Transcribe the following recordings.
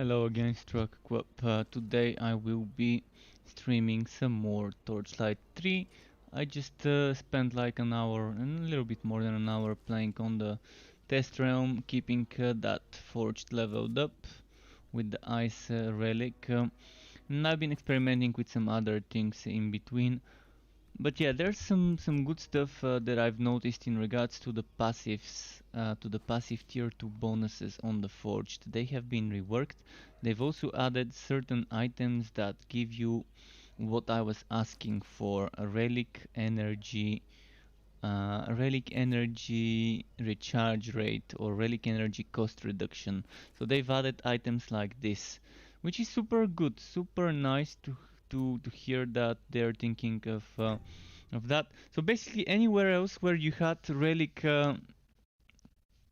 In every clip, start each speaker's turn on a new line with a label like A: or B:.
A: Hello again, Struck. Today I will be streaming some more Torchlight 3. I just spent like an hour and a little bit more than an hour playing on the test realm, keeping that forged leveled up with the ice relic. And I've been experimenting with some other things in between. But yeah, there's some good stuff that I've noticed in regards to the passives, to the passive tier 2 bonuses on the Forged. They have been reworked. They've also added certain items that give you what I was asking for, a relic energy recharge rate or relic energy cost reduction. So they've added items like this, which is super good, super nice to hear that they're thinking of that. So basically, anywhere else where you had relic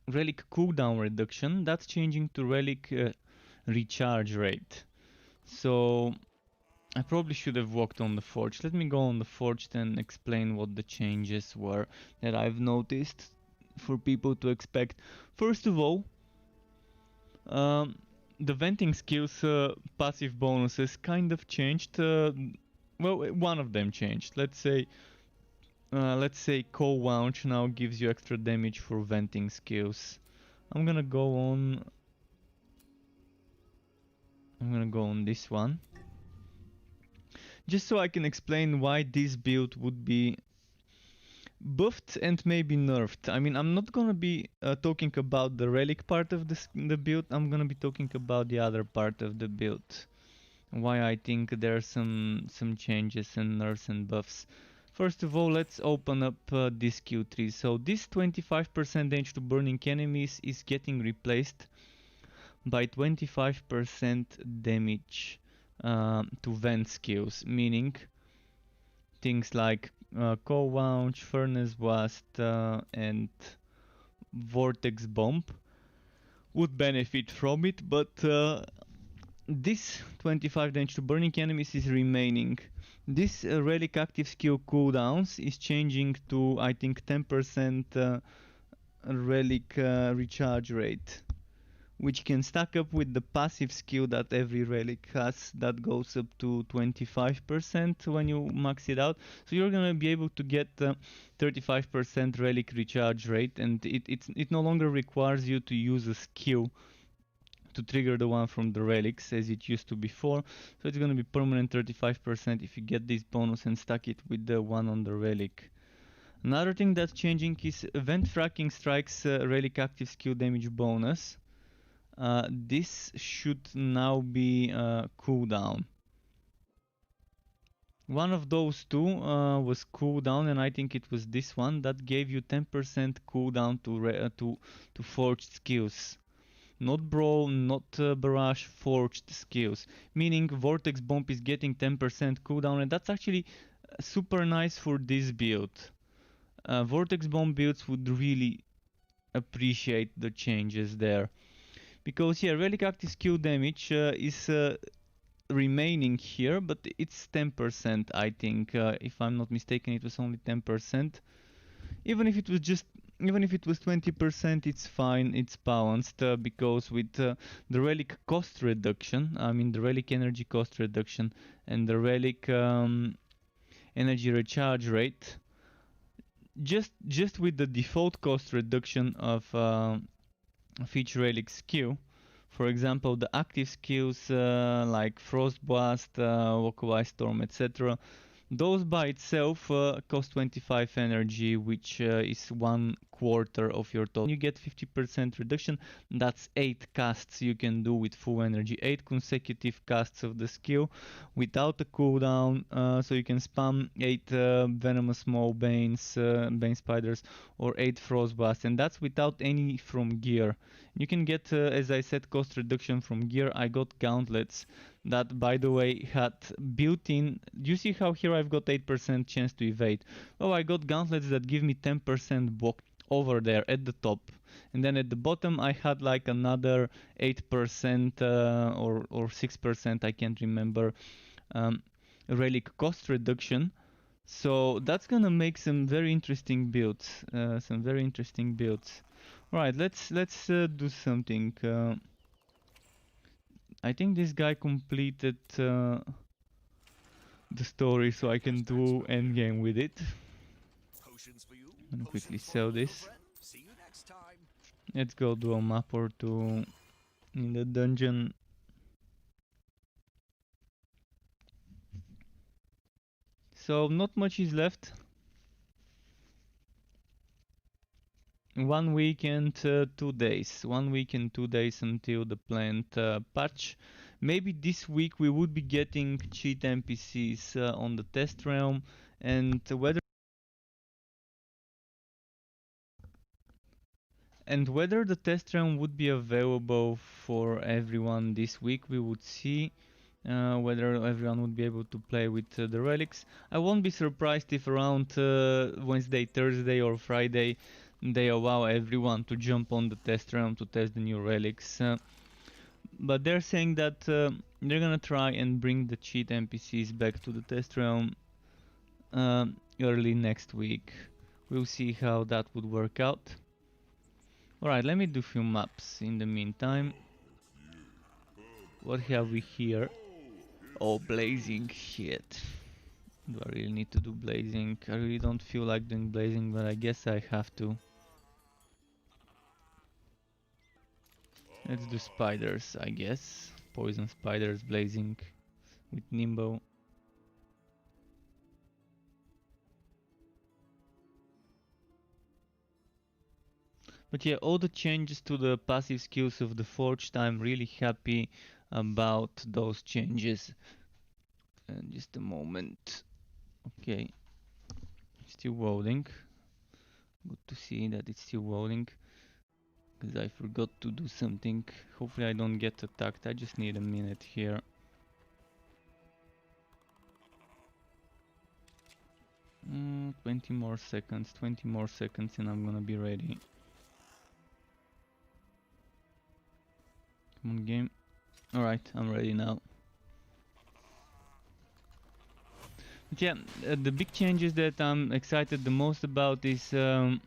A: cooldown reduction, that's changing to relic recharge rate. So I probably should have walked on the forge. Let me go on the forge and explain what the changes were that I've noticed for people to expect. First of all, the venting skills passive bonuses kind of changed. Well, one of them changed. Let's say coal launch now gives you extra damage for venting skills. I'm gonna go on this one, just so I can explain why this build would be buffed and maybe nerfed. I mean, I'm not gonna be talking about the relic part of the build. I'm gonna be talking about the other part of the build. Why I think there are some changes and nerfs and buffs. First of all, let's open up this Q3. So this 25% damage to burning enemies is getting replaced by 25% damage to vent skills, meaning things like coal launch, furnace blast, and vortex bomb would benefit from it, but this 25 damage to burning enemies is remaining. This relic active skill cooldowns is changing to, I think, 10% relic recharge rate, which can stack up with the passive skill that every relic has that goes up to 25% when you max it out. So you're gonna be able to get 35% relic recharge rate, and it no longer requires you to use a skill to trigger the one from the relics as it used to before. So it's gonna be permanent 35% if you get this bonus and stack it with the one on the relic. Another thing that's changing is event fracking strikes relic active skill damage bonus. This should now be cooldown. One of those two was cooldown, and I think it was this one that gave you 10% cooldown to forged skills. Not brawl, not barrage, forged skills. Meaning vortex bomb is getting 10% cooldown, and that's actually super nice for this build. Vortex bomb builds would really appreciate the changes there. Because yeah, relic active skill damage is remaining here, but it's 10%, I think. If I'm not mistaken, it was only 10%. Even if it was 20%, it's fine, it's balanced, because with the relic cost reduction, I mean the relic energy cost reduction and the relic energy recharge rate, just with the default cost reduction of each relic skill, for example the active skills like Frost Blast, Localized Storm, etc., those by itself cost 25 energy, which is 1/4 of your total. You get 50% reduction. That's 8 casts you can do with full energy, 8 consecutive casts of the skill without a cooldown. So you can spam 8 venomous small bane spiders or 8 frost blasts, and that's without any from gear. You can get, as I said, cost reduction from gear. I got gauntlets that, by the way, had built-in. Do you see how here I've got 8% chance to evade? Oh, I got gauntlets that give me 10% block over there at the top, and then at the bottom I had like another 8% or 6%, I can't remember, relic cost reduction. So that's gonna make some very interesting builds. Right, let's do something. I think this guy completed the story, so I can do endgame with it. I'm gonna quickly sell this. Let's go do a map or two in the dungeon. So not much is left. 1 week and 2 days. 1 week and 2 days until the planned patch. Maybe this week we would be getting cheat NPCs on the test realm, and whether the test realm would be available for everyone this week, we would see. Whether everyone would be able to play with the relics. I won't be surprised if around Wednesday, Thursday or Friday they allow everyone to jump on the test realm to test the new relics. But they're saying that they're gonna try and bring the cheat NPCs back to the test realm early next week. We'll see how that would work out. Alright, let me do a few maps in the meantime. What have we here? Oh, blazing, shit. Do I really need to do blazing? I really don't feel like doing blazing, but I guess I have to. Let's do spiders, I guess. Poison spiders, blazing with Nimbo. But yeah, all the changes to the passive skills of the Forged, I'm really happy about those changes. Just a moment. Okay, still loading. Good to see that it's still loading. Because I forgot to do something. Hopefully I don't get attacked. I just need a minute here. Mm, 20 more seconds and I'm gonna be ready. Come on, game. Alright, I'm ready now. But yeah, the big changes that I'm excited the most about is that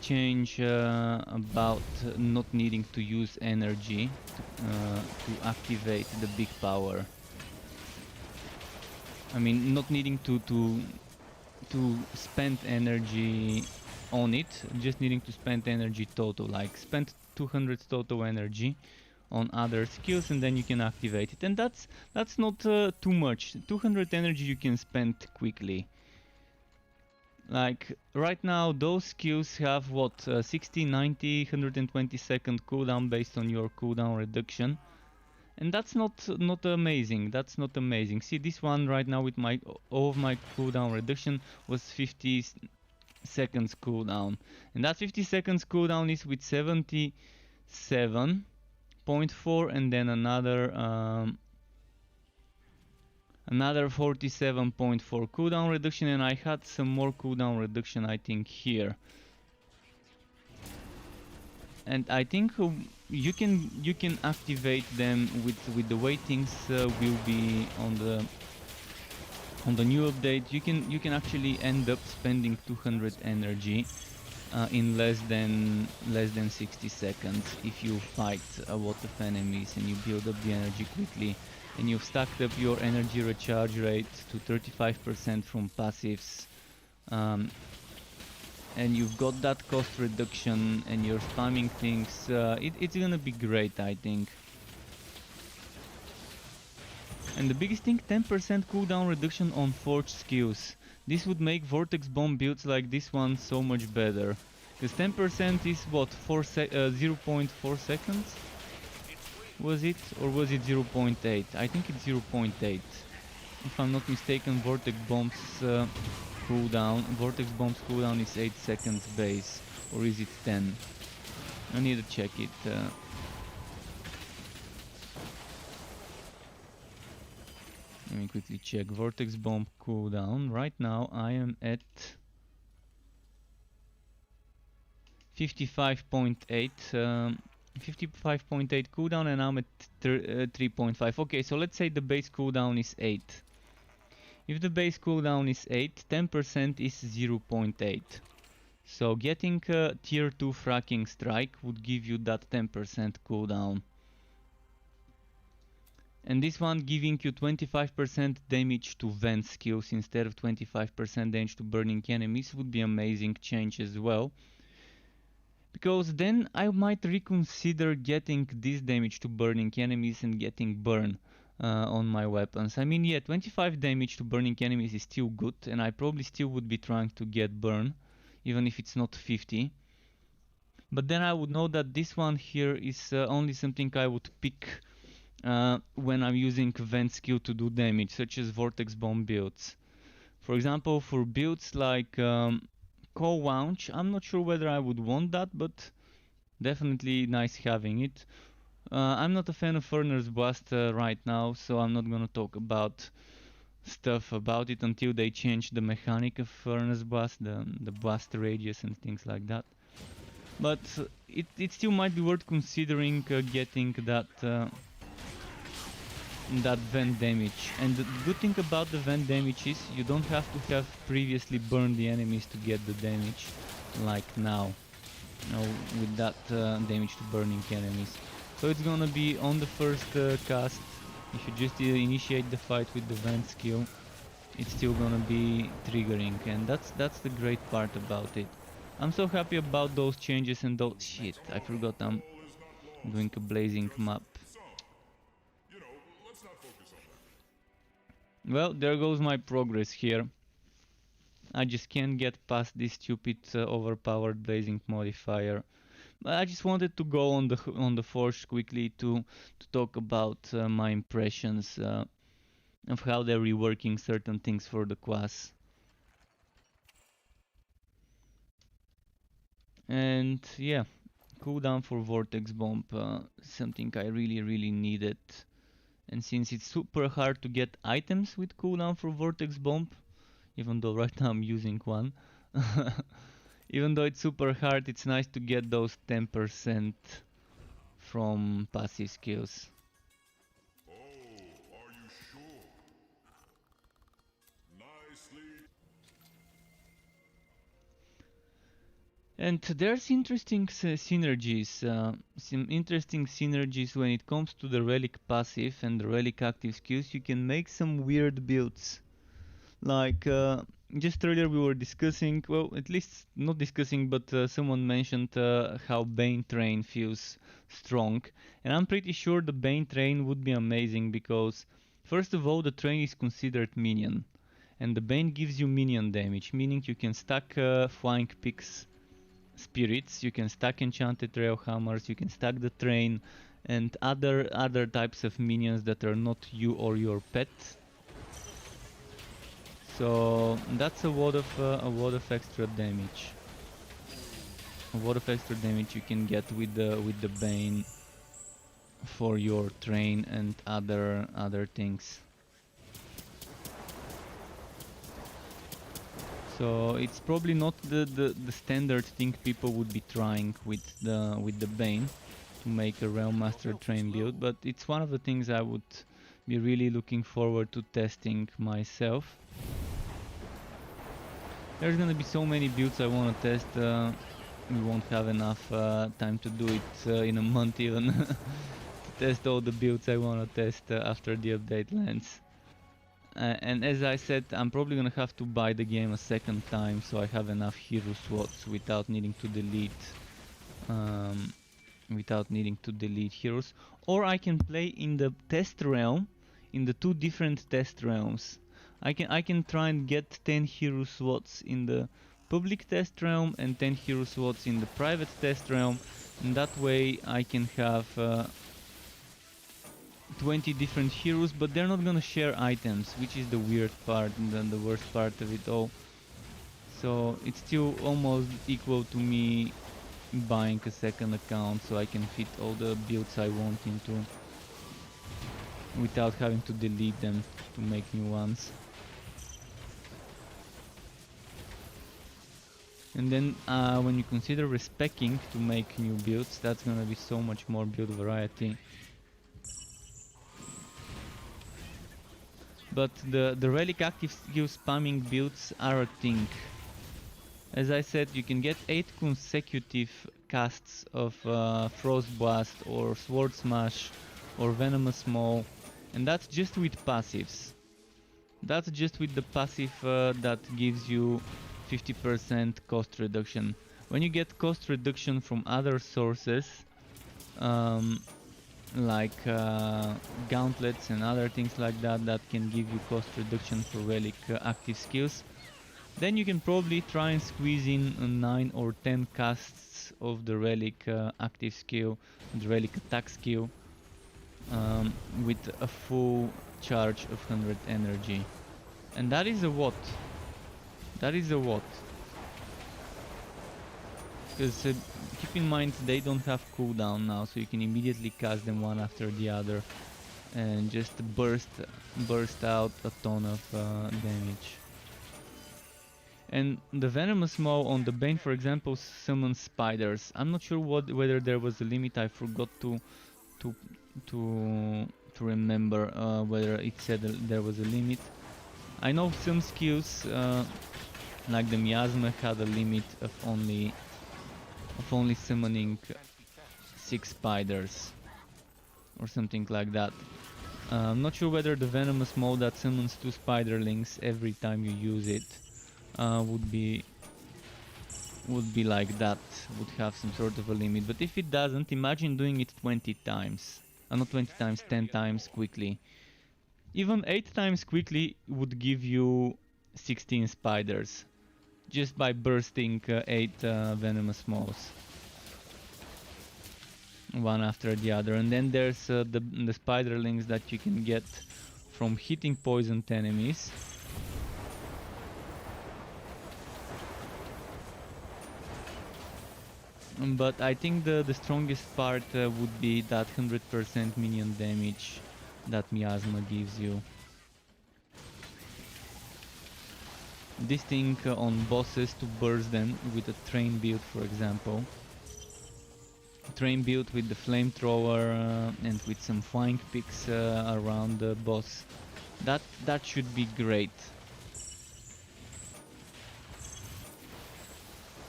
A: change about not needing to use energy to activate the big power. I mean, not needing to spend energy on it, just needing to spend energy total, like spend 200 total energy on other skills and then you can activate it, and that's not too much. 200 energy you can spend quickly. Like right now those skills have what 60, 90, 120 second cooldown based on your cooldown reduction, and that's not amazing. That's not amazing. See, this one right now with my all of my cooldown reduction was 50 seconds cooldown, and that 50 seconds cooldown is with 77.4 and then another 47.4 cooldown reduction, and I had some more cooldown reduction I think here. And I think you can activate them with the way things will be on the new update. You can actually end up spending 200 energy in less than 60 seconds if you fight a lot of enemies and you build up the energy quickly, and you've stacked up your energy recharge rate to 35% from passives, and you've got that cost reduction and you're spamming things. It's gonna be great, I think. And the biggest thing, 10% cooldown reduction on forged skills. This would make Vortex Bomb builds like this one so much better. Because 10% is what, 0.4 seconds? Was it? Or was it 0.8? I think it's 0.8. If I'm not mistaken, Vortex Bomb's cooldown is 8 seconds base. Or is it 10? I need to check it. Let me quickly check. Vortex Bomb cooldown. Right now I am at 55.8 cooldown, and I'm at 3.5. Okay, so let's say the base cooldown is 8. If the base cooldown is 8, 10% is 0.8. So getting a tier 2 fracking strike would give you that 10% cooldown. And this one giving you 25% damage to vent skills instead of 25% damage to burning enemies would be amazing change as well. Because then I might reconsider getting this damage to burning enemies and getting burn on my weapons. I mean, yeah, 25 damage to burning enemies is still good, and I probably still would be trying to get burn, even if it's not 50. But then I would know that this one here is only something I would pick when I'm using vent skill to do damage, such as vortex bomb builds. For example, for builds like Coal Launch, I'm not sure whether I would want that, but definitely nice having it. I'm not a fan of Furnace Blast right now, so I'm not gonna talk about stuff about it until they change the mechanic of Furnace Blast, the blast radius and things like that. But it still might be worth considering getting that vent damage. And the good thing about the vent damage is you don't have to have previously burned the enemies to get the damage, like now, with that damage to burning enemies. So it's gonna be on the first cast. If you just initiate the fight with the vent skill, it's still gonna be triggering, and that's the great part about it. I'm so happy about those changes and those shit. I forgot I'm doing a blazing map. Well, there goes my progress here. I just can't get past this stupid overpowered blazing modifier. But I just wanted to go on the forge quickly to talk about my impressions of how they're reworking certain things for the class. And yeah, cooldown for Vortex Bomb, something I really needed. And since it's super hard to get items with cooldown for Vortex Bomb, even though right now I'm using one, even though it's super hard, it's nice to get those 10% from passive skills.
B: Oh, are you sure? Nicely.
A: And there's interesting synergies, some interesting synergies when it comes to the relic passive and the relic active skills. You can make some weird builds. Like just earlier we were discussing, well, at least not discussing, but someone mentioned how Bane Train feels strong, and I'm pretty sure the Bane Train would be amazing because first of all the train is considered minion, and the Bane gives you minion damage, meaning you can stack flying picks spirits, you can stack enchanted rail hammers, you can stack the train and other types of minions that are not you or your pet. So that's a lot of extra damage. A lot of extra damage you can get with the Bane for your train and other things. So it's probably not the standard thing people would be trying with the Bane to make a Realm Master train build, but it's one of the things I would be really looking forward to testing myself. There's gonna be so many builds I wanna test. We won't have enough time to do it in a month even to test all the builds I wanna test after the update lands. And as I said, I'm probably gonna have to buy the game a second time so I have enough hero slots without needing to delete heroes. Or I can play in the test realm, in the two different test realms. I can try and get 10 hero slots in the public test realm and 10 hero slots in the private test realm, and that way I can have 20 different heroes, but they're not gonna share items, which is the weird part and then the worst part of it all. So it's still almost equal to me buying a second account so I can fit all the builds I want into without having to delete them to make new ones. And then when you consider respecking to make new builds, that's gonna be so much more build variety. But the relic active skill spamming builds are a thing. As I said, you can get 8 consecutive casts of Frost Blast or Sword Smash or Venomous Maul And that's just with passives. That's just with the passive that gives you 50% cost reduction. When you get cost reduction from other sources, um, like gauntlets and other things like that, that can give you cost reduction for relic active skills, then you can probably try and squeeze in 9 or 10 casts of the relic active skill, the relic attack skill, with a full charge of 100 energy. And that is a what? That is a what? Because keep in mind they don't have cooldown now, so you can immediately cast them one after the other and just burst out a ton of damage. And the venomous maw on the Bane, for example, summons spiders. I'm not sure whether there was a limit. I forgot to remember whether it said there was a limit. I know some skills, like the miasma, had a limit of only summoning 6 spiders or something like that. I'm not sure whether the venomous maw that summons 2 spiderlings every time you use it would be like that, would have some sort of a limit. But if it doesn't, imagine doing it 20 times. Not 20 times, 10 times quickly. Even 8 times quickly would give you 16 spiders, just by bursting 8 venomous maws, one after the other. And then there's the spiderlings that you can get from hitting poisoned enemies. But I think the strongest part would be that 100% minion damage that miasma gives you. This thing on bosses to burst them with a train build, for example. Train build with the flamethrower and with some flying picks around the boss. That should be great.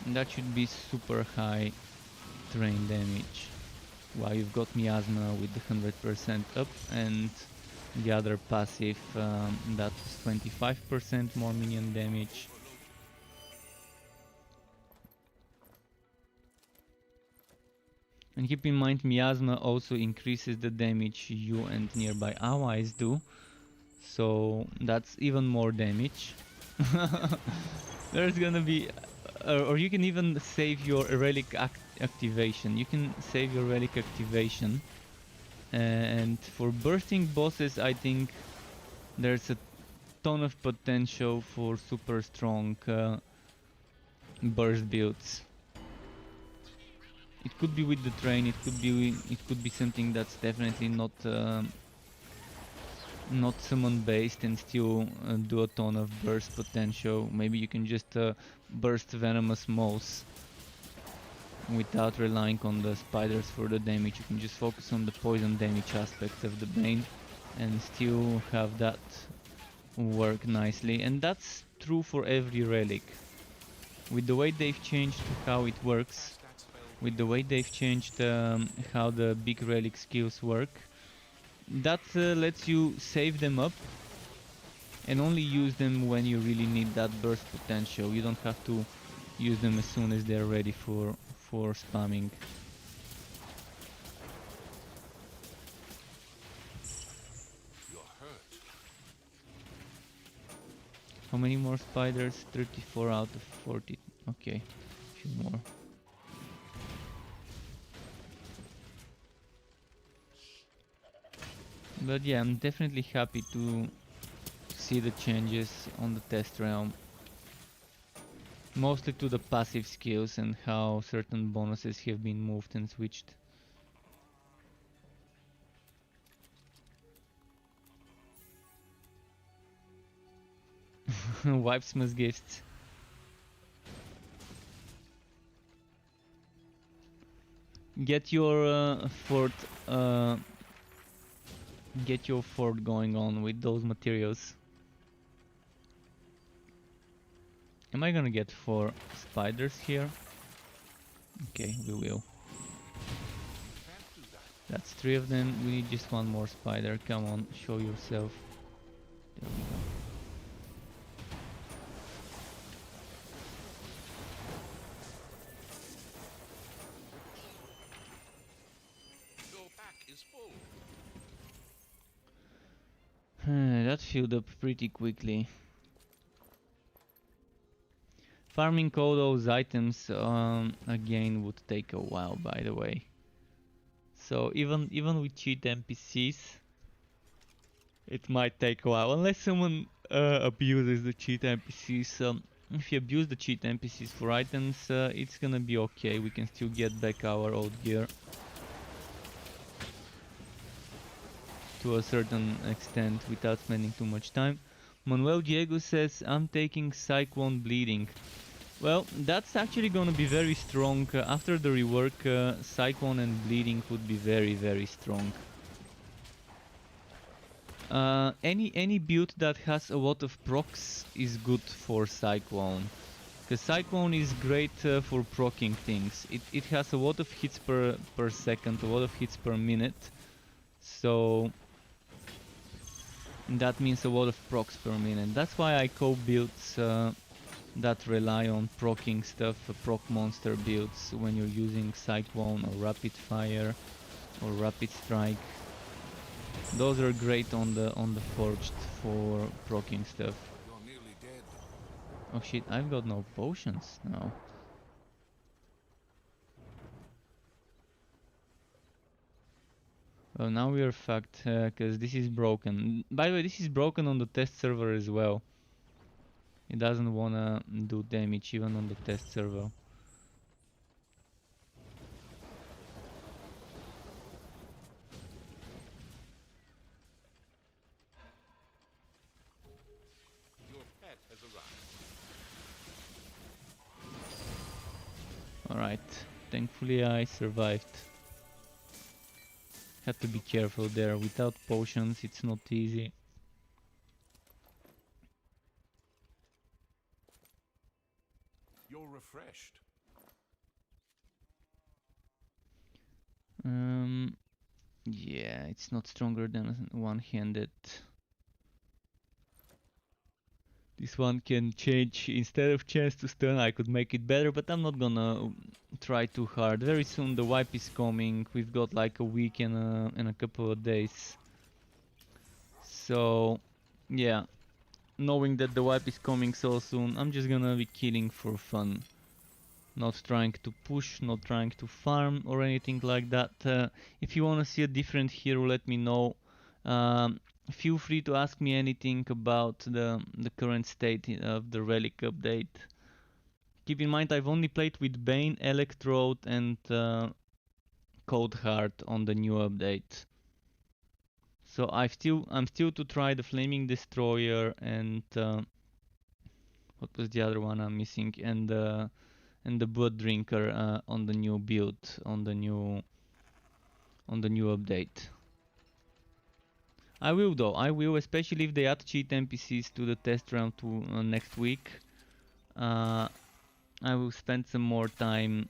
A: That should be super high train damage. While you've got miasma with the 100% up and the other passive that's 25% more minion damage. And keep in mind, miasma also increases the damage you and nearby allies do, so that's even more damage. There's gonna be, or you can even save your relic activation. You can save your relic activation. And for bursting bosses, I think there's a ton of potential for super strong burst builds. It could be with the train, it could be something that's definitely not summon based and still do a ton of burst potential. Maybe you can just burst venomous maws without relying on the spiders for the damage. You can just focus on the poison damage aspect of the Bane and still have that work nicely. And that's true for every relic. With the way they've changed how it works, with the way they've changed how the big relic skills work, that lets you save them up and only use them when you really need that burst potential. You don't have to use them as soon as they're ready for spamming.
B: You're hurt.
A: How many more spiders? 34 out of 40. Okay, a few more. But yeah, I'm definitely happy to see the changes on the test realm. Mostly to the passive skills and how certain bonuses have been moved and switched. Wipesmith gifts. Get your fort going on with those materials. Am I gonna get 4 spiders here? Okay, we will. That's 3 of them. We need just one more spider. Come on, show yourself. There we go.
B: Your pack is full.
A: That filled up pretty quickly. Farming all those items again would take a while, by the way. So even with cheat NPCs, it might take a while, unless someone abuses the cheat NPCs. If you abuse the cheat NPCs for items, it's gonna be okay. We can still get back our old gear to a certain extent without spending too much time. Manuel Diego says, I'm taking Cyclone Bleeding. Well, that's actually gonna be very strong. After the rework, Cyclone and Bleeding would be very, very strong. Any build that has a lot of procs is good for Cyclone. Because Cyclone is great for proccing things. It has a lot of hits per second, a lot of hits per minute. So that means a lot of procs per minute. That's why I co-builds that rely on proccing stuff, proc monster builds when you're using Cyclone or Rapid Fire or Rapid Strike. Those are great on the forged for proccing stuff.
B: You're nearly dead.
A: Oh shit, I've got no potions now. Well, now we are fucked, cause this is broken. By the way, this is broken on the test server as well. It doesn't wanna do damage even on the test server.
B: Your pet has arrived.
A: Alright, thankfully I survived. Had to be careful there. Without potions it's not easy.
B: You're refreshed.
A: Yeah, it's not stronger than one-handed. This one can change. Instead of chance to stun, I could make it better, but I'm not gonna try too hard. Very soon the wipe is coming. We've got like a week and a couple of days. So, yeah, knowing that the wipe is coming so soon, I'm just gonna be killing for fun. Not trying to push, not trying to farm or anything like that. If you wanna see a different hero, let me know. Feel free to ask me anything about the current state of the Relic update. Keep in mind I've only played with Bane, Electrode and Cold Heart on the new update. So I'm still to try the Flaming Destroyer and what was the other one I'm missing, and the Blood Drinker on the new build, on the new update. I will though, I will, especially if they add cheat NPCs to the test round to next week. I will spend some more time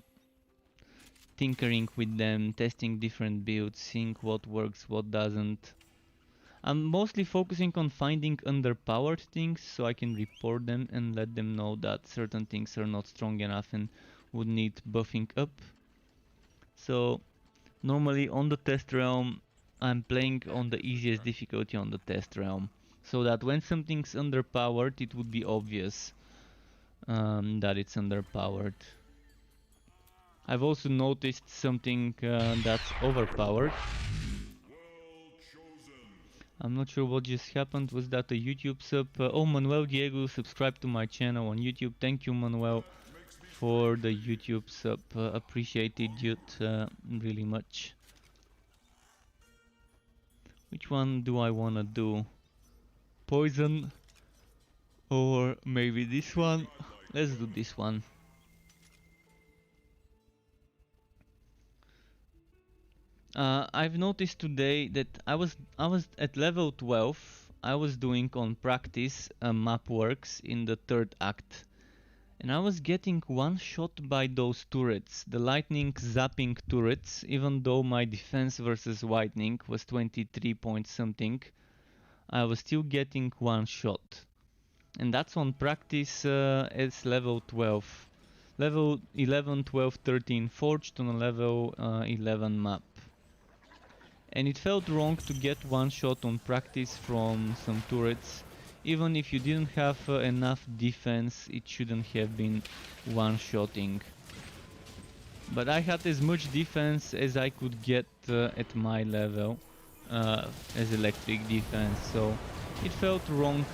A: tinkering with them, testing different builds, seeing what works, what doesn't. I'm mostly focusing on finding underpowered things so I can report them and let them know that certain things are not strong enough and would need buffing up. So normally on the test realm I'm playing on the easiest difficulty on the test realm, so that when something's underpowered it would be obvious that it's underpowered. I've also noticed something that's overpowered. I'm not sure what just happened. Was that a YouTube sub? Oh, Manuel Diego subscribed to my channel on YouTube. Thank you, Manuel, for the YouTube sub. Appreciated it really much. Which one do I wanna do? Poison or maybe this one? Let's do this one. I've noticed today that I was at level 12. I was doing on practice map works in the third act, And I was getting one shot by those turrets, the lightning zapping turrets, even though my defense versus lightning was 23 point something, I was still getting one shot. And that's on practice as level 12. Level 11, 12, 13 forged on a level 11 map. And it felt wrong to get one shot on practice from some turrets. Even if you didn't have enough defense, it shouldn't have been one-shotting. But I had as much defense as I could get at my level as electric defense, so it felt wrong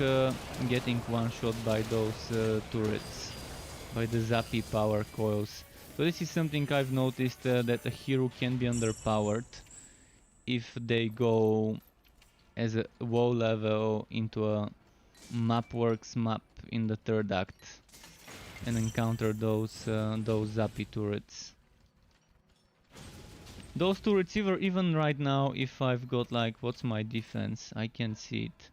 A: getting one shot by those turrets, by the zappy power coils. So this is something I've noticed, that a hero can be underpowered if they go as a low level into a mapworks map in the third act and encounter those zappy turrets. Those turrets, even right now, if I've got like, what's my defense? I can see it,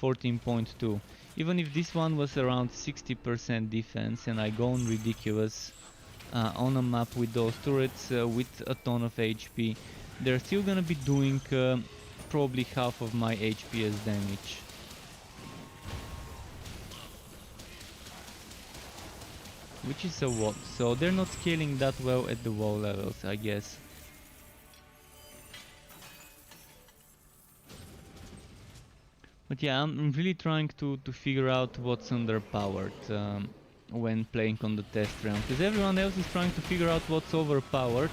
A: 14.2. Even if this one was around 60% defense and I go on ridiculous on a map with those turrets with a ton of HP, they're still gonna be doing probably half of my HP as damage. Which is a lot, so they're not scaling that well at the low levels, I guess. But yeah, I'm really trying to figure out what's underpowered when playing on the test realm, because everyone else is trying to figure out what's overpowered.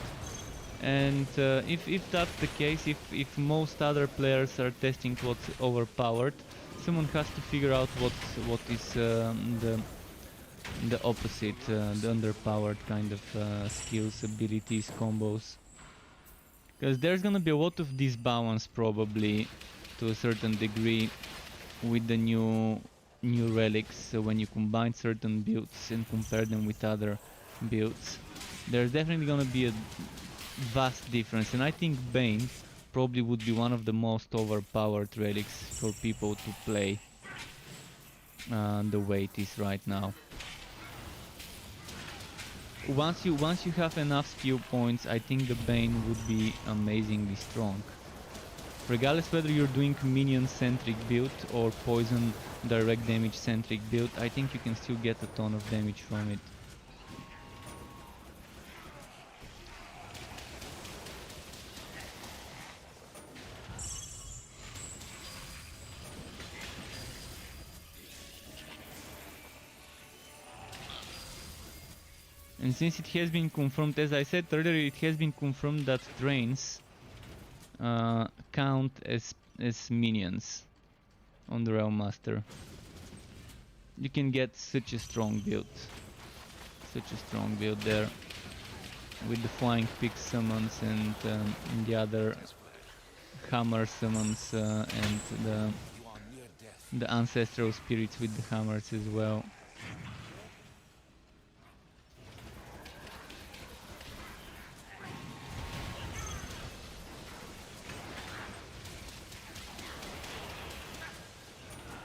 A: And if that's the case, if most other players are testing what's overpowered, someone has to figure out what is the opposite, the underpowered kind of skills, abilities, combos. Because there's gonna be a lot of disbalance probably to a certain degree with the new relics when you combine certain builds and compare them with other builds. There's definitely gonna be a vast difference, and I think Bane probably would be one of the most overpowered relics for people to play the way it is right now. Once you have enough skill points, I think the Bane would be amazingly strong. Regardless whether you're doing minion-centric build or poison direct damage-centric build, I think you can still get a ton of damage from it. And since it has been confirmed, as I said earlier, it has been confirmed that trains count as minions on the Realm Master. You can get such a strong build there with the flying pig summons and the other hammer summons and the ancestral spirits with the hammers as well.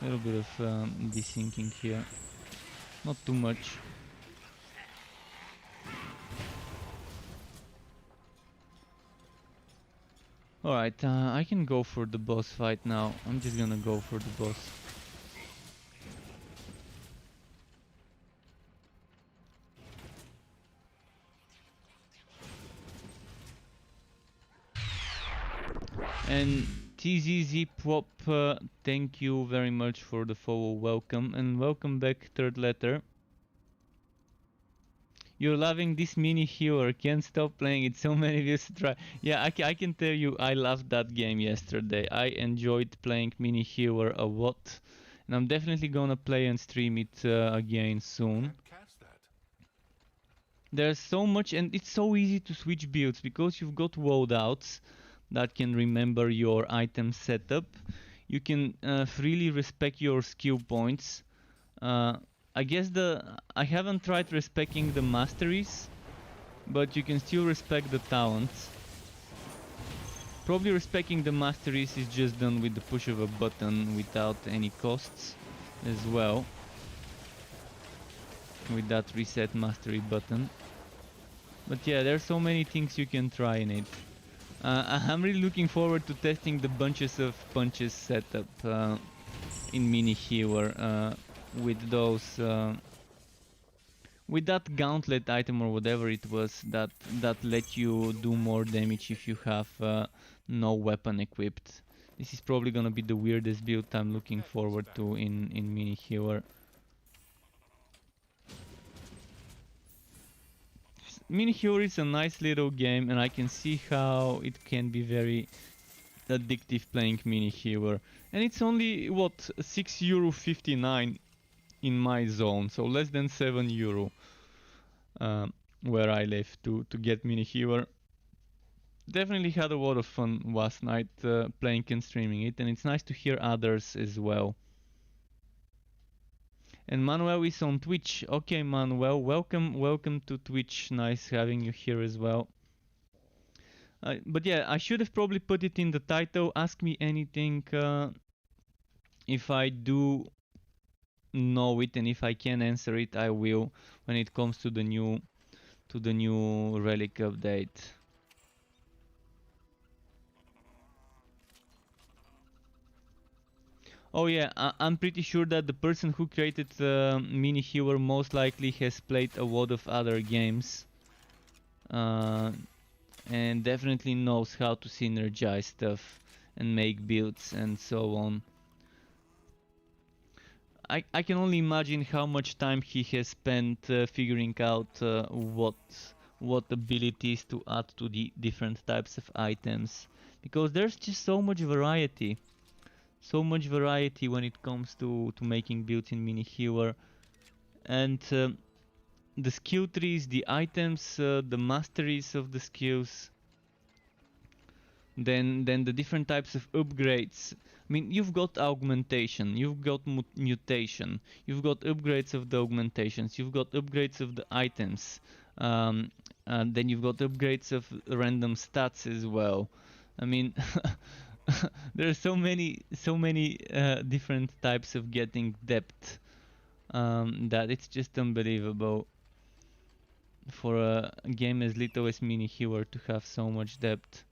A: A little bit of desyncing here, not too much. Alright, I can go for the boss fight now. I'm just gonna go for the boss. And TZZ Pop, thank you very much for the follow, welcome, and welcome back, third letter. You're loving this mini healer, can't stop playing it, so many views to try. Yeah, I can tell you, I loved that game yesterday. I enjoyed playing mini healer a lot, and I'm definitely gonna play and stream it again soon. There's so much, and it's so easy to switch builds, because you've got loadouts that can remember your item setup. You can freely respec your skill points. I guess I haven't tried respecting the masteries, but you can still respect the talents. Probably respecting the masteries is just done with the push of a button without any costs as well. with that reset mastery button. But yeah, there's so many things you can try in it. I'm really looking forward to testing the bunches of punches setup in Mini Healer with those with that gauntlet item or whatever it was that let you do more damage if you have no weapon equipped. This is probably gonna be the weirdest build I'm looking forward to in Mini Healer. Mini Healer is a nice little game, and I can see how it can be very addictive playing Mini Healer. And it's only what, €6.59 in my zone, so less than €7 where I live to get Mini Healer. Definitely had a lot of fun last night playing and streaming it, and it's nice to hear others as well. And Manuel is on Twitch. Okay, Manuel, welcome to Twitch. Nice having you here as well. But yeah, I should have probably put it in the title. Ask me anything if I do know it, and if I can answer it, I will when it comes to the new relic update. Oh yeah, I'm pretty sure that the person who created Mini Healer most likely has played a lot of other games and definitely knows how to synergize stuff and make builds and so on. I can only imagine how much time he has spent figuring out what abilities to add to the different types of items, because there's just so much variety. So much variety when it comes to making builds in Mini Healer. And the skill trees, the items, the masteries of the skills, then the different types of upgrades. I mean, you've got augmentation, you've got mutation, you've got upgrades of the augmentations, you've got upgrades of the items, and then you've got upgrades of random stats as well. I mean, there are so many different types of getting depth that it's just unbelievable for a game as little as Mini Healer to have so much depth.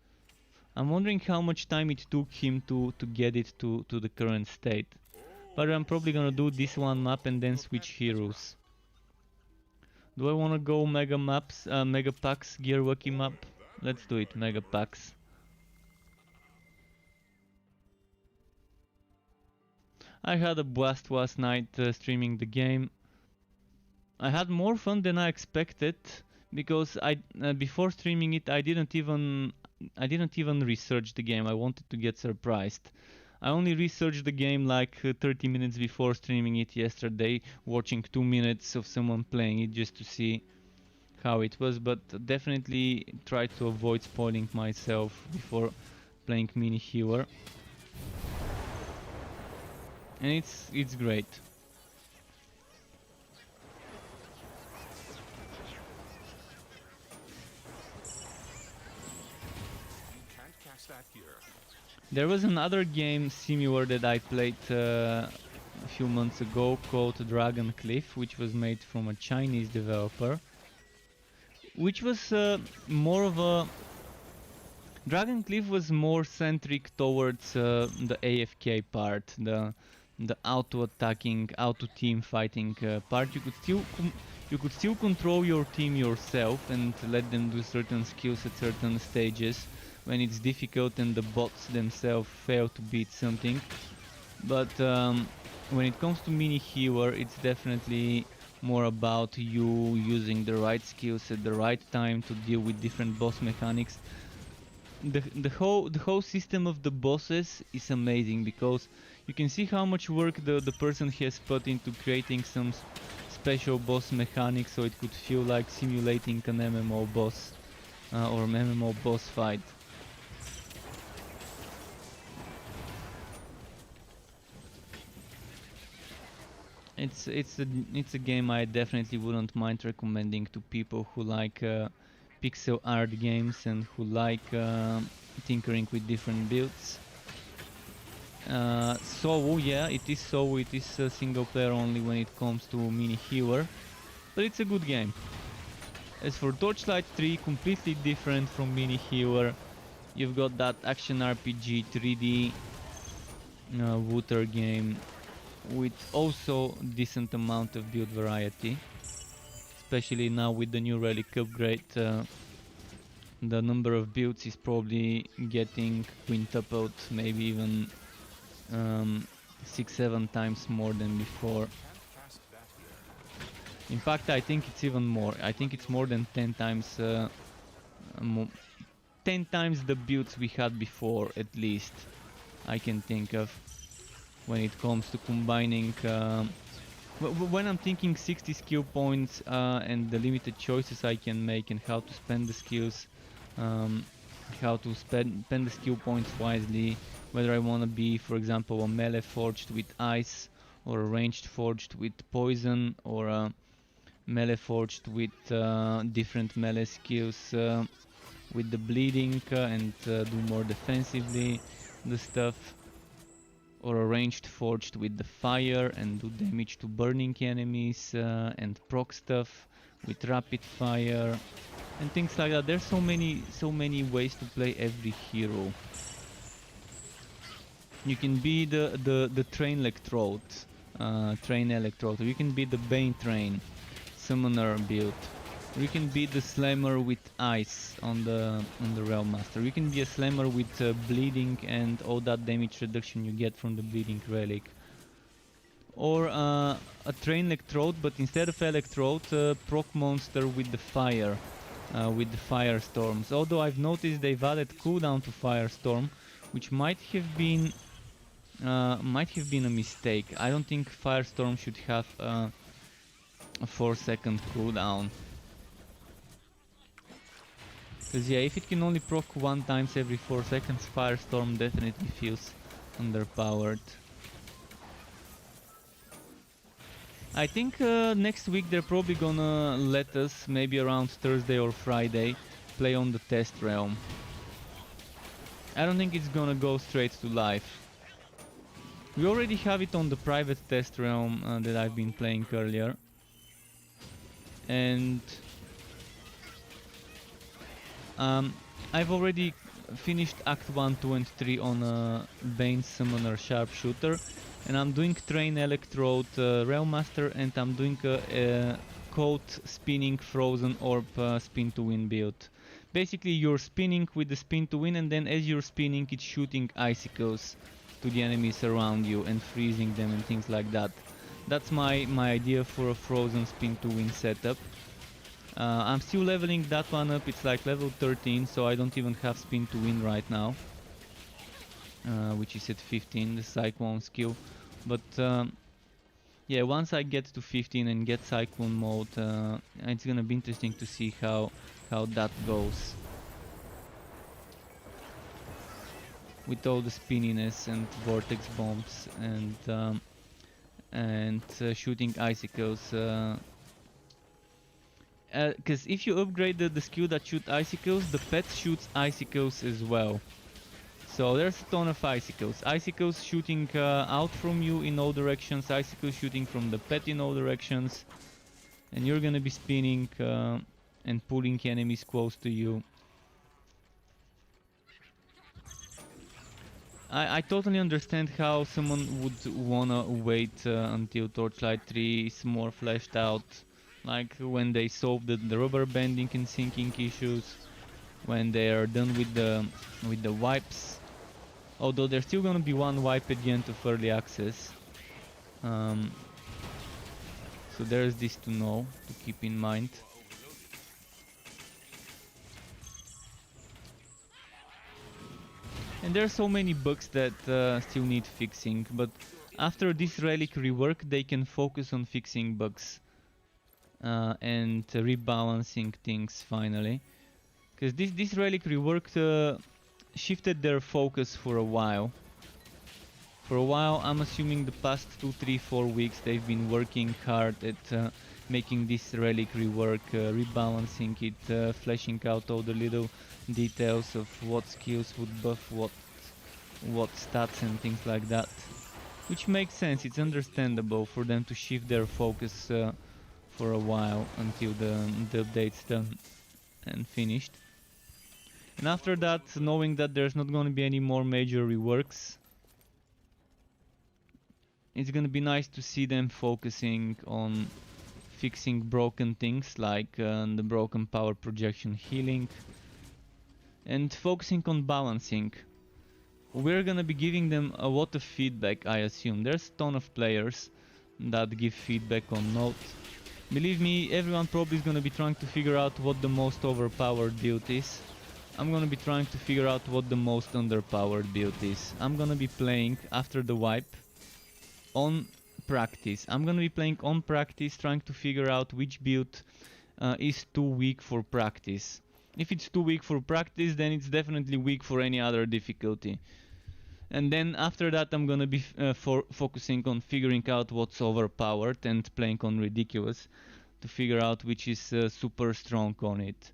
A: I'm wondering how much time it took him to get it to the current state. But I'm probably gonna do this one map and then switch heroes. Do I wanna go Mega Maps, Mega Packs Gear Waki map? Let's do it, Mega Packs. I had a blast last night streaming the game. I had more fun than I expected, because before streaming it I didn't even research the game. I wanted to get surprised. I only researched the game like 30 minutes before streaming it yesterday, watching 2 minutes of someone playing it just to see how it was, but definitely tried to avoid spoiling myself before playing Mini Healer. And it's great. There was another game similar that I played a few months ago called Dragon Cliff, which was made from a Chinese developer, which was more of a... Dragon Cliff was more centric towards the AFK part, the auto-attacking, auto-team fighting part. You could still control your team yourself and let them do certain skills at certain stages when it's difficult and the bots themselves fail to beat something. But when it comes to Mini Healer, it's definitely more about you using the right skills at the right time to deal with different boss mechanics. The whole system of the bosses is amazing, because you can see how much work the person has put into creating some special boss mechanics, so it could feel like simulating an MMO boss or an MMO boss fight. It's a game I definitely wouldn't mind recommending to people who like pixel art games and who like tinkering with different builds. So yeah, it is a single player only when it comes to Mini Healer. but it's a good game. As for Torchlight 3, completely different from Mini Healer. You've got that action RPG 3D water game with also decent amount of build variety. Especially now with the new relic upgrade, the number of builds is probably getting quintupled, maybe even 6-7 times more than before. In fact, I think it's even more. I think it's more than 10 times 10 times the builds we had before, at least I can think of, when it comes to combining when I'm thinking 60 skill points and the limited choices I can make and how to spend the skills, how to spend the skill points wisely, whether I want to be, for example, a melee forged with ice, or a ranged forged with poison, or a melee forged with different melee skills with the bleeding and do more defensively the stuff, or a ranged forged with the fire and do damage to burning enemies and proc stuff with rapid fire and things like that. There's so many ways to play every hero. You can be the train electrode, or you can be the Bane train summoner build. You can be the slammer with ice on the Realm Master. You can be a slammer with bleeding and all that damage reduction you get from the bleeding relic. Or a train electrode, but instead of electrode, proc monster with the fire, with the firestorms. Although I've noticed they've added cooldown to firestorm, which might have been a mistake. I don't think firestorm should have a 4-second cooldown. Because yeah, if it can only proc 1 times every 4 seconds, Firestorm definitely feels underpowered. I think next week they're probably gonna let us, maybe around Thursday or Friday, play on the test realm. I don't think it's gonna go straight to live. We already have it on the private test realm that I've been playing earlier. And I've already finished Act 1, 2 and 3 on Bane Summoner Sharpshooter, and I'm doing Train Electrode Realm Master, and I'm doing a Coat Spinning Frozen Orb Spin to Win build. Basically you're spinning with the spin to win, and then as you're spinning it's shooting icicles to the enemies around you and freezing them and things like that. That's my idea for a Frozen Spin to Win setup. I'm still leveling that one up. It's like level 13, so I don't even have spin to win right now, which is at 15, the Cyclone skill. But yeah, once I get to 15 and get Cyclone mode, it's gonna be interesting to see how that goes. With all the spinniness and vortex bombs and shooting icicles. Because if you upgrade the skill that shoots icicles, the pet shoots icicles as well. So there's a ton of icicles. Icicles shooting out from you in all directions, icicles shooting from the pet in all directions. And you're gonna be spinning and pulling enemies close to you. I totally understand how someone would wanna wait until Torchlight 3 is more fleshed out. Like when they solve the rubber banding and sinking issues, when they are done with the wipes. Although there's still gonna be one wipe at the end of early access. So there's this to know, to keep in mind. And there are so many bugs that still need fixing, but after this relic rework they can focus on fixing bugs. And rebalancing things finally, because this relic rework shifted their focus for a while. I'm assuming the past 2, 3, 4 weeks they've been working hard at making this relic rework, rebalancing it, fleshing out all the little details of what skills would buff what stats and things like that, which makes sense. It's understandable for them to shift their focus for a while until the update's done and finished. And after that, knowing that there's not going to be any more major reworks, it's going to be nice to see them focusing on fixing broken things like the broken power projection healing and focusing on balancing. We're gonna be giving them a lot of feedback, I assume. There's a ton of players that give feedback on Note. Believe me, everyone probably is gonna be trying to figure out what the most overpowered build is. I'm gonna be trying to figure out what the most underpowered build is. I'm gonna be playing after the wipe on practice. I'm gonna be playing on practice, trying to figure out which build is too weak for practice. If it's too weak for practice, then it's definitely weak for any other difficulty. And then after that I'm gonna be focusing on figuring out what's overpowered and playing on ridiculous to figure out which is super strong on it.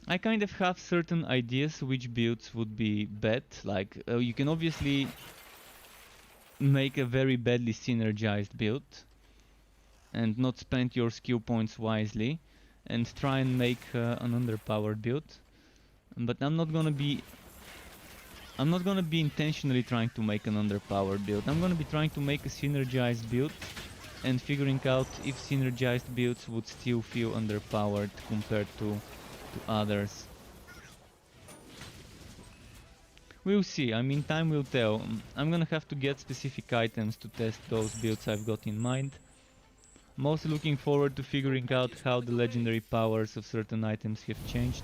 A: I kind of have certain ideas which builds would be bad, like you can obviously make a very badly synergized build and not spend your skill points wisely and try and make an underpowered build. But I'm not gonna be intentionally trying to make an underpowered build. I'm gonna be trying to make a synergized build and figuring out if synergized builds would still feel underpowered compared to others. We'll see, I mean time will tell. I'm gonna have to get specific items to test those builds I've got in mind. I'm also looking forward to figuring out how the legendary powers of certain items have changed.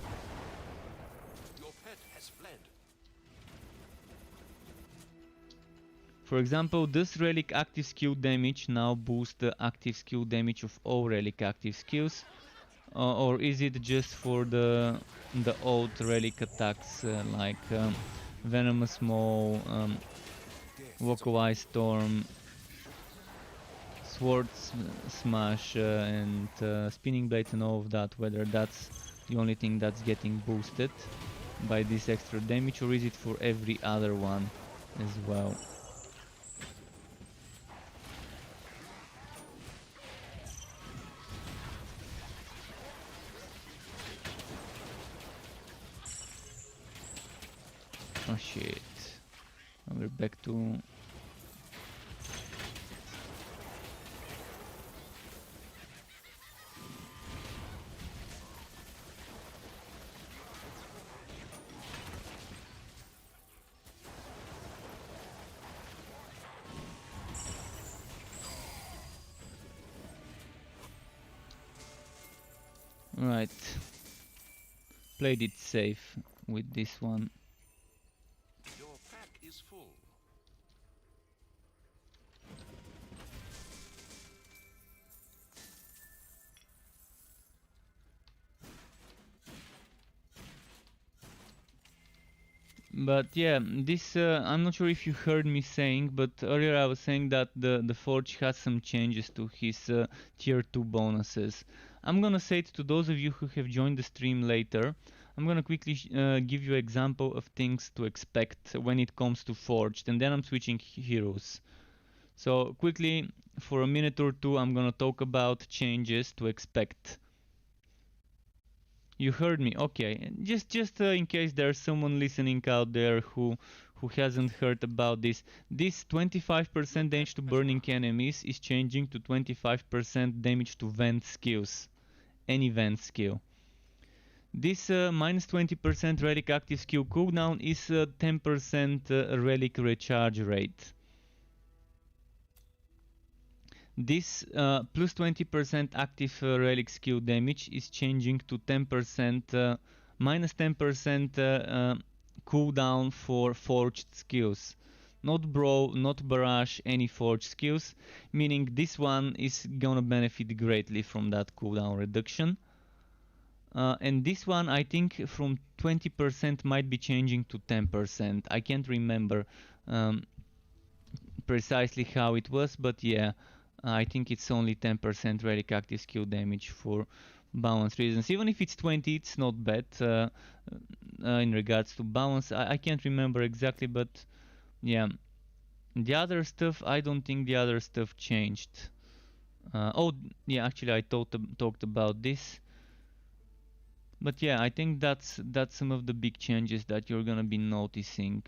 A: For example, this relic active skill damage now boosts the active skill damage of all relic active skills, or is it just for the old relic attacks like Venomous Maw, Walk-Away Storm, Sword Smash and Spinning Blades and all of that, whether that's the only thing that's getting boosted by this extra damage, or is it for every other one as well? Oh shit, we're back to... Right, played it safe with this one.
B: Your pack is full.
A: But yeah, this I'm not sure if you heard me saying, but earlier I was saying that the Forge has some changes to his tier 2 bonuses. I'm gonna say it to those of you who have joined the stream later. I'm gonna quickly give you an example of things to expect when it comes to Forged, and then I'm switching heroes. So quickly, for a minute or two, I'm gonna talk about changes to expect. You heard me, okay. Just in case there's someone listening out there who hasn't heard about this. This 25% damage to burning enemies is changing to 25% damage to vent skills. Any vent skill. This minus 20% relic active skill cooldown is 10% relic recharge rate. This plus 20% active relic skill damage is changing to 10% minus 10% cooldown for forged skills. Not Brawl, not Barrage, any forged skills, meaning this one is gonna benefit greatly from that cooldown reduction. And this one I think from 20% might be changing to 10%. I can't remember precisely how it was, but yeah. I think it's only 10% relic active skill damage for balance reasons. Even if it's 20, it's not bad in regards to balance. I can't remember exactly, but yeah. The other stuff, I don't think the other stuff changed. Oh, yeah, actually I talked about this. But yeah, I think that's some of the big changes that you're gonna be noticing.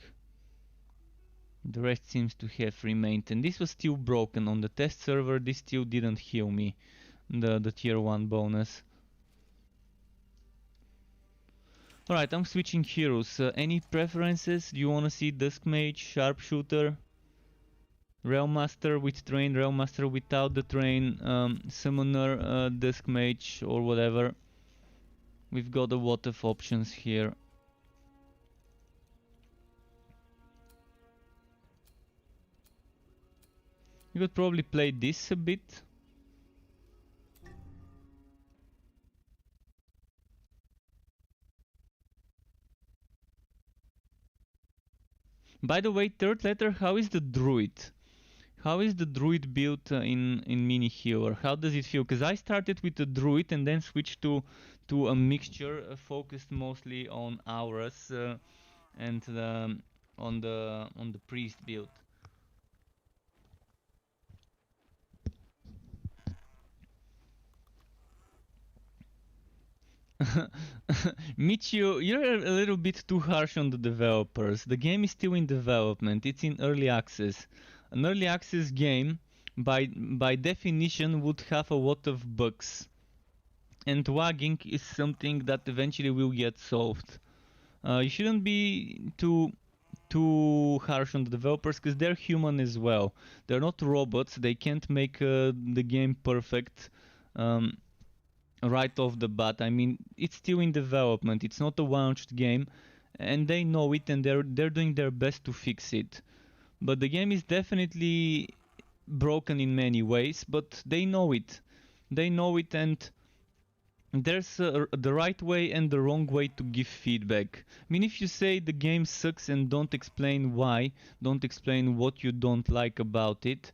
A: The rest seems to have remained, and this was still broken on the test server. This still didn't heal me, the tier 1 bonus. Alright, I'm switching heroes. Any preferences? Do you wanna see Dusk Mage, Sharpshooter, Realm Master with train, Realm Master without the train, Summoner, Dusk Mage, or whatever? We've got a lot of options here. You could probably play this a bit. By the way, third letter, how is the druid? How is the druid built in mini healer? How does it feel? Because I started with the druid and then switched to a mixture focused mostly on auras and on the priest build. Michio, you're a little bit too harsh on the developers. The game is still in development. It's in early access. An early access game, by definition, would have a lot of bugs. And wagging is something that eventually will get solved. You shouldn't be too harsh on the developers because they're human as well. They're not robots. They can't make the game perfect. Right off the bat. I mean, it's still in development. It's not a launched game, and they know it, and they're doing their best to fix it. But the game is definitely broken in many ways, but they know it. They know it, and there's the right way and the wrong way to give feedback. I mean, if you say the game sucks and don't explain why, don't explain what you don't like about it,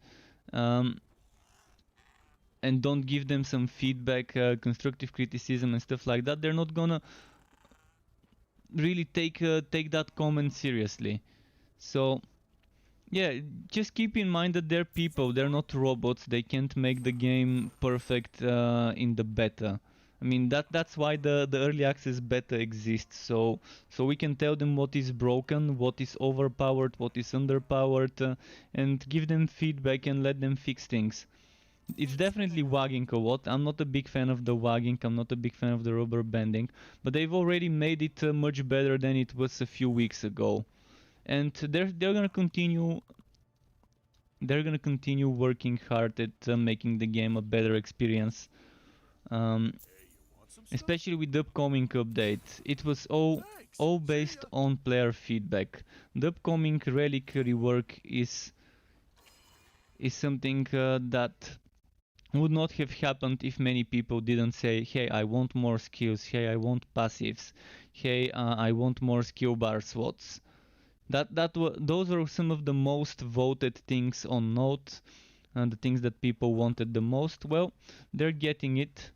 A: and don't give them some feedback, constructive criticism and stuff like that, they're not gonna really take that comment seriously. So yeah, just keep in mind that they're people, they're not robots. They can't make the game perfect in the beta. I mean, that's why the early access beta exists. So we can tell them what is broken, what is overpowered, what is underpowered, and give them feedback and let them fix things. It's definitely wagging a lot. I'm not a big fan of the wagging. I'm not a big fan of the rubber banding, but they've already made it much better than it was a few weeks ago, and they're gonna continue. They're gonna continue working hard at making the game a better experience, especially with the upcoming update. It was all based on player feedback. The upcoming relic rework is something that would not have happened if many people didn't say, hey, I want more skills, hey, I want passives, hey, I want more skill bar slots. Those are some of the most voted things on Note, and the things that people wanted the most. Well, they're getting it.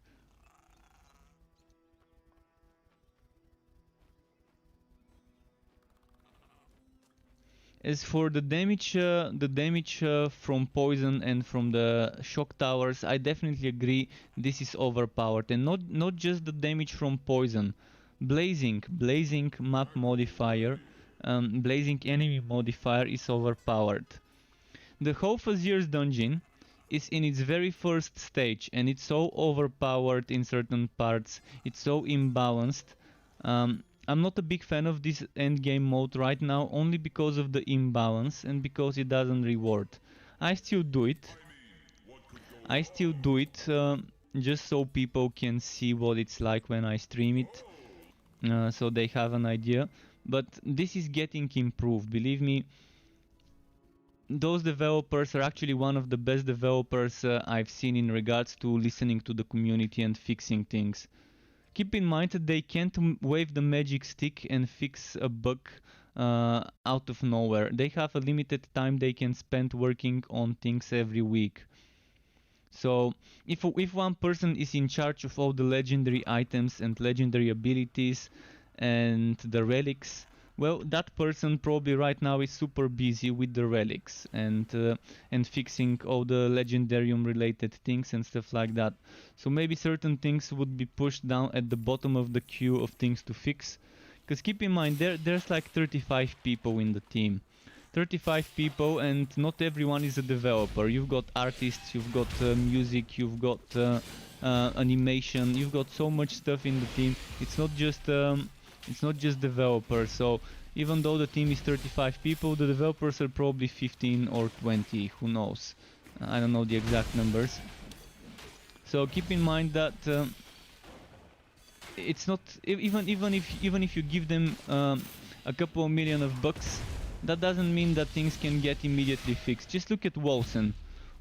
A: As for the damage from poison and from the shock towers, I definitely agree this is overpowered, and not just the damage from poison. Blazing map modifier, blazing enemy modifier is overpowered. The Hofazir's dungeon is in its very first stage, and it's so overpowered in certain parts. It's so imbalanced. I'm not a big fan of this endgame mode right now, only because of the imbalance and because it doesn't reward. I still do it. Just so people can see what it's like when I stream it, so they have an idea. But this is getting improved, believe me. Those developers are actually one of the best developers I've seen in regards to listening to the community and fixing things. Keep in mind that they can't wave the magic stick and fix a bug out of nowhere. They have a limited time they can spend working on things every week. So if one person is in charge of all the legendary items and legendary abilities and the relics, well, that person probably right now is super busy with the relics and fixing all the legendarium related things and stuff like that. So maybe certain things would be pushed down at the bottom of the queue of things to fix. Because keep in mind, there's like 35 people in the team. 35 people, and not everyone is a developer. You've got artists, you've got music, you've got animation, you've got so much stuff in the team. It's not just developers. So even though the team is 35 people, the developers are probably 15 or 20. Who knows? I don't know the exact numbers. So keep in mind that it's not even if you give them a couple of million of bucks, that doesn't mean that things can get immediately fixed. Just look at Wolsen.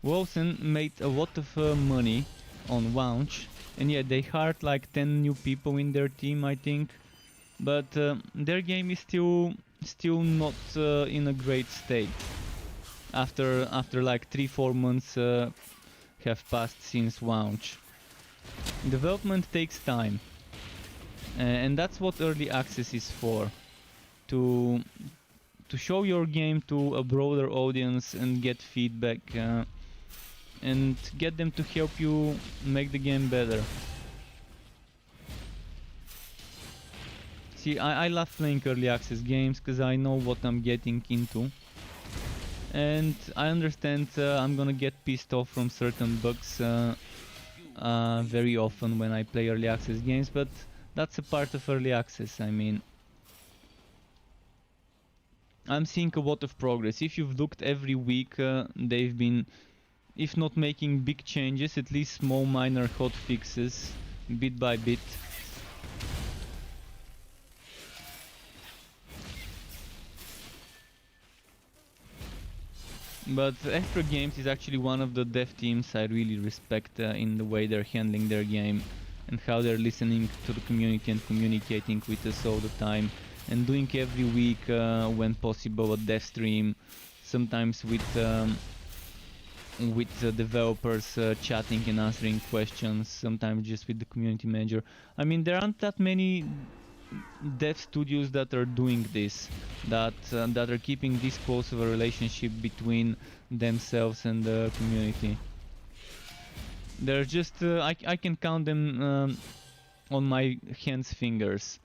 A: Wolsen made a lot of money on launch, and yeah, they hired like 10 new people in their team, I think. But their game is still not in a great state. After like 3-4 months have passed since launch. Development takes time, and that's what early access is for. To show your game to a broader audience and get feedback and get them to help you make the game better. See, I love playing early access games because I know what I'm getting into. And I understand I'm gonna get pissed off from certain bugs very often when I play early access games, but that's a part of early access. I mean, I'm seeing a lot of progress. If you've looked every week, they've been, if not making big changes, at least small minor hot fixes, bit by bit. But Extra Games is actually one of the dev teams I really respect in the way they're handling their game and how they're listening to the community and communicating with us all the time and doing every week when possible a dev stream, sometimes with developers chatting and answering questions, sometimes just with the community manager. I mean, there aren't that many dev studios that are doing this, that are keeping this close of a relationship between themselves and the community. They're just I can count them on my hands fingers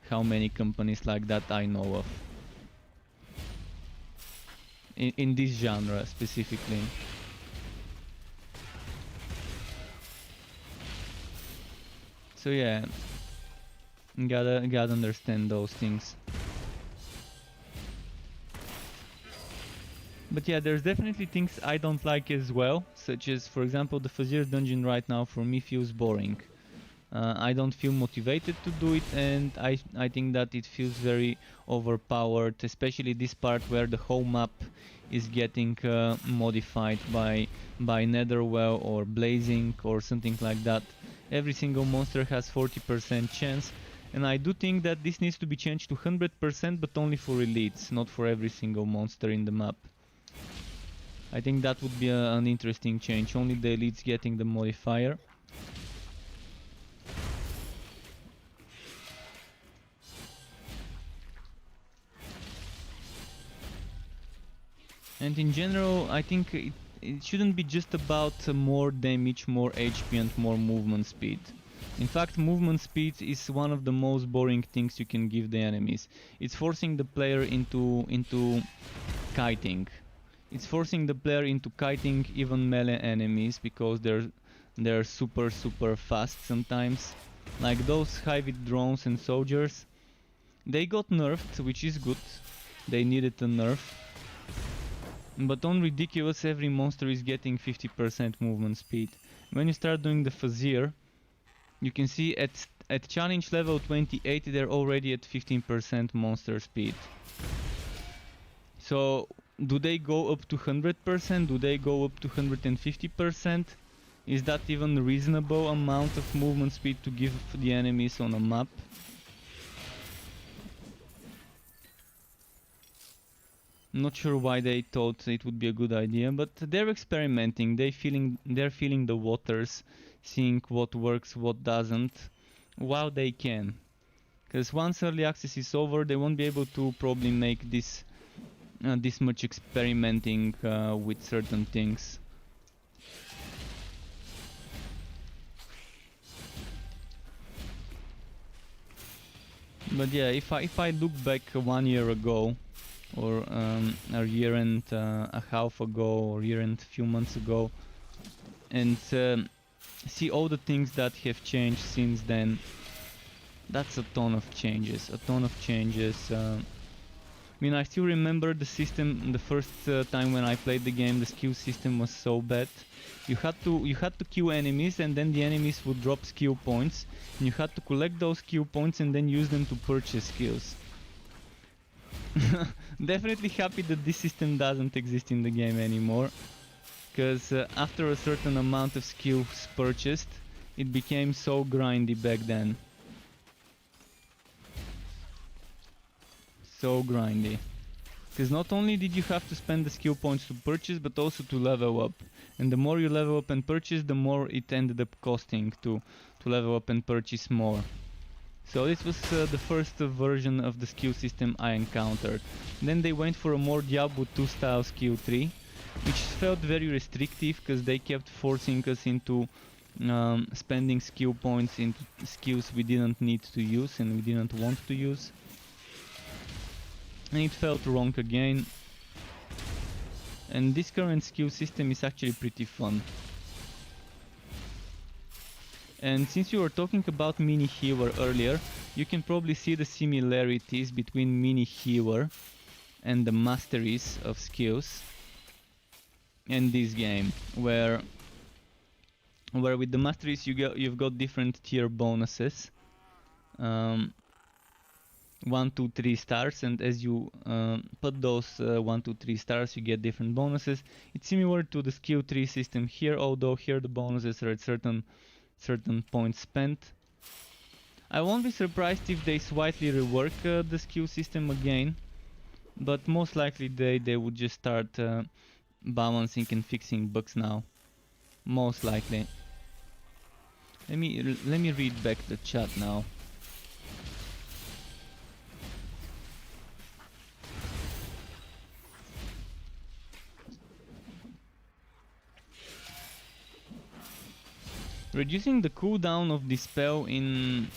A: how many companies like that I know of in this genre specifically. So yeah, gotta understand those things. But yeah, there's definitely things I don't like as well, such as, for example, the Fazir dungeon right now for me feels boring. I don't feel motivated to do it, and I think that it feels very overpowered, especially this part where the whole map is getting modified by Netherwell or Blazing or something like that. Every single monster has 40% chance, and I do think that this needs to be changed to 100%, but only for elites, not for every single monster in the map. I think that would be an interesting change, only the elites getting the modifier. And in general, I think it shouldn't be just about more damage, more HP and more movement speed. In fact, movement speed is one of the most boring things you can give the enemies. It's forcing the player into kiting. It's forcing the player into kiting even melee enemies because they're super fast sometimes. Like those high-wit drones and soldiers. They got nerfed, which is good. They needed a nerf. But on Ridiculous, every monster is getting 50% movement speed. When you start doing the Fazir, you can see at challenge level 28 they're already at 15% monster speed. So do they go up to 100%? Do they go up to 150%? Is that even a reasonable amount of movement speed to give the enemies on a map? Not sure why they thought it would be a good idea, but they're experimenting. They're feeling the waters, seeing what works, what doesn't, while they can. Because once early access is over, they won't be able to probably make this much experimenting with certain things. But yeah, if I look back 1 year ago, or a year and a half ago, or year and a few months ago, and see all the things that have changed since then, that's a ton of changes. I mean, I still remember the system. The first time when I played the game, the skill system was so bad. You had to kill enemies, and then the enemies would drop skill points, and you had to collect those skill points and then use them to purchase skills. Definitely happy that this system doesn't exist in the game anymore, because after a certain amount of skills purchased, it became so grindy back then. So grindy. Because not only did you have to spend the skill points to purchase, but also to level up. And the more you level up and purchase, the more it ended up costing to level up and purchase more. So this was the first version of the skill system I encountered. Then they went for a more Diablo 2 style skill tree, which felt very restrictive because they kept forcing us into spending skill points into skills we didn't need to use and we didn't want to use. And it felt wrong again. And this current skill system is actually pretty fun. And since you were talking about Mini Healer earlier, you can probably see the similarities between Mini Healer and the masteries of skills in this game, where with the masteries you've got different tier bonuses. 1, 2, 3 stars, and as you put those 1, 2, 3 stars, you get different bonuses. It's similar to the skill tree system here, although here the bonuses are at certain points spent. I won't be surprised if they slightly rework the skill system again, but most likely they would just start balancing and fixing bugs now. Most likely. Let me read back the chat now. Reducing the cooldown of the spell in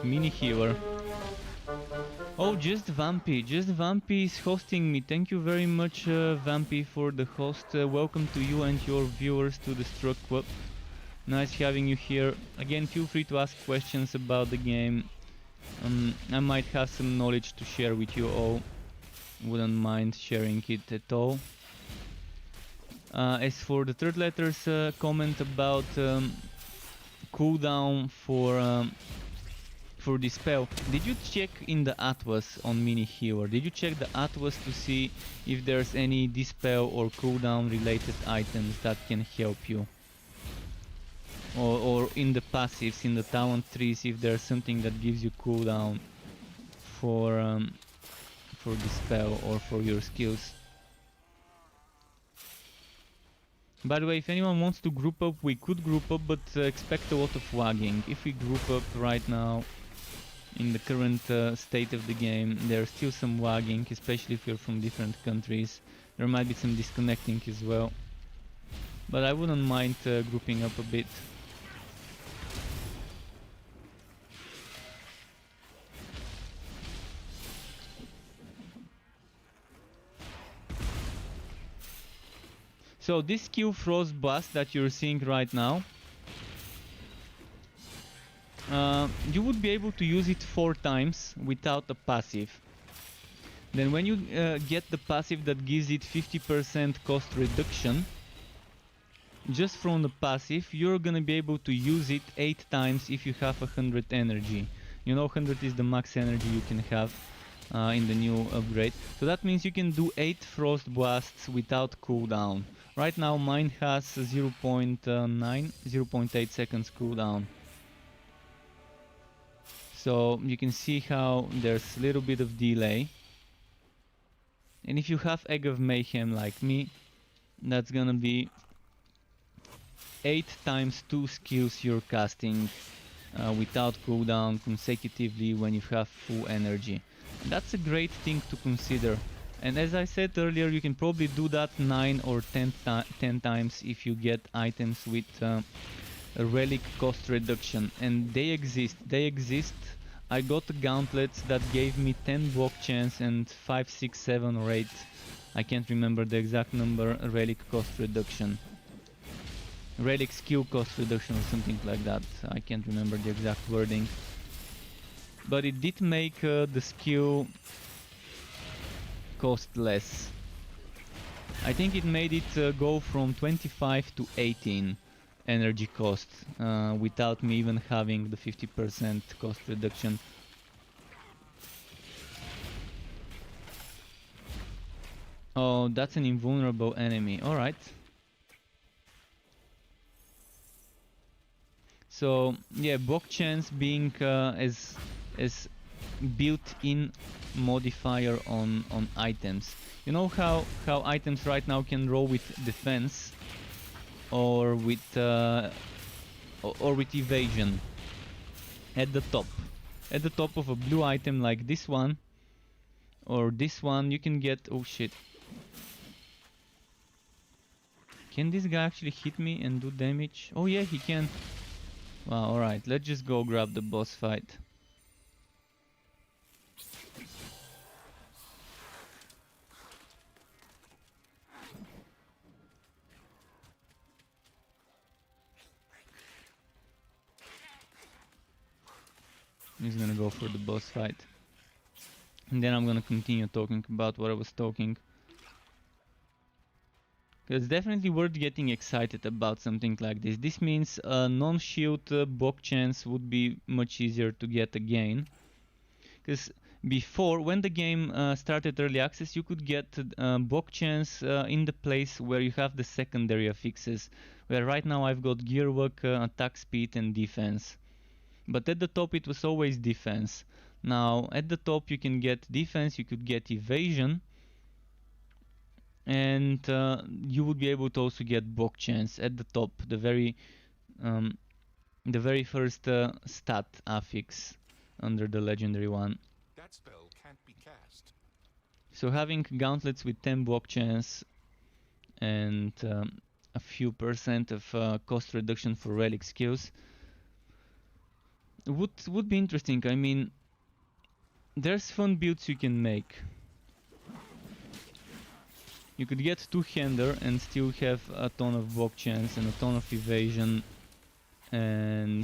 A: Mini Healer. Oh, just Vampy is hosting me. Thank you very much, Vampy, for the host. Welcome to you and your viewers to the Struck Club. Nice having you here. Again, feel free to ask questions about the game. I might have some knowledge to share with you all. Wouldn't mind sharing it at all. As for the third letter's comment about cooldown for the spell, did you check in the Atlas on Mini Healer? Did you check the Atlas to see if there's any dispel or cooldown related items that can help you? Or in the passives, in the talent trees, if there's something that gives you cooldown for the spell or for your skills? By the way, if anyone wants to group up, we could group up, but expect a lot of lagging. If we group up right now, in the current state of the game, there's still some lagging, especially if you're from different countries. There might be some disconnecting as well. But I wouldn't mind grouping up a bit. So this skill Frost Blast that you're seeing right now, you would be able to use it 4 times without a passive. Then when you get the passive that gives it 50% cost reduction, just from the passive, you're gonna be able to use it 8 times if you have 100 energy. You know, 100 is the max energy you can have in the new upgrade. So that means you can do 8 Frost Blasts without cooldown. Right now mine has 0.8 seconds cooldown. So you can see how there's a little bit of delay. And if you have Egg of Mayhem like me, that's gonna be 8 times 2 skills you're casting without cooldown consecutively when you have full energy. That's a great thing to consider. And as I said earlier, you can probably do that 9 or 10 times if you get items with a relic cost reduction. And they exist. I got gauntlets that gave me 10 block chance and 5, 6, 7 or 8. I can't remember the exact number, relic cost reduction. Relic skill cost reduction or something like that. I can't remember the exact wording. But it did make the skill cost less. I think it made it go from 25 to 18 energy cost without me even having the 50% cost reduction. Oh, that's an invulnerable enemy. Alright. So yeah, block chance being as built-in modifier on items. You know how items right now can roll with defense or with evasion at the top. At the top of a blue item like this one or this one, you can get, oh shit. Can this guy actually hit me and do damage? Oh yeah, he can. Wow, alright, let's just go grab the boss fight. He's gonna go for the boss fight. And then I'm gonna continue talking about what I was talking. It's definitely worth getting excited about something like this. This means non-shield block chance would be much easier to get again. Because before, when the game started early access, you could get block chance in the place where you have the secondary affixes. Where right now I've got gear work, attack speed and defense. But at the top it was always defense. Now at the top you can get defense, you could get evasion. And you would be able to also get block chance at the top, the very first stat affix under the legendary one.
B: That spell can't be cast.
A: So having gauntlets with 10 block chance and a few percent of cost reduction for relic skills would be interesting. I mean, there's fun builds you can make. You could get two-hander and still have a ton of block chance and a ton of evasion and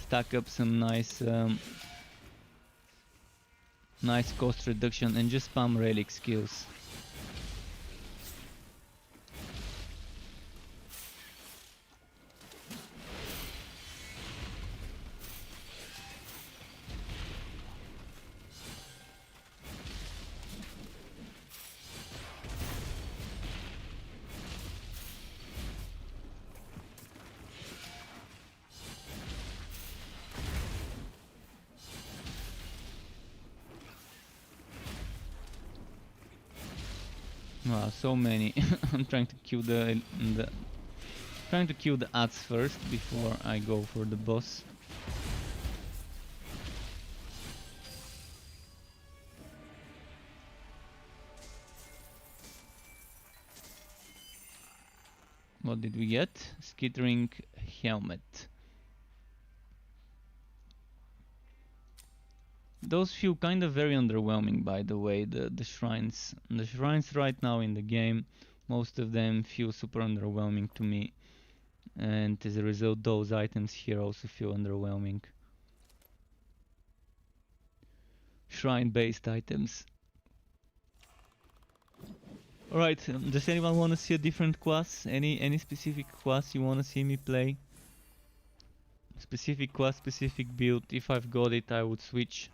A: stack up some nice nice cost reduction and just spam relic skills. Wow, so many. I'm trying to kill the ads first before I go for the boss. What did we get? Skittering helmet. Those feel kind of very underwhelming, by the way, the shrines. The shrines right now in the game, most of them feel super underwhelming to me. And as a result, those items here also feel underwhelming. Shrine-based items. Alright, does anyone want to see a different class? Any specific class you want to see me play? Specific class, specific build. If I've got it, I would switch.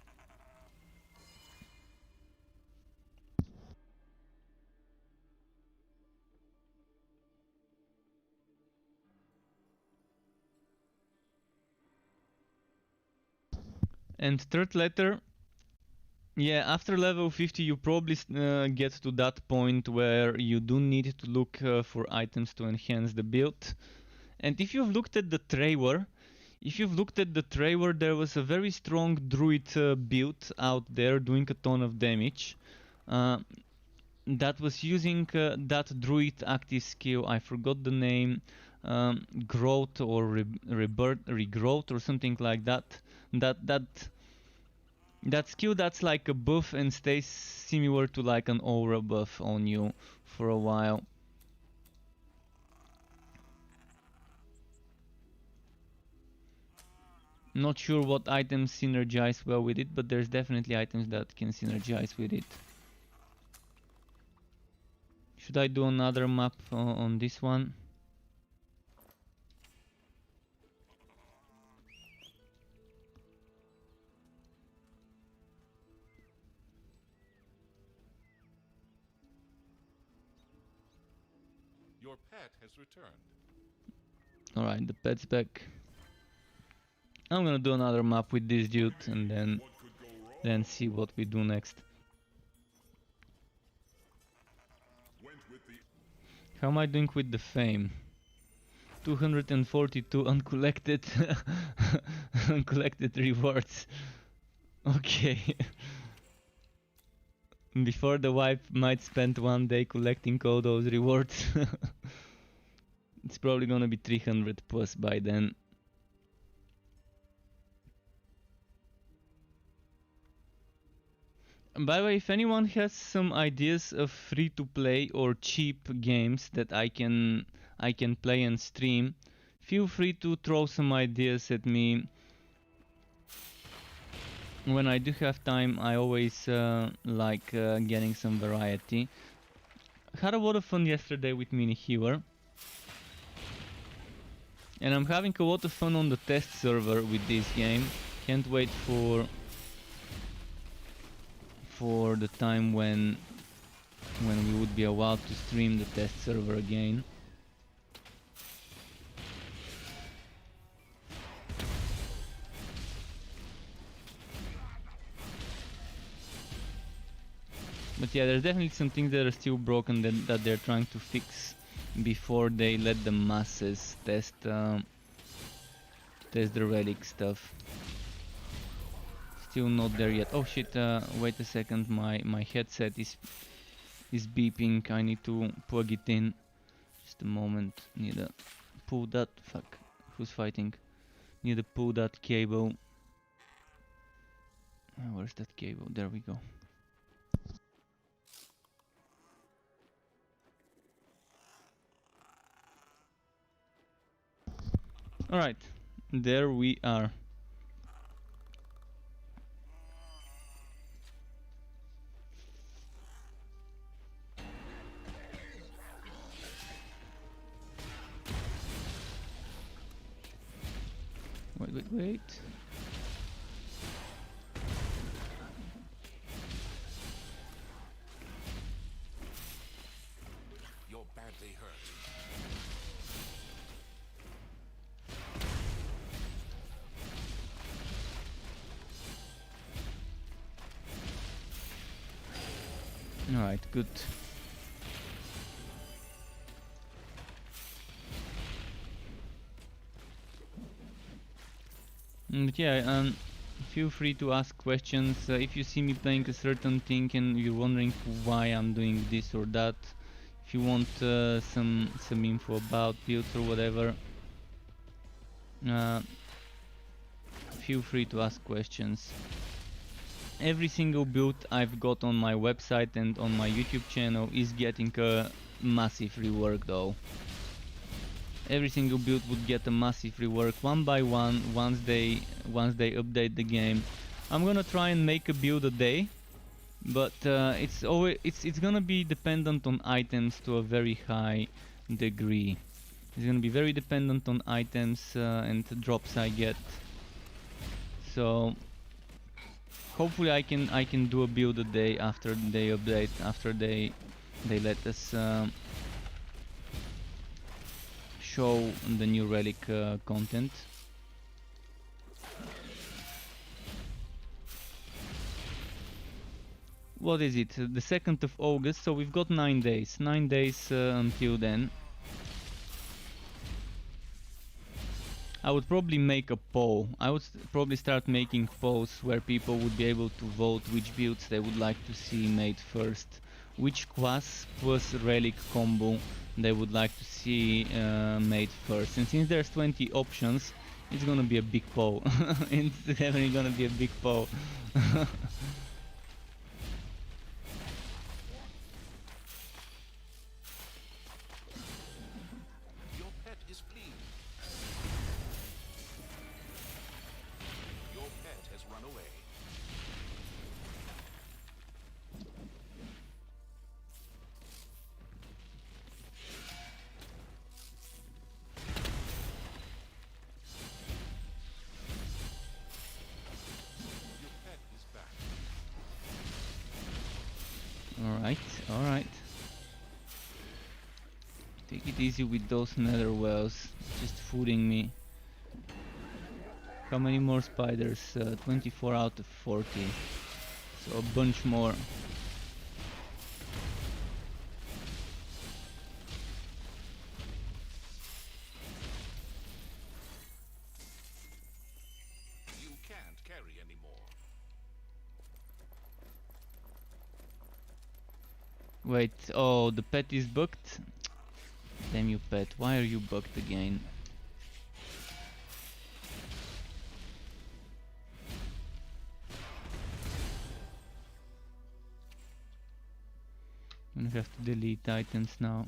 A: And third letter, yeah, after level 50 you probably get to that point where you do need to look for items to enhance the build. And if you've looked at the trailer, there was a very strong druid build out there doing a ton of damage. That was using that druid active skill. I forgot the name. Growth or rebirth, regrowth or something like that. That skill that's like a buff and stays similar to like an aura buff on you for a while. Not sure what items synergize well with it, but there's definitely items that can synergize with it. Should I do another map on this one?
B: Your pet has returned.
A: Alright, the pet's back. I'm gonna do another map with this dude and then see what we do next. How am I doing with the fame? 242 uncollected uncollected rewards. Okay. Before the wife might spend one day collecting all those rewards. It's probably gonna be 300 plus by then. By the way, if anyone has some ideas of free-to-play or cheap games that I can play and stream, feel free to throw some ideas at me. When I do have time, I always like getting some variety. Had a lot of fun yesterday with Mini Healer. And I'm having a lot of fun on the test server with this game. Can't wait for the time when we would be allowed to stream the test server again. But yeah, there's definitely some things that are still broken that they're trying to fix before they let the masses test the relic stuff. Still not there yet. Oh shit, wait a second, my headset is beeping. I need to plug it in. Just a moment. Need to pull that. Fuck. Who's fighting? Need to pull that cable. Where's that cable? There we go. Alright, there we are. Wait.
B: You're badly hurt.
A: Alright, good. But yeah, feel free to ask questions. If you see me playing a certain thing and you're wondering why I'm doing this or that, if you want some info about builds or whatever, feel free to ask questions. Every single build I've got on my website and on my YouTube channel is getting a massive rework though. Every single build would get a massive rework one by one once they update the game. I'm gonna try and make a build a day, but it's gonna be dependent on items to a very high degree. It's gonna be very dependent on items and the drops I get. So hopefully I can do a build a day after they update, after they let us show the new relic content. What is it? The 2nd of August, so we've got 9 days. 9 days until then. I would probably make a poll. I would probably start making polls where people would be able to vote which builds they would like to see made first, which class plus relic combo they would like to see made first. And since there's 20 options, it's gonna be a big poll. It's definitely gonna be a big poll.
B: Your pet is fleeing. Your pet has run away. Your pet is back.
A: Alright, alright. Take it easy with those nether wells, just fooling me. How many more spiders? 24 out of 40. So a bunch more.
B: You can't carry anymore.
A: Wait, oh, the pet is bugged? Damn you pet, why are you bugged again? I'm gonna have to delete items now.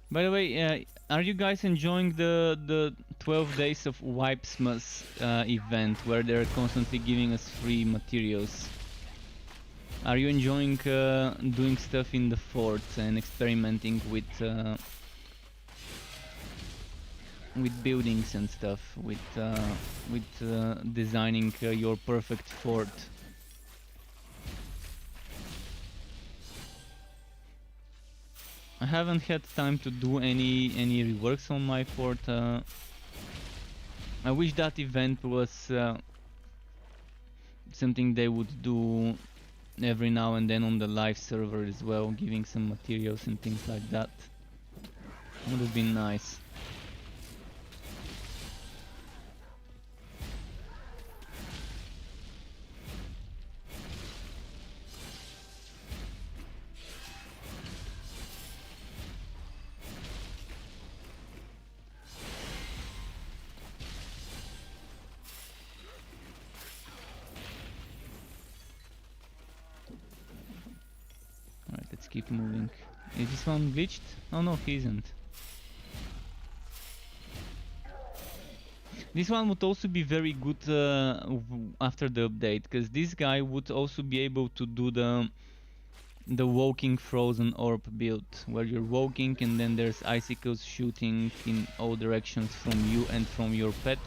A: By the way, are you guys enjoying the 12 days of Wipesmas event where they're constantly giving us free materials? Are you enjoying doing stuff in the fort and experimenting with buildings and stuff, with designing your perfect fort? I haven't had time to do any reworks on my fort. I wish that event was something they would do every now and then on the live server as well, giving some materials and things like that. Would have been nice. Alright, let's keep moving. Is this one glitched? Oh no, he isn't. This one would also be very good after the update, because this guy would also be able to do the walking frozen orb build, where you're walking and then there's icicles shooting in all directions from you and from your pet.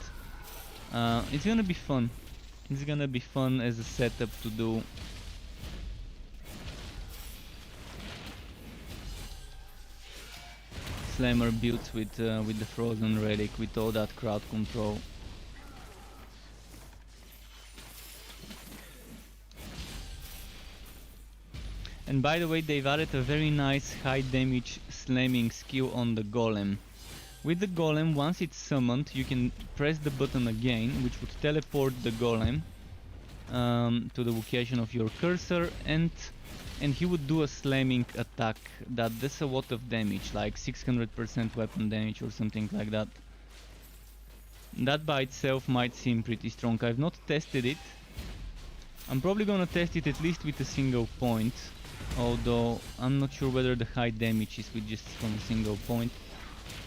A: It's gonna be fun. It's gonna be fun as a setup to do. Slammer builds with the frozen relic, with all that crowd control. And by the way, they've added a very nice high damage slamming skill on the golem. With the golem, once it's summoned, you can press the button again, which would teleport the golem to the location of your cursor, and he would do a slamming attack that does a lot of damage, like 600% weapon damage or something like that. That by itself might seem pretty strong. I've not tested it. I'm probably gonna test it at least with a single point, although I'm not sure whether the high damage is with just from a single point.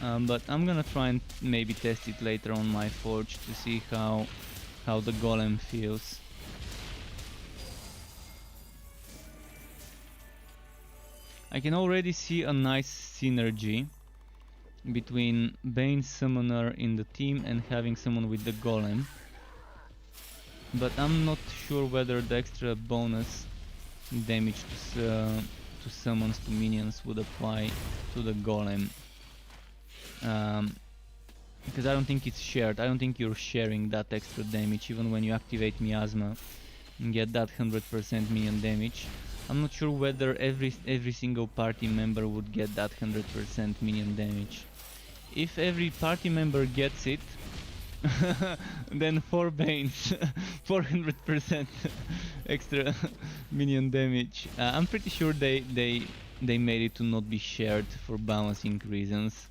A: But I'm gonna try and maybe test it later on my forge to see how the golem feels. I can already see a nice synergy between Bane Summoner in the team and having someone with the golem. But I'm not sure whether the extra bonus damage to summons to minions would apply to the golem. Because I don't think it's shared. I don't think you're sharing that extra damage even when you activate Miasma and get that 100% minion damage. I'm not sure whether every single party member would get that 100% minion damage. If every party member gets it, then 4 Banes, 400% extra minion damage. I'm pretty sure they made it to not be shared for balancing reasons.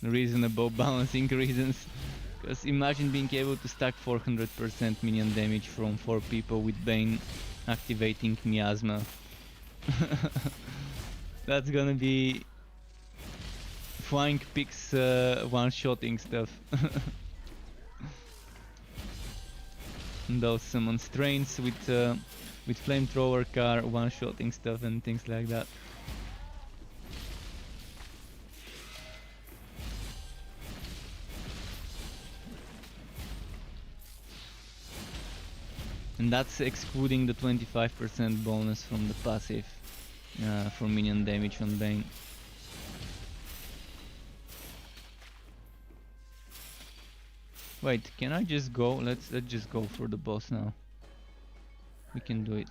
A: Reasonable balancing reasons. Because imagine being able to stack 400% minion damage from 4 people with Bane activating Miasma. That's gonna be flying pigs one-shotting stuff. And those summon strains with flamethrower car one-shotting stuff and things like that. And that's excluding the 25% bonus from the passive for minion damage on Bane. Wait, can I just go? Let's just go for the boss now. We can do it.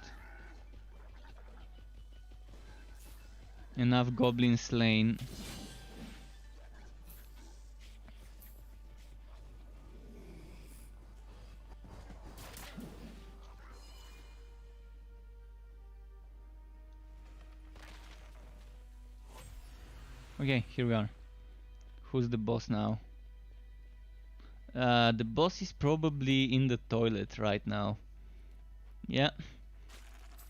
A: Enough goblins slain. Okay, here we are. Who's the boss now? The boss is probably in the toilet right now. Yeah.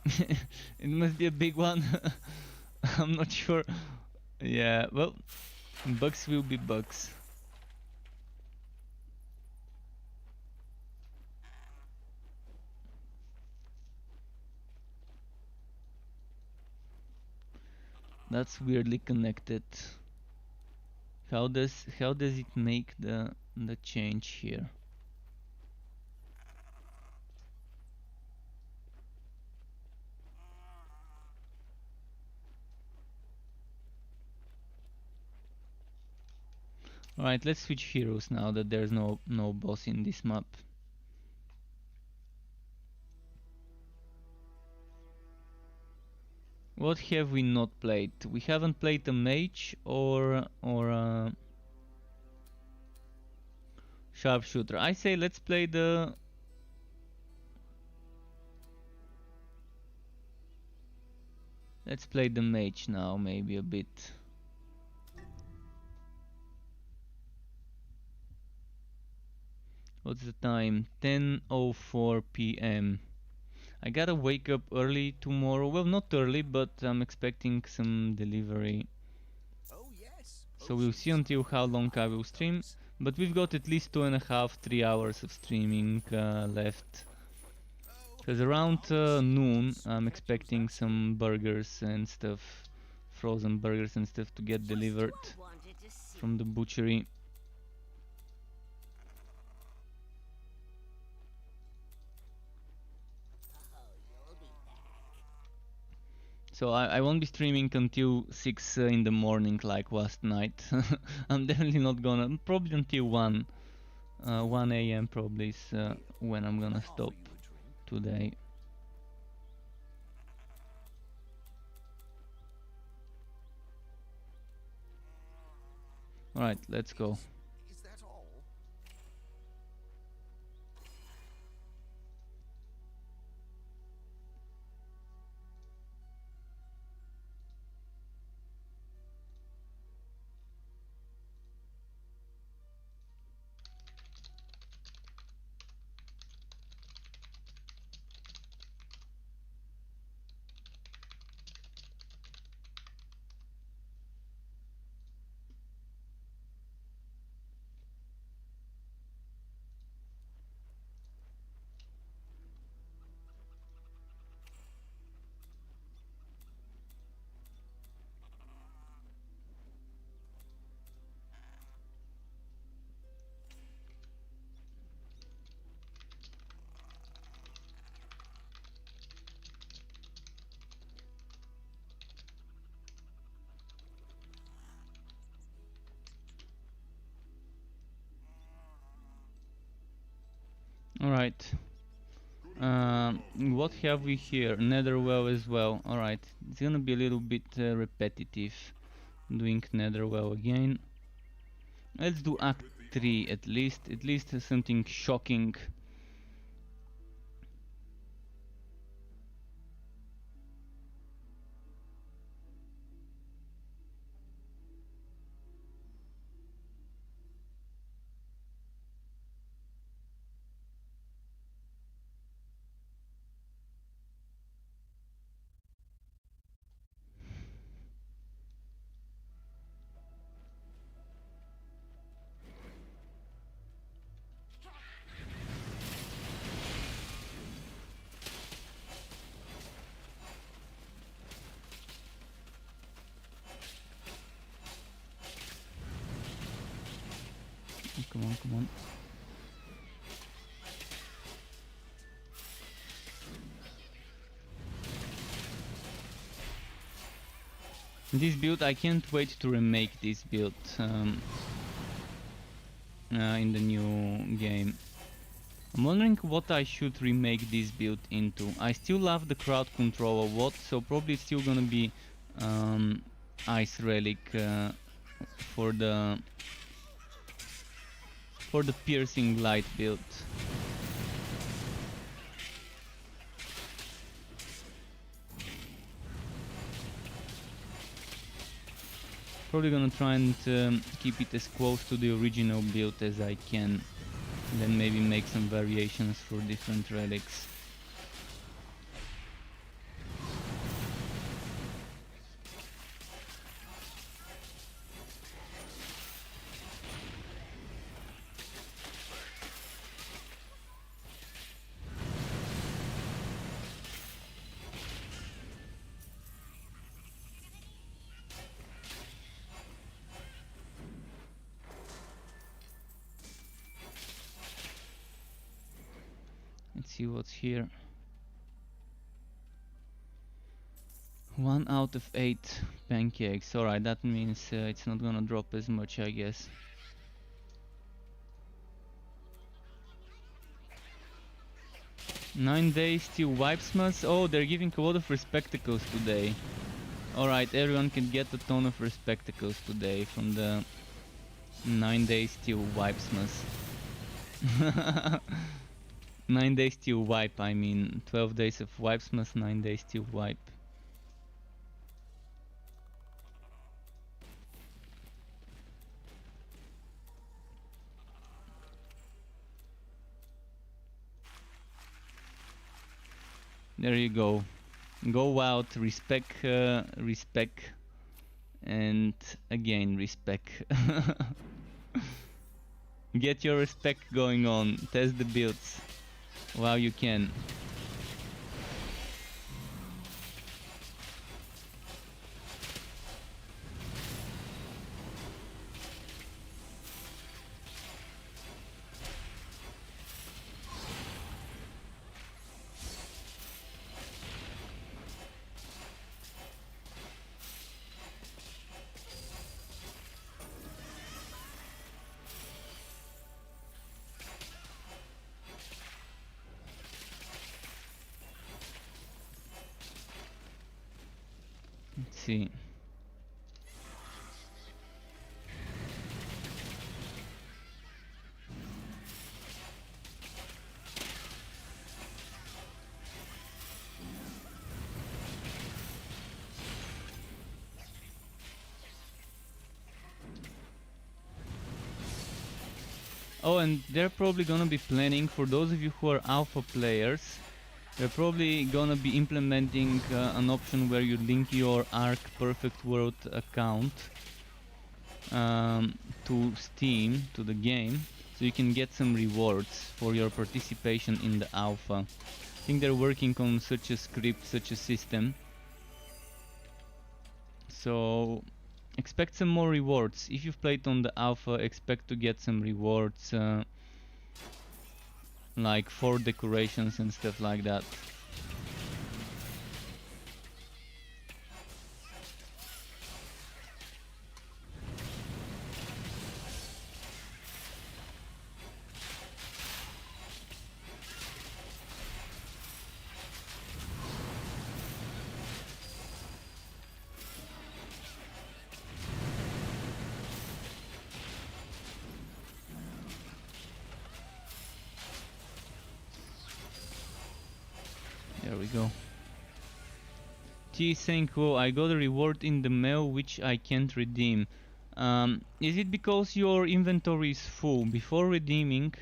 A: It must be a big one. I'm not sure. Yeah, well, bugs will be bugs. That's weirdly connected. How does it make the change here? Alright, let's switch heroes now that there's no boss in this map. What have we not played? We haven't played a mage or a sharpshooter. I say let's play the mage now, maybe a bit. What's the time? 10:04 p.m. I gotta wake up early tomorrow. Well, not early, but I'm expecting some delivery. So we'll see until how long I will stream. But we've got at least 2.5-3 hours of streaming left. Because around noon I'm expecting some burgers and stuff, frozen burgers and stuff to get delivered from the butchery. So I won't be streaming until 6 in the morning like last night. I'm definitely not gonna, probably until 1 a.m. probably is when I'm gonna stop today. Alright, let's go. Alright. What have we here? Netherwell as well. Alright, it's gonna be a little bit repetitive doing Netherwell again. Let's do Act 3 at least something shocking. Come on, come on. This build, I can't wait to remake this build in the new game. I'm wondering what I should remake this build into. I still love the crowd control a lot, so probably it's still gonna be Ice Relic for the piercing light build. Probably gonna try and keep it as close to the original build as I can, then maybe make some variations for different relics. Let's see what's here. 1 out of 8 pancakes. Alright, that means it's not gonna drop as much, I guess. Nine days till Wipesmas. Oh, they're giving a lot of respectacles today. Alright, everyone can get a ton of respectacles today from the 9 days till Wipesmas. 9 days till wipe, I mean 12 days of Wipesmas, 9 days till wipe. There you go. Go out, respect, and again respect. Get your respect going on. Test the builds while you can. Let's see. Oh, and they're probably gonna be planning, for those of you who are alpha players, they're probably gonna be implementing an option where you link your Arc Perfect World account to Steam, to the game, so you can get some rewards for your participation in the alpha. I think they're working on such a script, such a system. So expect some more rewards. If you've played on the alpha, expect to get some rewards, like for decorations and stuff like that. we go. T is saying, oh, I got a reward in the mail which I can't redeem. Is it because your inventory is full? Before redeeming,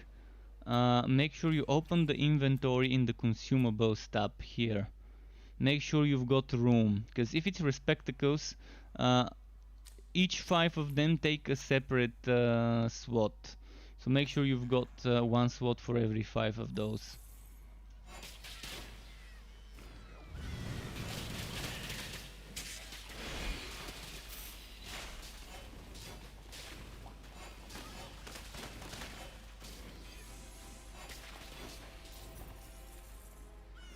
A: make sure you open the inventory in the consumables tab here. Make sure you've got room, because if it's respectacles, each 5 of them take a separate slot. So make sure you've got one slot for every 5 of those.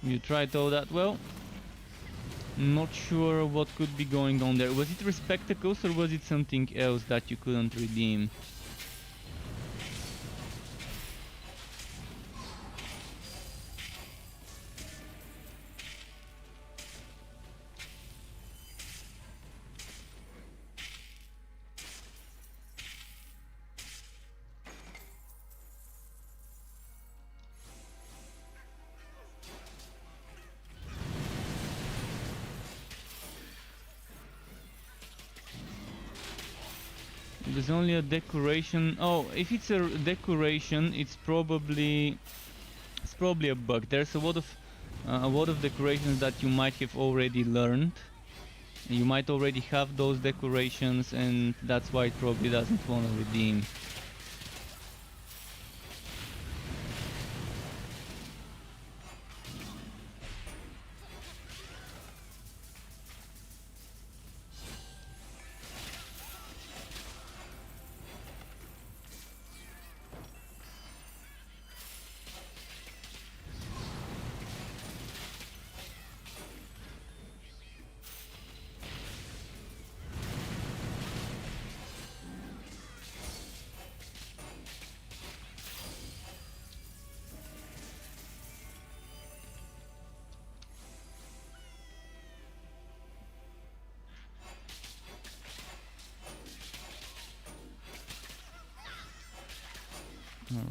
A: You tried all that well? Not sure what could be going on there. Was it respectacles or was it something else that you couldn't redeem? There's only a decoration. Oh, if it's a decoration, it's probably a bug. There's a lot of decorations that you might have already learned. You might already have those decorations, and that's why it probably doesn't want to redeem.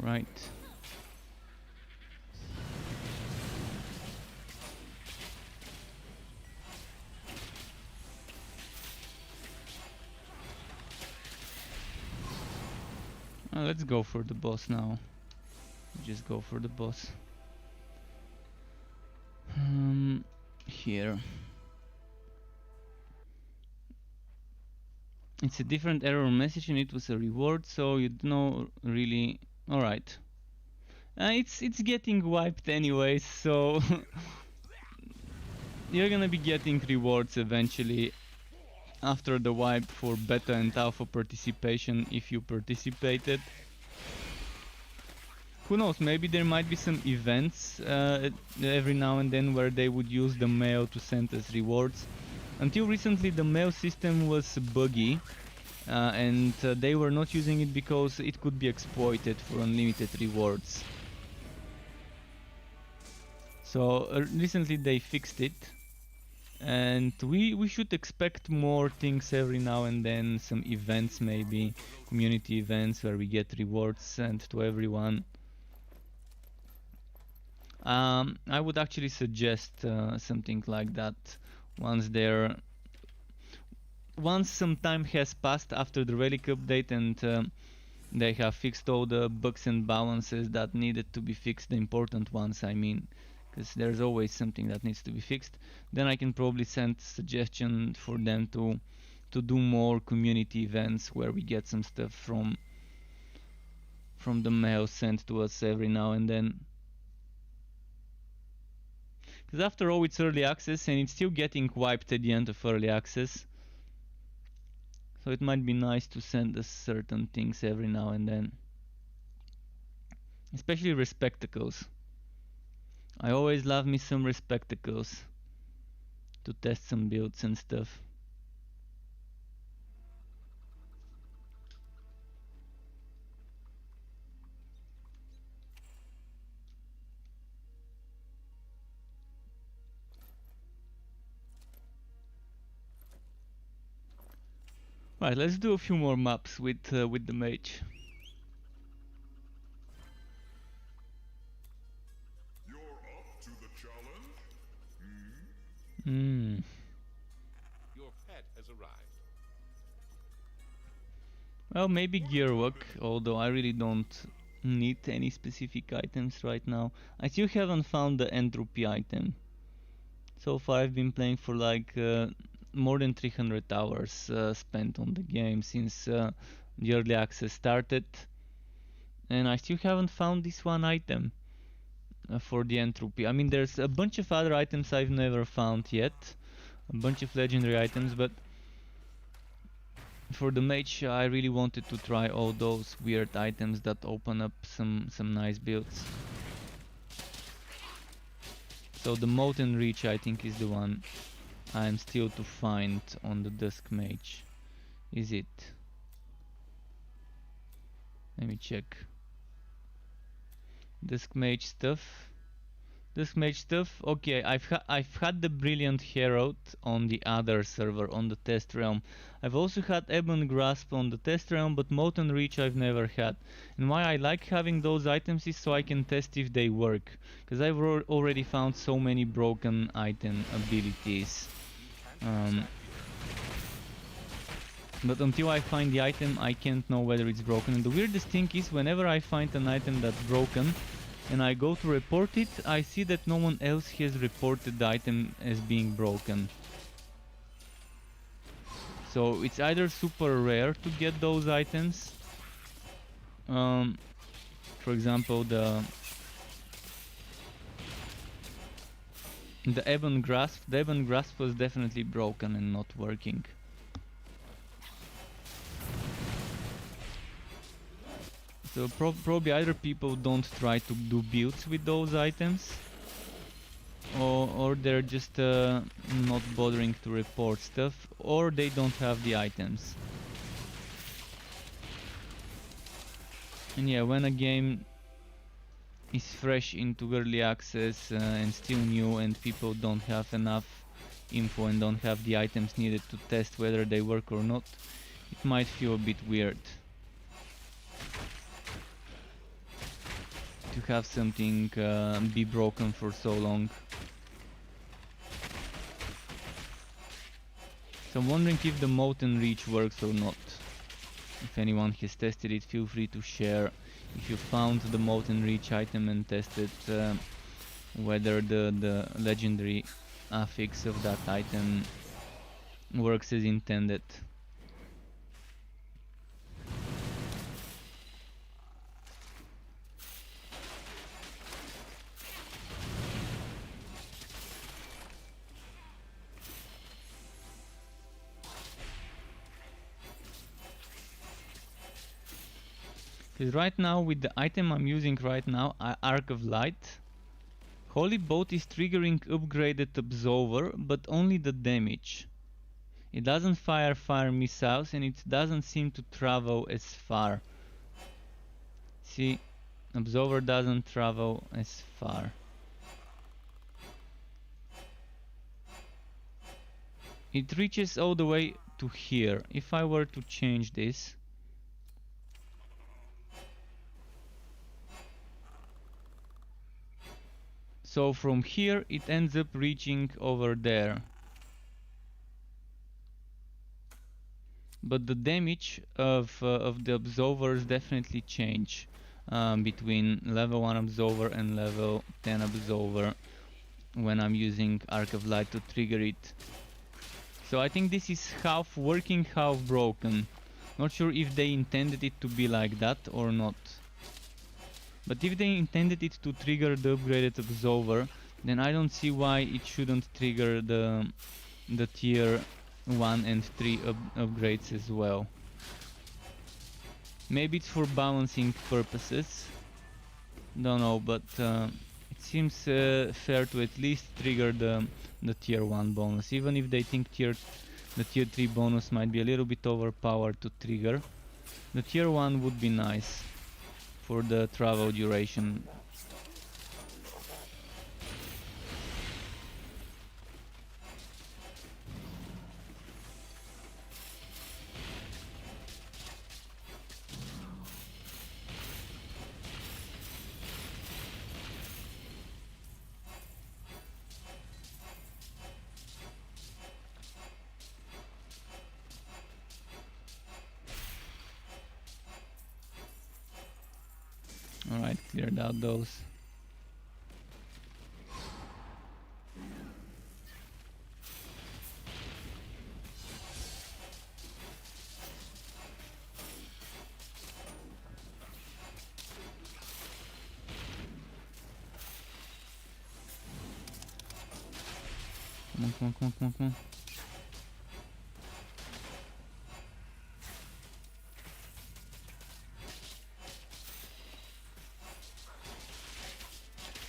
A: Alright. Let's go for the boss now. Just go for the boss. Here. It's a different error message and it was a reward, so you don't know really. Alright. It's getting wiped anyways, so you're gonna be getting rewards eventually after the wipe for beta and alpha participation if you participated. Who knows, maybe there might be some events every now and then where they would use the mail to send us rewards. Until recently the mail system was buggy and they were not using it because it could be exploited for unlimited rewards. So recently they fixed it, and we should expect more things every now and then, some events, maybe community events where we get rewards sent to everyone. I would actually suggest something like that once some time has passed after the relic update and they have fixed all the bugs and balances that needed to be fixed, the important ones I mean, because there's always something that needs to be fixed. Then I can probably send suggestion for them to do more community events where we get some stuff from the mail sent to us every now and then. Because after all, it's early access and it's still getting wiped at the end of early access. So it might be nice to send us certain things every now and then. Especially respectacles. I always love me some respectacles to test some builds and stuff. Right, let's do a few more maps with the mage.
C: You're up to the challenge?
A: Hmm.
B: Your pet has arrived.
A: Well, maybe gear work, although I really don't need any specific items right now. I still haven't found the entropy item. So far I've been playing for like more than 300 hours spent on the game since the early access started, and I still haven't found this one item for the entropy. I mean, there's a bunch of other items I've never found yet, a bunch of legendary items, but for the mage I really wanted to try all those weird items that open up some nice builds. So the Molten Reach I think is the one I'm still to find on the Dusk Mage. Is it? Let me check. Dusk Mage stuff. Dusk Mage stuff. Okay, I've had the Brilliant Herald on the other server, on the test realm. I've also had Ebon Grasp on the test realm, but Molten Reach I've never had. And why I like having those items is so I can test if they work. Because I've already found so many broken item abilities. But until I find the item, I can't know whether it's broken. And the weirdest thing is, whenever I find an item that's broken, and I go to report it, I see that no one else has reported the item as being broken. So it's either super rare to get those items. For example, the Ebon Grasp. The Ebon Grasp was definitely broken and not working. So probably either people don't try to do builds with those items, or they're just not bothering to report stuff, or they don't have the items. And yeah, when a game is fresh into early access and still new, and people don't have enough info and don't have the items needed to test whether they work or not, it might feel a bit weird to have something be broken for so long. So I'm wondering if the Molten Reach works or not. If anyone has tested it, feel free to share. If you found the Molten Reach item and tested whether the legendary affix of that item works as intended. Because right now, with the item I'm using right now, Arc of Light, Holy Bolt is triggering upgraded Absolver, but only the damage. It doesn't fire missiles, and it doesn't seem to travel as far. See, Absolver doesn't travel as far. It reaches all the way to here. If I were to change this, so from here it ends up reaching over there. But the damage of the Absolvers definitely change between level 1 Absolver and level 10 Absolver when I'm using Arc of Light to trigger it. So I think this is half working, half broken. Not sure if they intended it to be like that or not. But if they intended it to trigger the upgraded Absolver, then I don't see why it shouldn't trigger the tier 1 and 3 upgrades as well. Maybe it's for balancing purposes. Don't know, but it seems fair to at least trigger the tier 1 bonus, even if they think the tier 3 bonus might be a little bit overpowered to trigger. The tier 1 would be nice for the travel duration. figured out those. Come on.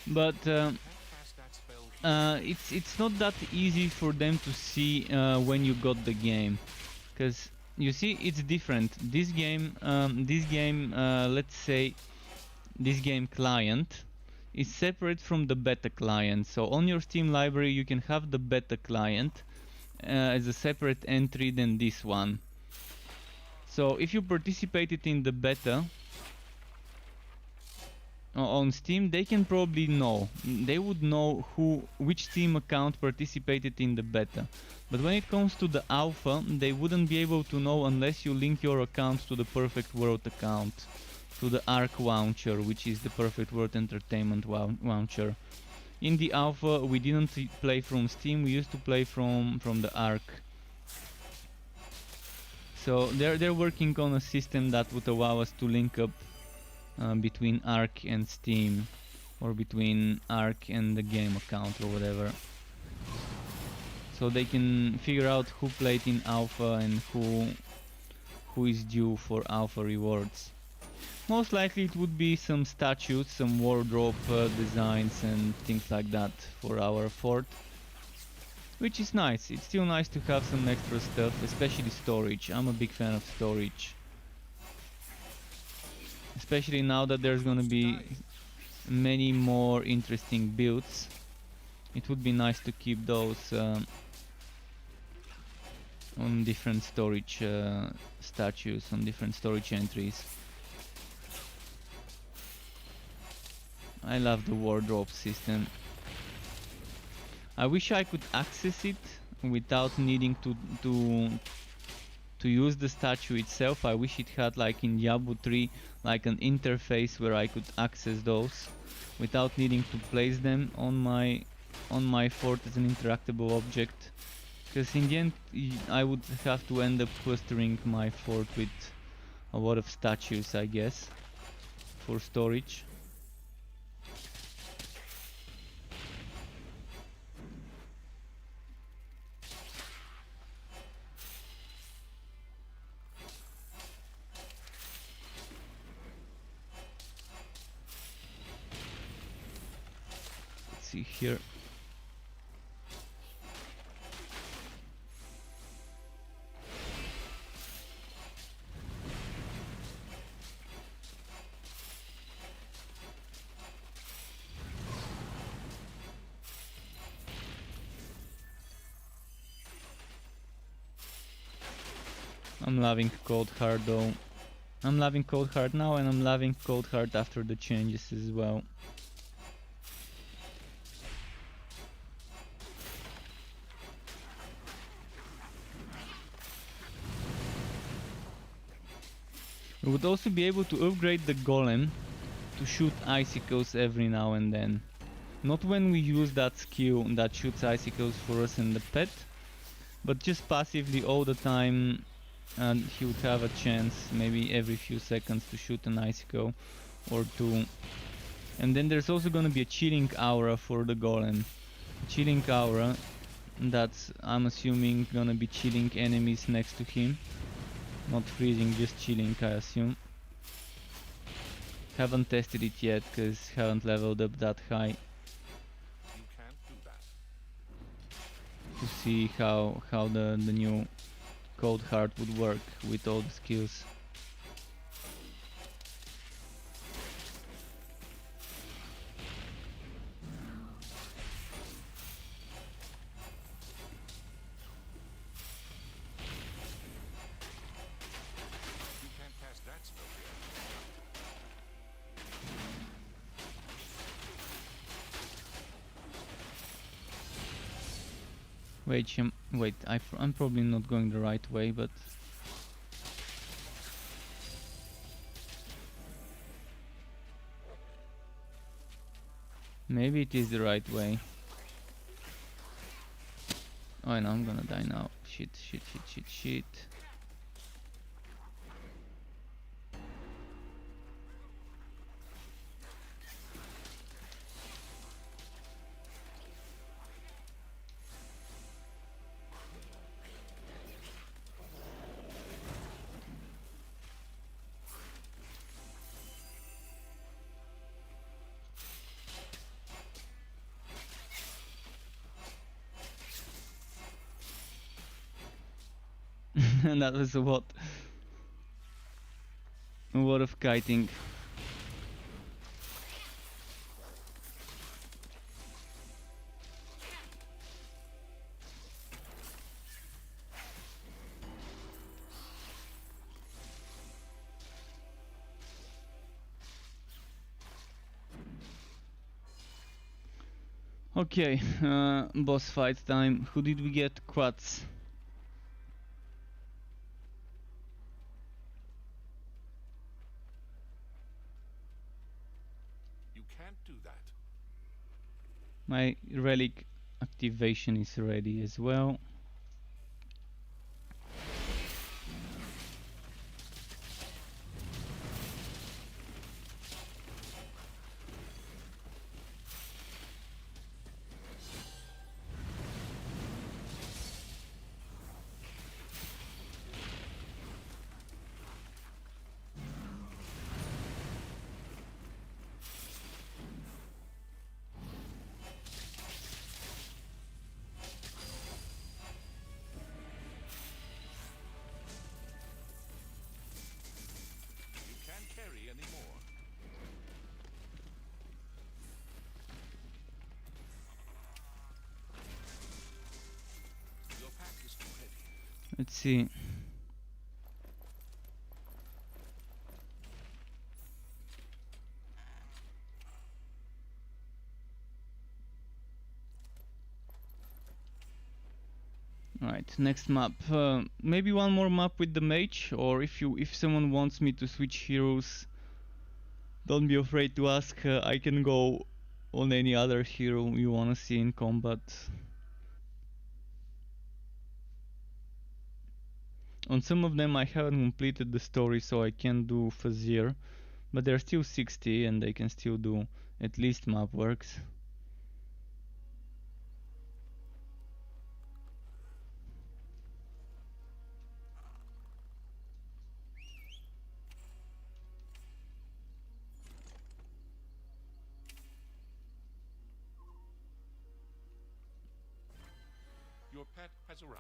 A: But it's not that easy for them to see when you got the game, because you see it's different. This game, let's say this game client is separate from the beta client. So on your Steam library you can have the beta client as a separate entry than this one. So if you participated in the beta on Steam, they can probably know. They would know which Steam account participated in the beta. But when it comes to the alpha, they wouldn't be able to know unless you link your account to the Perfect World account, to the Arc launcher, which is the Perfect World Entertainment launcher. In the alpha, we didn't play from Steam. We used to play from the Arc. So they're working on a system that would allow us to link up between Arc and Steam, or between Arc and the game account or whatever. So they can figure out who played in alpha and who is due for alpha rewards. Most likely it would be some statues, some wardrobe designs and things like that for our fort. Which is nice. It's still nice to have some extra stuff, especially storage. I'm a big fan of storage. Especially now that there's gonna be many more interesting builds. It would be nice to keep those on different storage statues, on different storage entries. I love the wardrobe system. I wish I could access it without needing to use the statue itself. I wish it had, like in Diablo 3, like an interface where I could access those without needing to place them on my fort as an interactable object. Because in the end I would have to end up clustering my fort with a lot of statues, I guess, for storage. See here. I'm loving Cold Heart though. I'm loving Cold Heart now, and I'm loving Cold Heart after the changes as well. We would also be able to upgrade the golem to shoot icicles every now and then. Not when we use that skill that shoots icicles for us and the pet, but just passively all the time, and he would have a chance maybe every few seconds to shoot an icicle or two. And then there's also gonna be a chilling aura for the golem. Chilling aura that's, I'm assuming, gonna be chilling enemies next to him. Not freezing, just chilling, I assume. Haven't tested it yet, cause haven't leveled up that high.
B: You can't do that.
A: To see how the new Cold Heart would work with all the skills.
B: You can't cast that spell here.
A: Wait, I'm probably not going the right way, but... Maybe it is the right way. Oh, and I'm gonna die now. Shit, shit, shit, shit, shit. And that was a lot. A lot of kiting. Okay, boss fight time. Who did we get? Quats.
B: You can't do that.
A: My relic activation is ready as well.
B: You can't carry anymore. Your pack is too heavy.
A: Let's see. Right, next map. Maybe one more map with the mage, or if someone wants me to switch heroes, don't be afraid to ask. I can go on any other hero you wanna see in combat. On some of them I haven't completed the story, so I can't do Fazir, but they're still 60 and they can still do at least map works.
B: Your pet has arrived.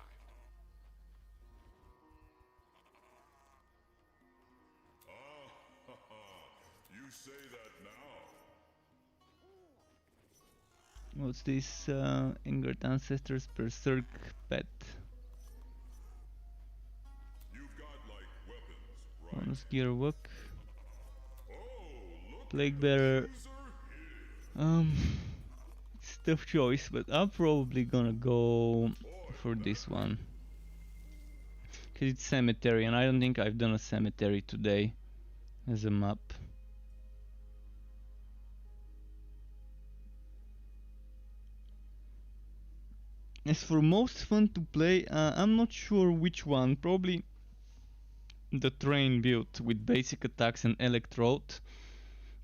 C: You say that now.
A: What's this? Ingot Ancestors Berserk Pet.
C: You've got like weapons, right?
A: Bonus gear work.
C: Oh, look
A: Plague
C: at the
A: Bearer.
C: user here.
A: It's a tough choice, but I'm probably gonna go for this one. Cause it's cemetery, and I don't think I've done a cemetery today as a map. As for most fun to play, I'm not sure which one. Probably the train build with basic attacks and electrode.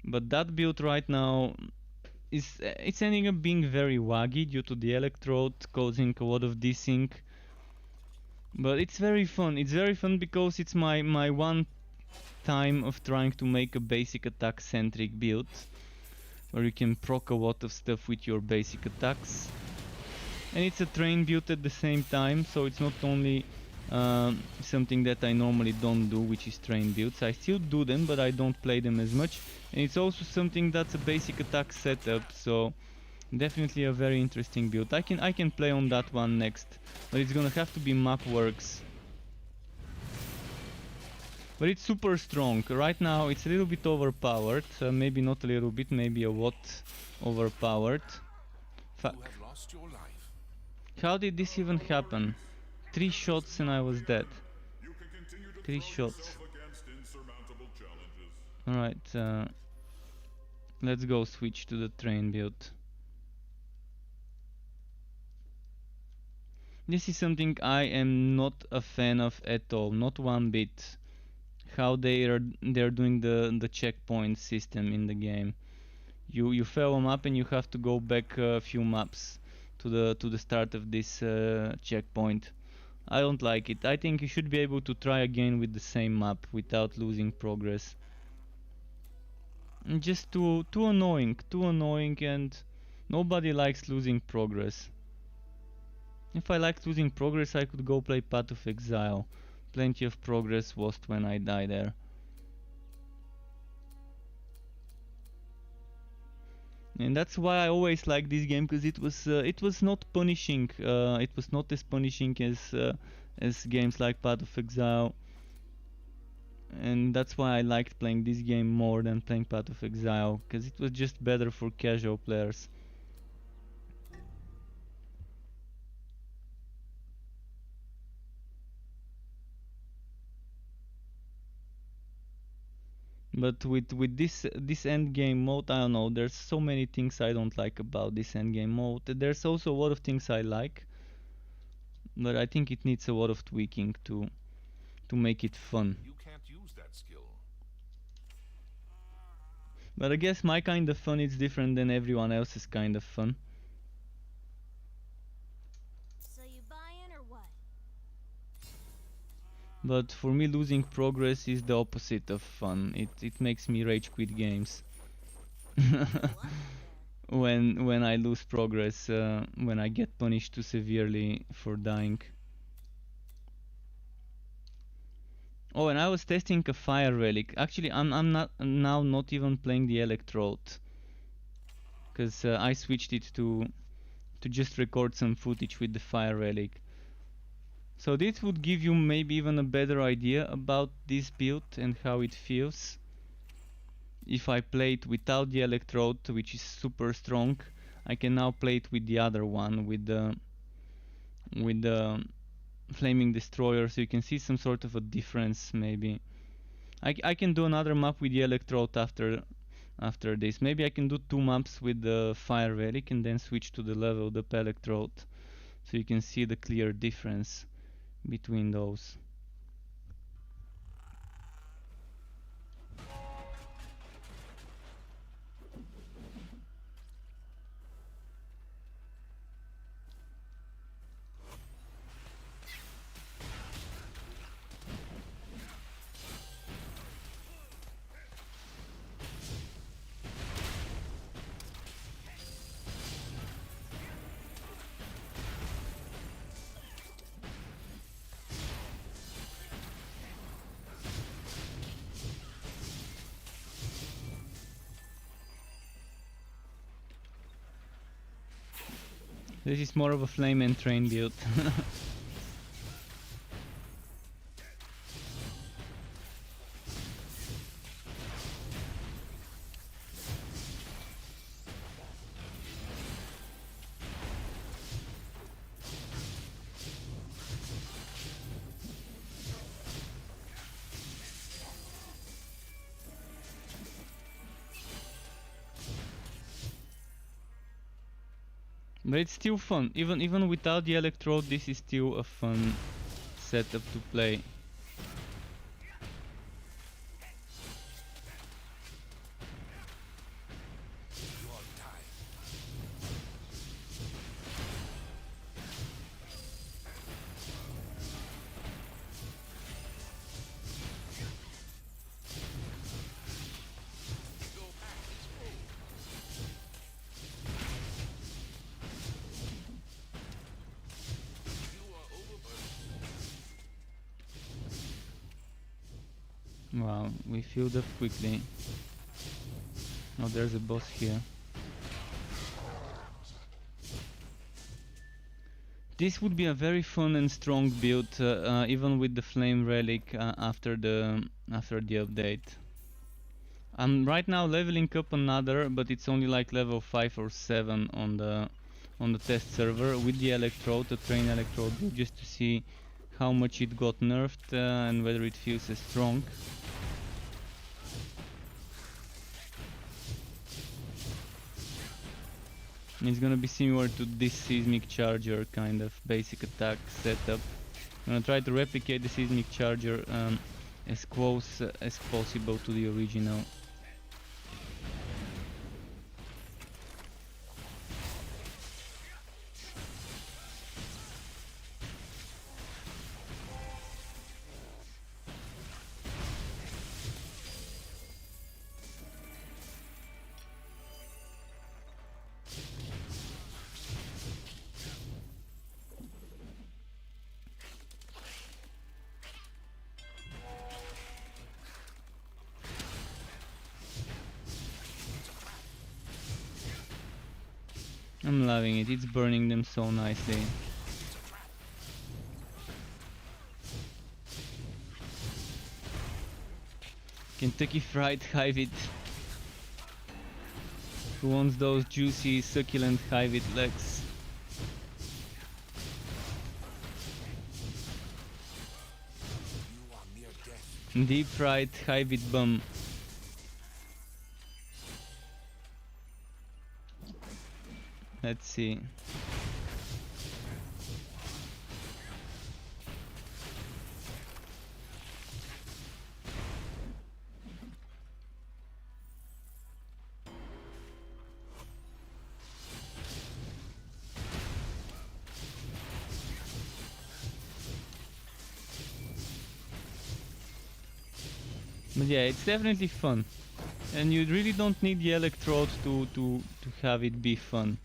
A: But that build right now is it's ending up being very waggy due to the electrode causing a lot of desync. But it's very fun. It's very fun because it's my one time of trying to make a basic attack centric build where you can proc a lot of stuff with your basic attacks. And it's a train build at the same time, so it's not only something that I normally don't do, which is train builds. I still do them, but I don't play them as much. And it's also something that's a basic attack setup, so definitely a very interesting build. I can play on that one next, but it's gonna have to be map works. But it's super strong. Right now it's a little bit overpowered, maybe not a little bit, maybe a lot overpowered.
B: You have lost your life.
A: How did this even happen? 3 shots and I was dead.
C: You can continue to
A: 3
C: throw
A: shots.
C: yourself against insurmountable challenges.
A: Alright, let's go switch to the train build. This is something I am not a fan of at all, not one bit. How they're doing the checkpoint system in the game. You fail a map and you have to go back a few maps to the start of this checkpoint. I don't like it. I think you should be able to try again with the same map without losing progress. Just too annoying, and nobody likes losing progress. If I liked losing progress, I could go play Path of Exile. Plenty of progress lost when I die there. And that's why I always liked this game, because it was not punishing. It was not as punishing as games like Path of Exile. And that's why I liked playing this game more than playing Path of Exile, because it was just better for casual players. But with this end game mode, I don't know, there's so many things I don't like about this end game mode. There's also a lot of things I like, but I think it needs a lot of tweaking to make it fun.
B: You can't use that skill.
A: But I guess my kind of fun is different than everyone else's kind of fun.
D: So you buyin' or what?
A: But for me, losing progress is the opposite of fun. It makes me rage quit games. when I lose progress, when I get punished too severely for dying. Oh, and I was testing a fire relic. Actually, I'm not even playing the electrode, because I switched it to just record some footage with the fire relic. So this would give you maybe even a better idea about this build and how it feels. If I play it without the electrode, which is super strong, I can now play it with the other one, with the flaming destroyer, so you can see some sort of a difference maybe. I can do another map with the electrode after this. Maybe I can do 2 maps with the fire relic and then switch to the leveled up electrode, so you can see the clear difference between those. This is more of a flame and train build. But it's still fun. Even without the electrode, this is still a fun setup to play. Wow, we filled up quickly. Oh, there's a boss here. This would be a very fun and strong build, even with the flame relic after the update. I'm right now leveling up another, but it's only like level 5 or 7 on the test server with the electrode, the train electrode build, just to see how much it got nerfed and whether it feels as strong. It's gonna be similar to this seismic charger kind of basic attack setup. I'm gonna try to replicate the seismic charger as close as possible to the original. I'm loving it, it's burning them so nicely. Kentucky Fried Hived. Who wants those juicy, succulent Hived legs?
B: You are near death.
A: Deep fried Hived bum. Let's see. But yeah, it's definitely fun. And you really don't need the electrode to have it be fun.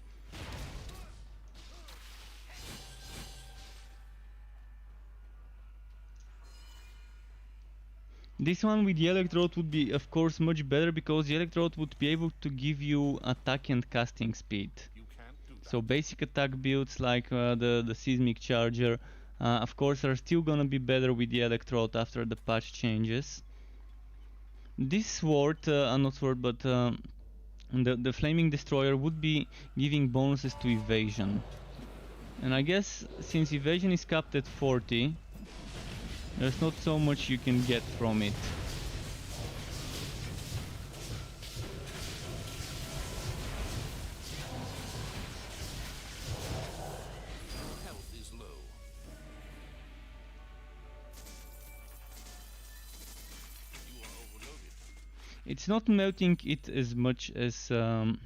A: This one with the electrode would be of course much better because the electrode would be able to give you attack and casting speed.
B: You can't do that.
A: So basic attack builds like the seismic charger of course are still gonna be better with the electrode after the patch changes. This sword, not sword but the flaming destroyer would be giving bonuses to evasion. And I guess since evasion is capped at 40, there's not so much you can get from it.
B: Health is low. You are overloaded.
A: It's not melting it as much as an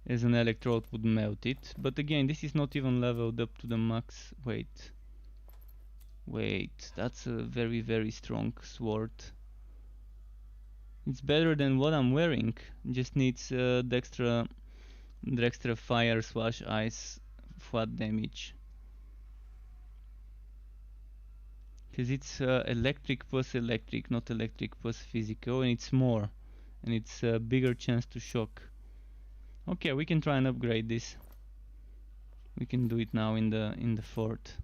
A: electrode would melt it, but again this is not even leveled up to the max. Wait, that's a very strong sword. It's better than what I'm wearing, just needs the extra fire slash ice flat damage. Because it's electric plus electric, not electric plus physical, and it's more. And it's a bigger chance to shock. Okay, we can try and upgrade this. We can do it now in the fort.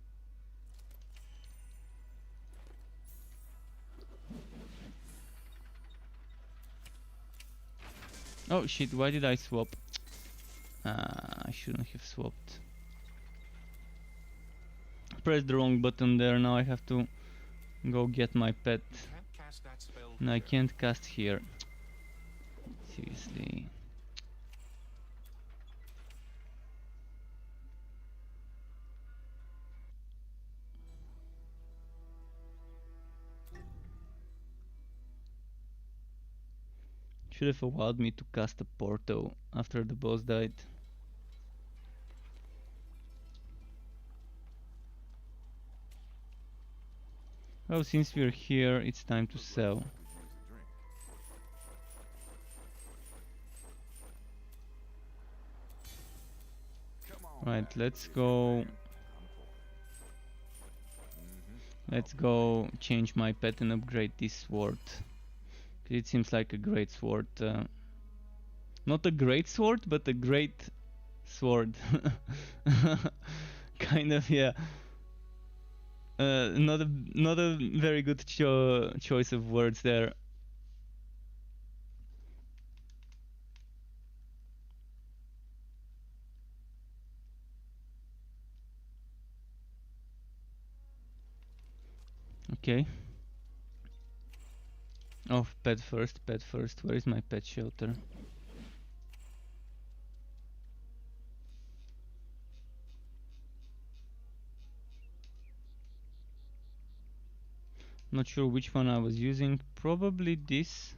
A: Oh shit, why did I swap? I shouldn't have swapped. Pressed the wrong button there, now I have to go get my pet.
B: Can't cast that spell.
A: And I can't cast here. Seriously. Should have allowed me to cast a portal after the boss died. Well, since we're here, it's time to sell. Right, let's go. Let's go change my pet and upgrade this sword. 'Cause it seems like a great sword. Not a great sword, but a great sword. Kind of, yeah. Not a very good choice of words there. Okay. Oh, pet first, pet first. Where is my pet shelter? Not sure which one I was using. Probably this.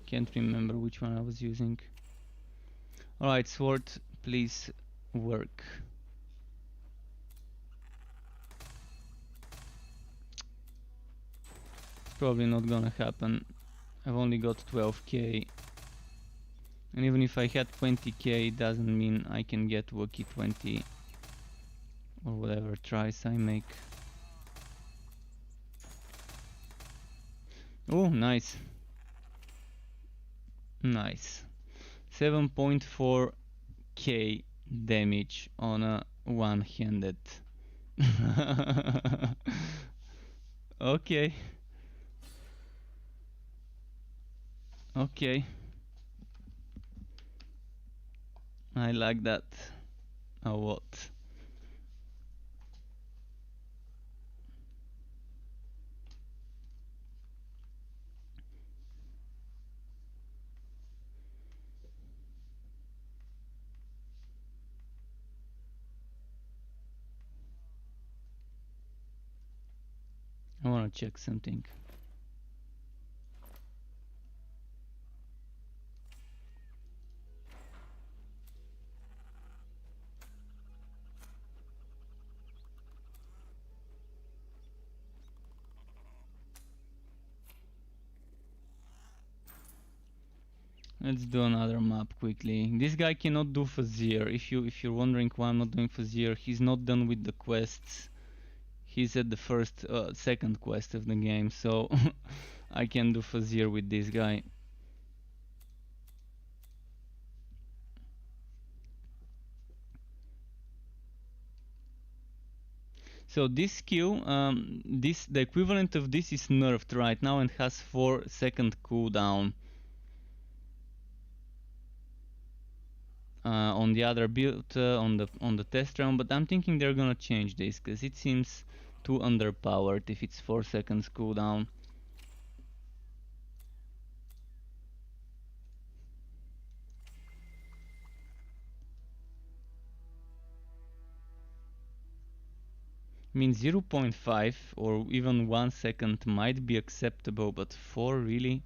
A: Can't remember which one I was using. Alright, sword, please work. Probably not gonna happen. I've only got 12k. And even if I had 20k, it doesn't mean I can get Wookie 20 or whatever tries I make. Oh, nice. Nice. 7.4k damage on a one-handed. Okay. Okay. I like that a lot. I wanna check something. Let's do another map quickly. This guy cannot do Fazir. If you're wondering why I'm not doing Fazir, he's not done with the quests. He's at the second quest of the game, so I can do Fazir with this guy. So this skill, the equivalent of this is nerfed right now and has 4-second cooldown. On the other build, on the test round, but I'm thinking they're gonna change this because it seems too underpowered if it's 4 seconds cooldown. I mean 0.5 or even 1 second might be acceptable, but 4 really?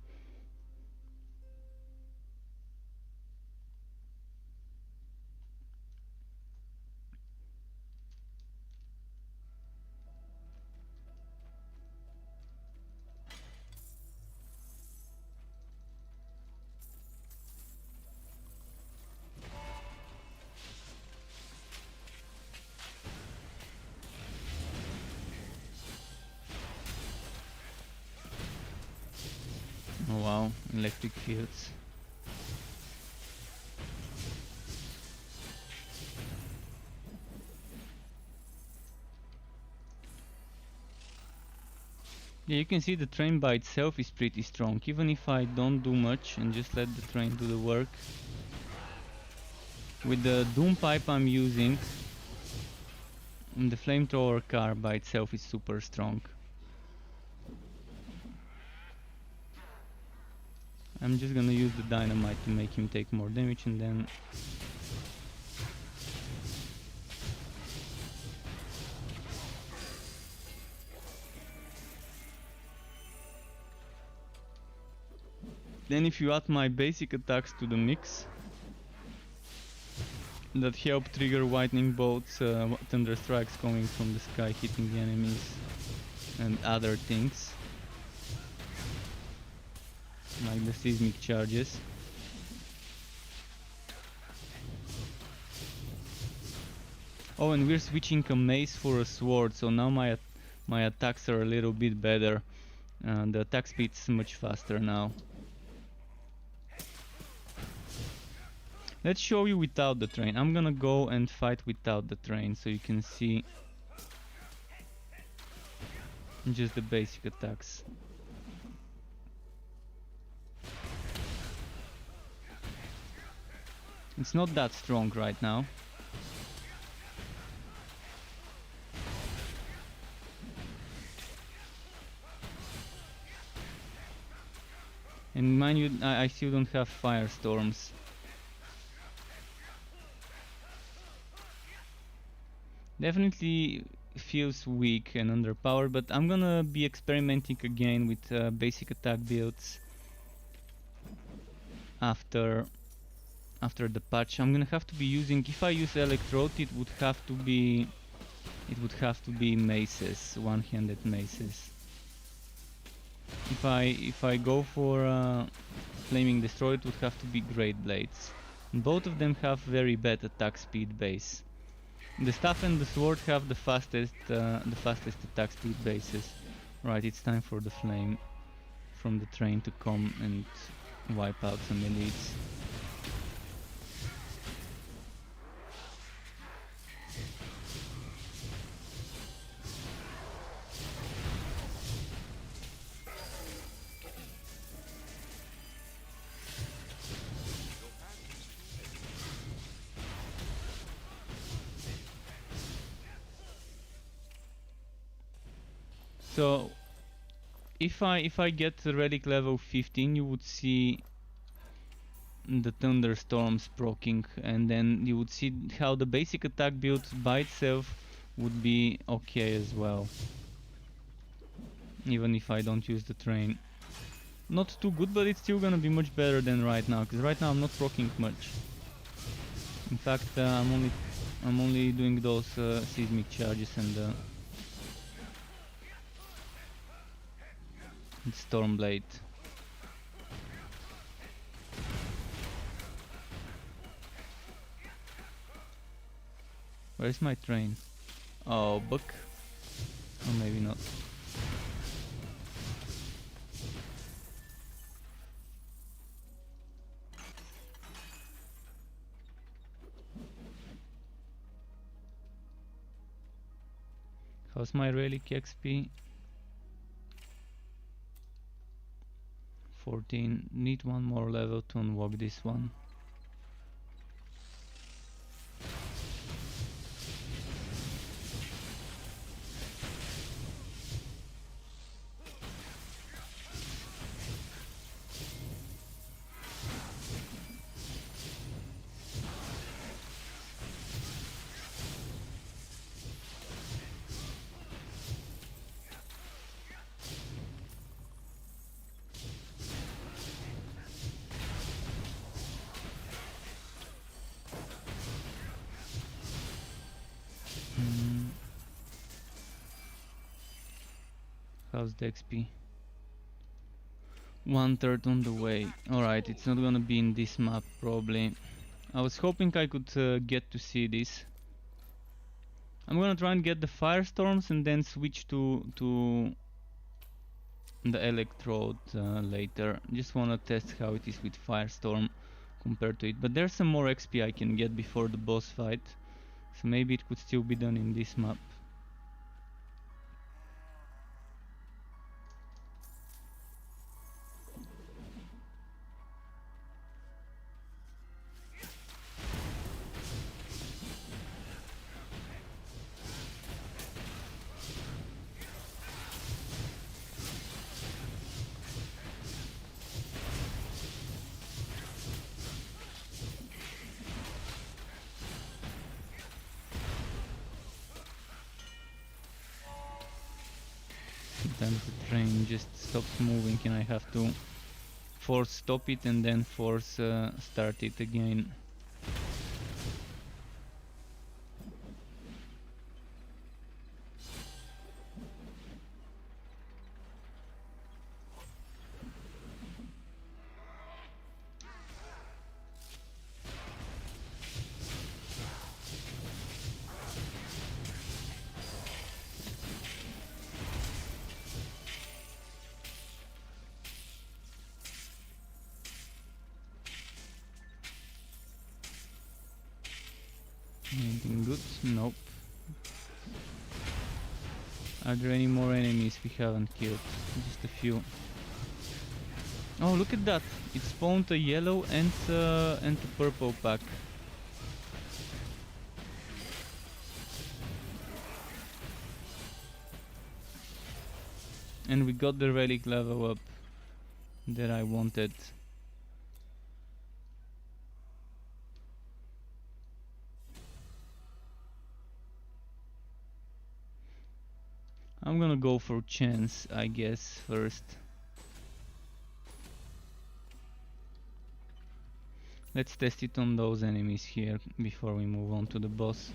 A: Oh wow, electric fields. Yeah, you can see the train by itself is pretty strong, even if I don't do much and just let the train do the work. With the Doom pipe I'm using, the flamethrower car by itself is super strong. I'm just gonna use the dynamite to make him take more damage and then... Then if you add my basic attacks to the mix, that help trigger lightning bolts, thunder strikes coming from the sky hitting the enemies and other things like the seismic charges. Oh, and we're switching a mace for a sword, so now my attacks are a little bit better. The attack speed is much faster now. Let's show you without the train. I'm gonna go and fight without the train so you can see just the basic attacks. It's not that strong right now. And mind you, I still don't have firestorms. Definitely feels weak and underpowered, but I'm gonna be experimenting again with basic attack builds after the patch. I'm gonna have to be using, if I use electrode, it would have to be maces, one-handed maces. If I go for flaming destroyer, it would have to be great blades. And both of them have very bad attack speed base. The staff and the sword have the fastest attack speed bases. Right, it's time for the flame from the train to come and wipe out some elites. So if I get the relic level 15, you would see the thunderstorms proccing, and then you would see how the basic attack build by itself would be okay as well, even if I don't use the train. Not too good, but it's still gonna be much better than right now, because right now I'm not proccing much. In fact, I'm only doing those seismic charges and Stormblade. Where's my train? Oh, book? Or maybe not. How's my relic XP? 14. Need one more level to unlock this one. How's the XP? 1/3 on the way. Alright, it's not gonna be in this map probably. I was hoping I could get to see this. I'm gonna try and get the firestorms and then switch to the electrode later. Just wanna test how it is with firestorm compared to it. But there's some more XP I can get before the boss fight, so maybe it could still be done in this map. Sometimes the train just stops moving and I have to force stop it and then force start it again. Anything good? Nope. Are there any more enemies we haven't killed? Just a few. Oh, look at that! It spawned a yellow and a purple pack. And we got the relic level up that I wanted. I'm gonna go for chance, I guess, first. Let's test it on those enemies here before we move on to the boss.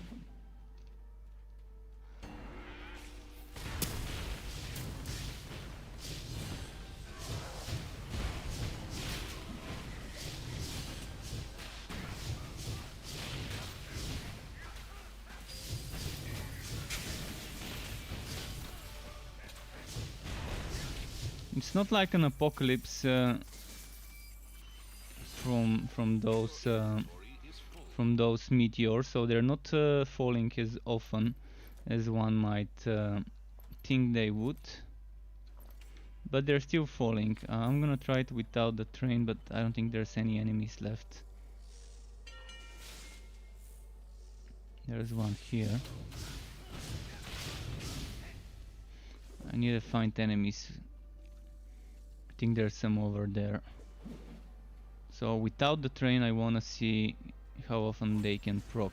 A: It's not like an apocalypse from those meteors, so they're not falling as often as one might think they would. But they're still falling. I'm gonna try it without the train, but I don't think there's any enemies left. There's one here. I need to find enemies. I think there's some over there. So without the train, I wanna see how often they can proc.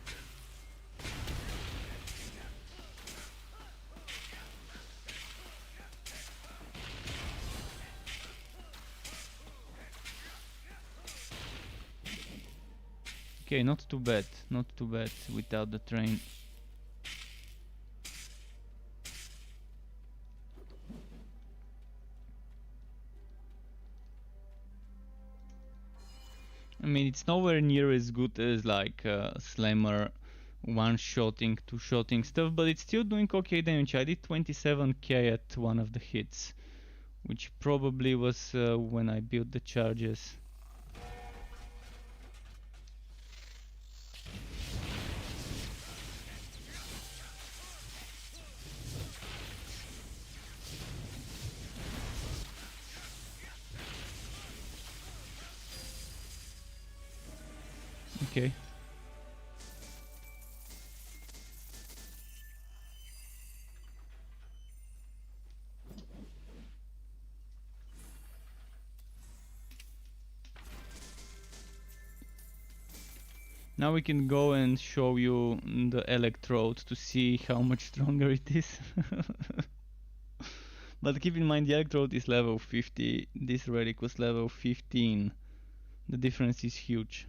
A: Okay, not too bad without the train. I mean, it's nowhere near as good as like Slammer one-shotting, two-shotting stuff, but it's still doing okay damage. I did 27k at one of the hits, which probably was when I built the charges. Okay. Now we can go and show you the electrode to see how much stronger it is. But keep in mind the electrode is level 50, this relic was level 15. The difference is huge.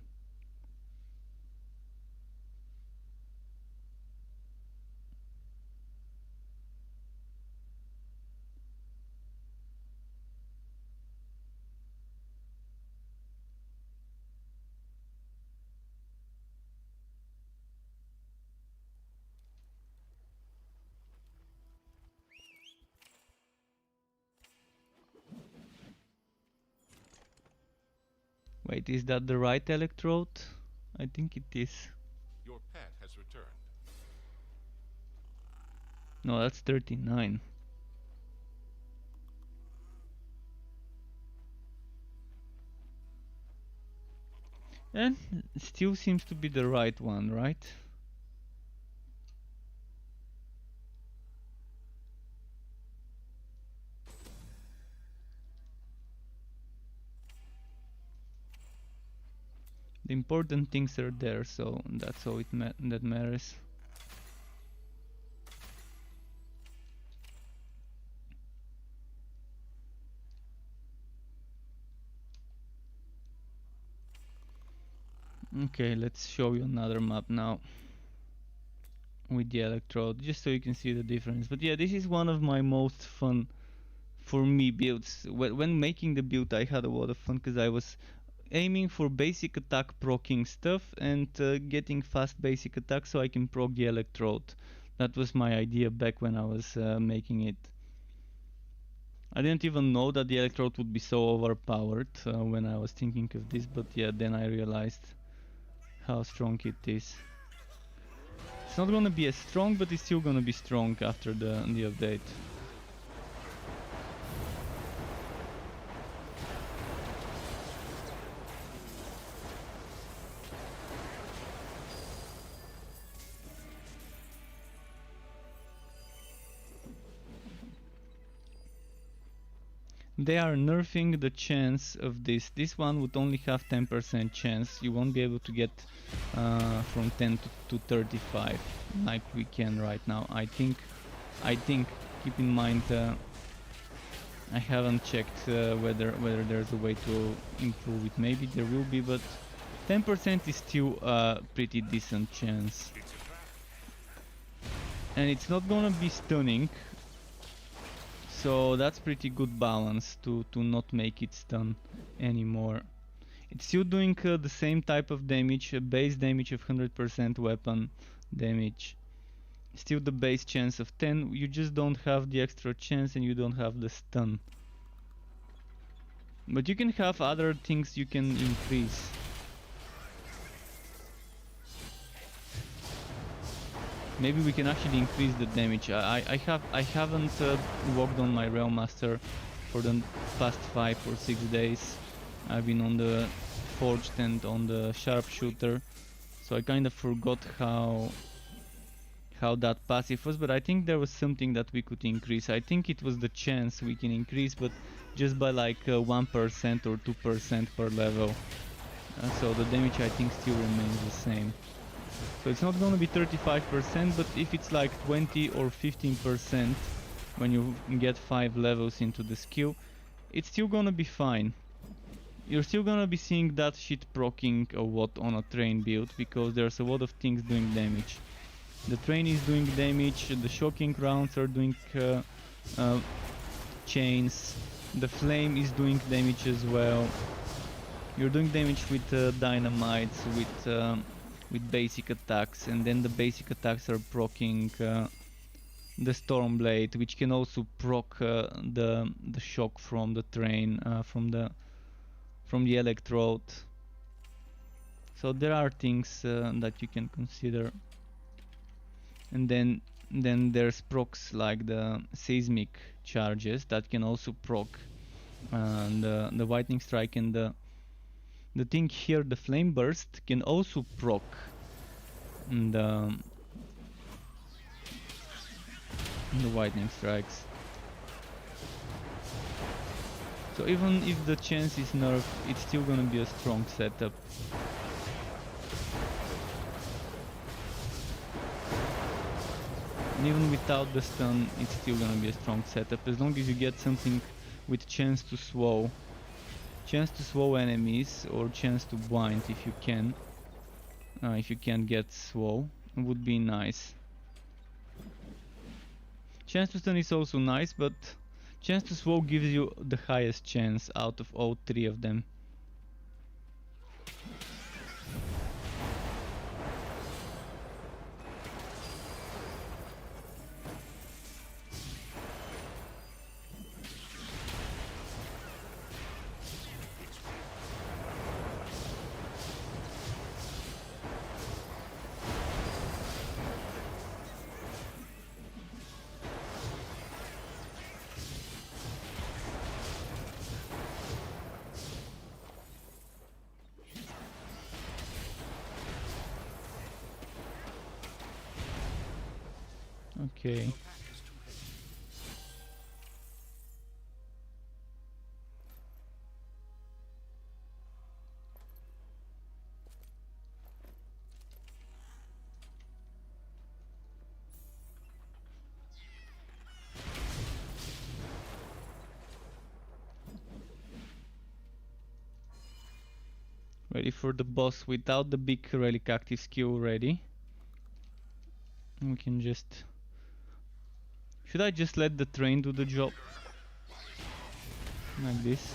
A: Wait, is that the right electrode? I think it is.
B: Your pet has returned.
A: No, that's 39. And it still seems to be the right one, right? The important things are there, so that's all that matters. Okay, let's show you another map now with the electrode, just so you can see the difference. But yeah, this is one of my most fun, for me, builds. When making the build, I had a lot of fun because I was aiming for basic attack proccing stuff and getting fast basic attack so I can proc the electrode. That was my idea back when I was making it. I didn't even know that the electrode would be so overpowered when I was thinking of this, but yeah, then I realized how strong it is. It's not gonna be as strong, but it's still gonna be strong after the update. They are nerfing the chance of this. This one would only have 10% chance. You won't be able to get from 10 to 35 like we can right now. I think keep in mind I haven't checked whether there's a way to improve it. Maybe there will be, but 10% is still a pretty decent chance. And it's not gonna be stunning, so that's pretty good balance to not make it stun anymore. It's still doing the same type of damage, a base damage of 100% weapon damage. Still the base chance of 10, you just don't have the extra chance and you don't have the stun. But you can have other things you can increase. Maybe we can actually increase the damage. I haven't worked on my Realm Master for the past 5 or 6 days. I've been on the Forged and on the Sharpshooter, so I kind of forgot how that passive was, but I think there was something that we could increase. I think it was the chance we can increase, but just by like 1% or 2% per level. So the damage I think still remains the same. So it's not gonna be 35%, but if it's like 20 or 15% when you get 5 levels into the skill, it's still gonna be fine. You're still gonna be seeing that shit proccing a lot on a train build, because there's a lot of things doing damage. The train is doing damage, the shocking rounds are doing chains, the flame is doing damage as well. You're doing damage with dynamites, with basic attacks, and then the basic attacks are proccing the Stormblade, which can also proc the shock from the train, from the electrode. So there are things that you can consider. And then there's procs like the seismic charges that can also proc the lightning strike, and the thing here, the flame burst, can also proc the lightning strikes. So even if the chance is nerfed, it's still gonna be a strong setup. And even without the stun, it's still gonna be a strong setup, as long as you get something with chance to slow. Chance to slow enemies, or chance to blind if you can. If you can get slow, would be nice. Chance to stun is also nice, but chance to slow gives you the highest chance out of all 3 of them. Okay. Ready for the boss without the big relic active skill ready. We can just... Should I just let the train do the job? Like this.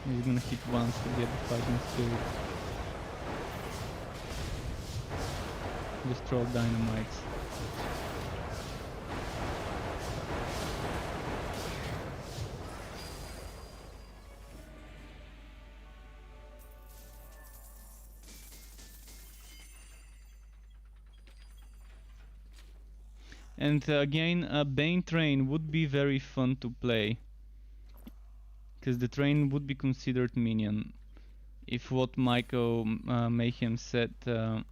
A: He's gonna hit once to get the fighting spirit. Just throw dynamites. And again, a Bane train would be very fun to play, because the train would be considered minion. If what Michael Mayhem said, that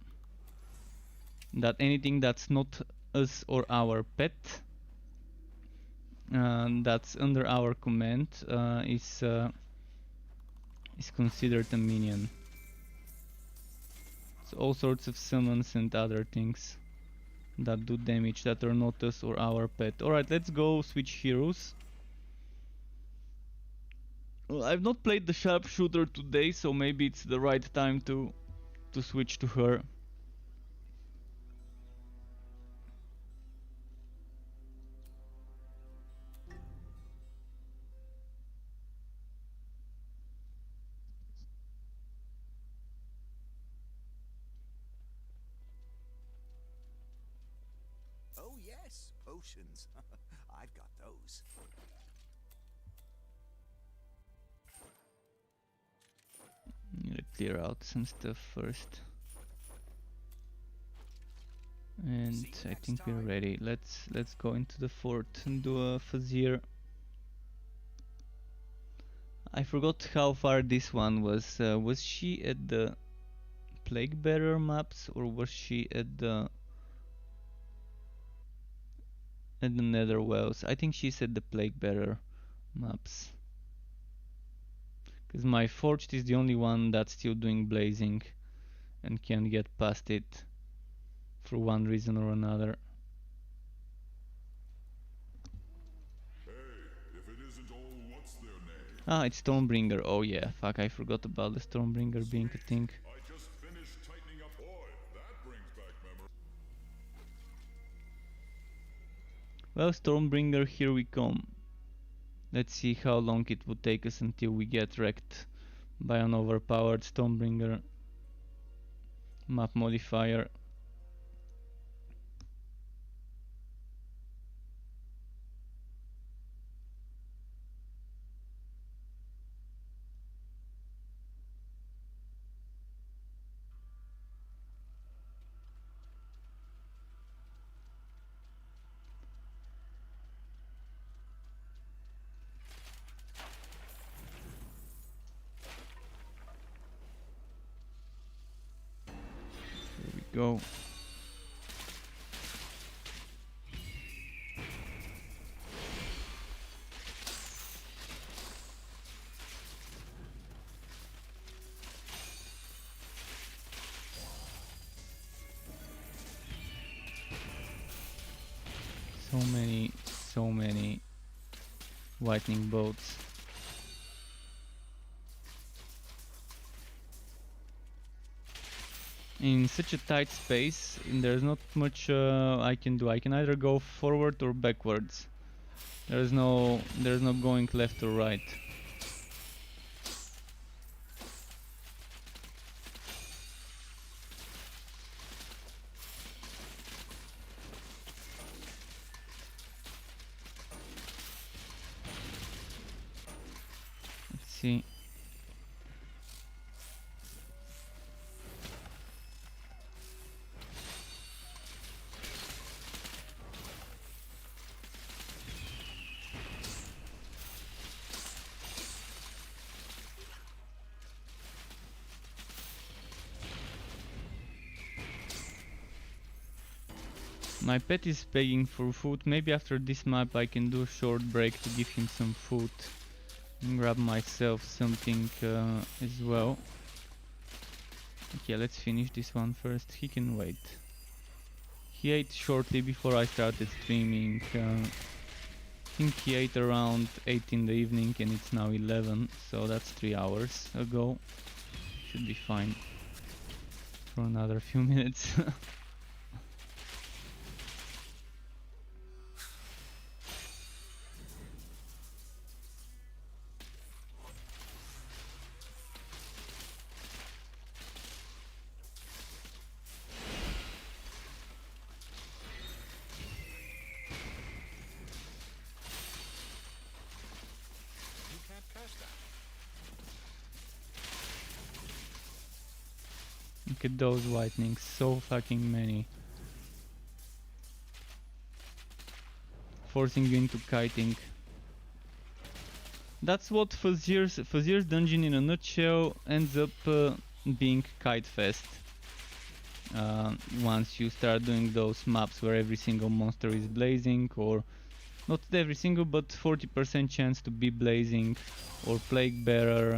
A: anything that's not us or our pet, that's under our command, is considered a minion. So all sorts of summons and other things that do damage that are not us or our pet. Alright, let's go switch heroes. Well, I've not played the sharpshooter today, so maybe it's the right time to switch to her.
E: Oh yes, potions. I've got those.
A: Need to clear out some stuff first. And
E: See you
A: I
E: next
A: think we're
E: time.
A: ready. Let's go into the fort and do a Fazir. I forgot how far this one was. Was she at the Plague Bearer maps or was she at the Nether Wells? I think she's at the Plague Bearer maps. Because my Forged is the only one that's still doing blazing and can get past it for one reason or another.
C: Hey, if it isn't all, what's their name?
A: Ah, it's Stormbringer. Oh yeah, fuck, I forgot about the Stormbringer being a thing.
C: I just finished tightening up. Boy, that brings back memories.
A: Well, Stormbringer, here we come. Let's see how long it would take us until we get wrecked by an overpowered Stormbringer map modifier. Here we go. So many lightning bolts. In such a tight space, there's not much I can do. I can either go forward or backwards. There's no going left or right. Let's see. My pet is begging for food. Maybe after this map I can do a short break to give him some food and grab myself something as well. Okay, let's finish this one first. He can wait. He ate shortly before I started streaming. I think he ate around 8 in the evening and it's now 11, so that's 3 hours ago. Should be fine for another few minutes.
B: You can't cast that.
A: Look at those lightnings, so fucking many. Forcing you into kiting. That's what Fazir's dungeon in a nutshell ends up being kite fest. Once you start doing those maps where every single monster is blazing, or not every single, but 40% chance to be blazing, or Plague Bearer,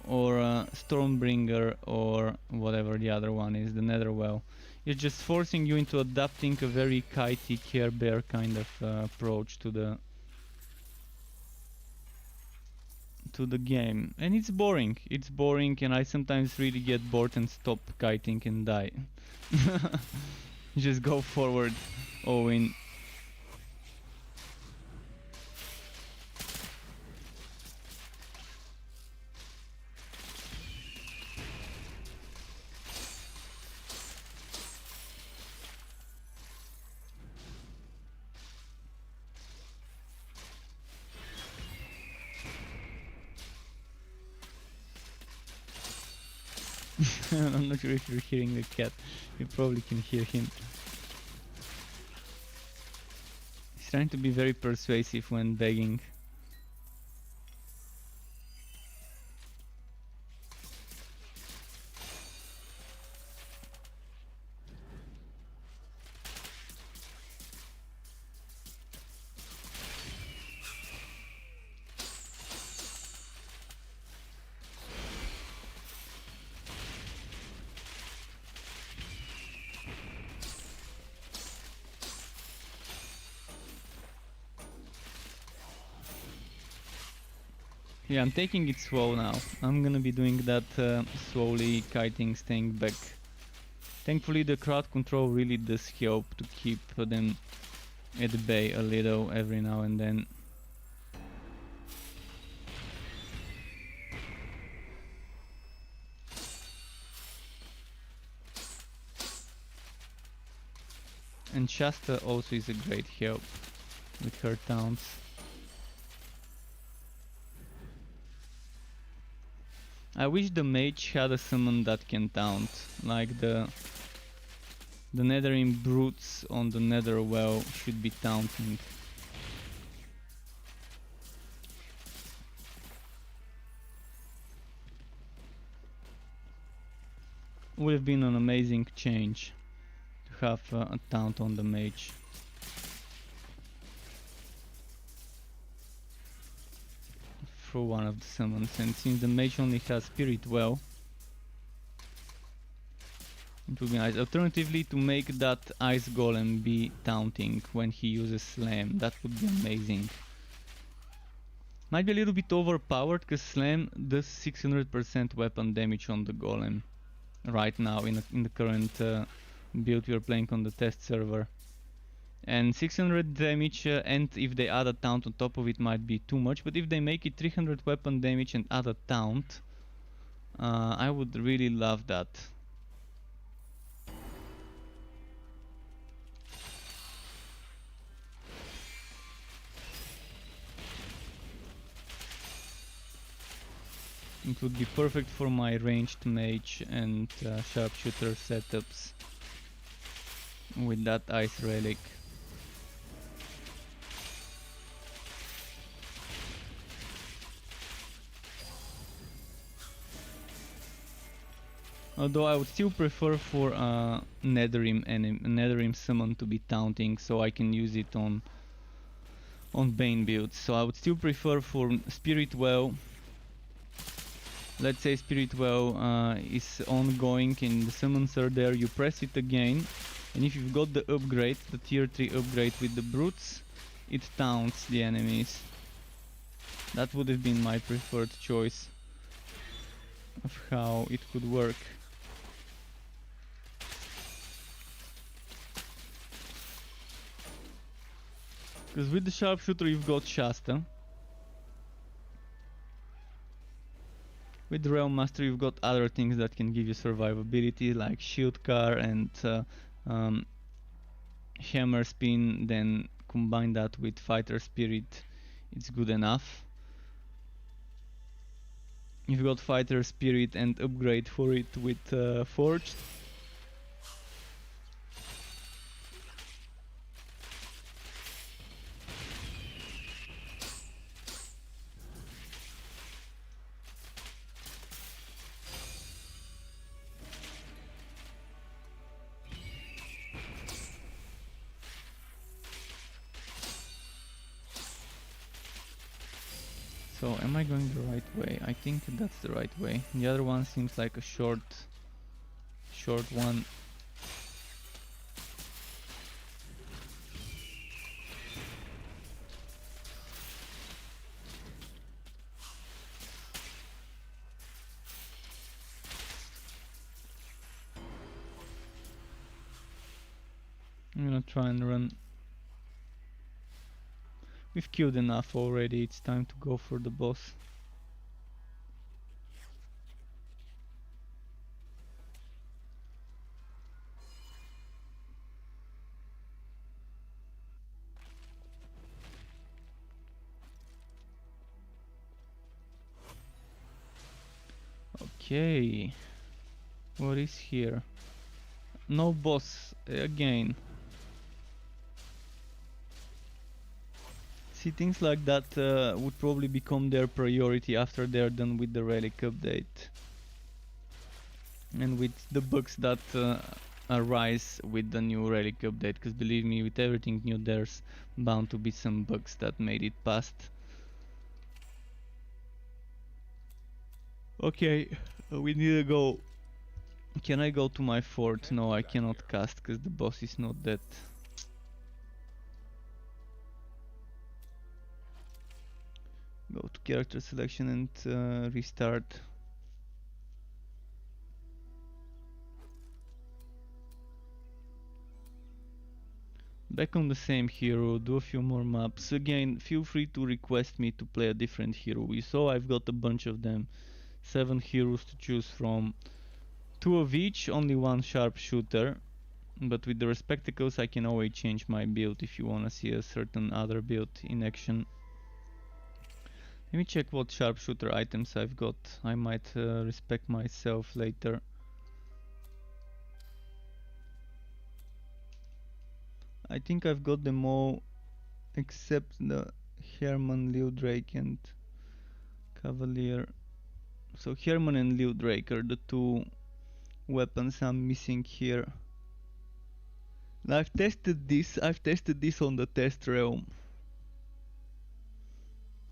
A: or Stormbringer, or whatever the other one is, the Netherwell. It's just forcing you into adapting a very kitey Care Bear kind of approach to the game, and it's boring. It's boring, and I sometimes really get bored and stop kiting and die. Just go forward, Owen. I'm not sure if you're hearing the cat. You probably can hear him. He's trying to be very persuasive when begging. Yeah, I'm taking it slow now. I'm gonna be doing that slowly, kiting, staying back. Thankfully the crowd control really does help to keep them at bay a little every now and then. And Shasta also is a great help with her taunts. I wish the mage had a summon that can taunt, like the Netherine brutes on the Nether well should be taunting. Would have been an amazing change to have a taunt on the mage. For one of the summons, and since the mage only has Spirit Well, it would be nice. Alternatively, to make that Ice Golem be taunting when he uses Slam, that would be amazing. Might be a little bit overpowered because Slam does 600% weapon damage on the Golem right now in the current build we are playing on the test server. And 600 damage, and if they add a taunt on top of it might be too much, but if they make it 300 weapon damage and add a taunt, I would really love that. It would be perfect for my ranged mage and sharpshooter setups with that ice relic. Although I would still prefer for Netherrim summon to be taunting, so I can use it on Bane builds. So I would still prefer for Spirit Well. Let's say Spirit Well is ongoing and the summons are there, you press it again, and if you've got the upgrade, the tier 3 upgrade with the brutes, it taunts the enemies. That would have been my preferred choice of how it could work. Because with the sharpshooter you've got Shasta. With the Realm Master you've got other things that can give you survivability, like Shield Car and Hammer Spin. Then combine that with Fighter Spirit, it's good enough. You've got Fighter Spirit and upgrade for it with Forged. So am I going the right way? I think that's the right way. The other one seems like a short one. I'm gonna try and run. We've killed enough already, it's time to go for the boss. Okay, what is here? No boss again. See, things like that would probably become their priority after they're done with the relic update. And with the bugs that arise with the new relic update, because believe me, with everything new there's bound to be some bugs that made it past. Okay, we need to go. Can I go to my fort? No, I cannot cast because the boss is not dead. Go to character selection and restart. Back on the same hero, do a few more maps. Again, feel free to request me to play a different hero. You saw I've got a bunch of them. 7 heroes to choose from. 2 of each, only 1 sharpshooter. But with the spectacles I can always change my build if you wanna see a certain other build in action. Let me check what sharpshooter items I've got. I might respect myself later. I think I've got them all except the Herman, Drake and Cavalier. So Herman and Drake are the 2 weapons I'm missing here. I've tested this on the test realm.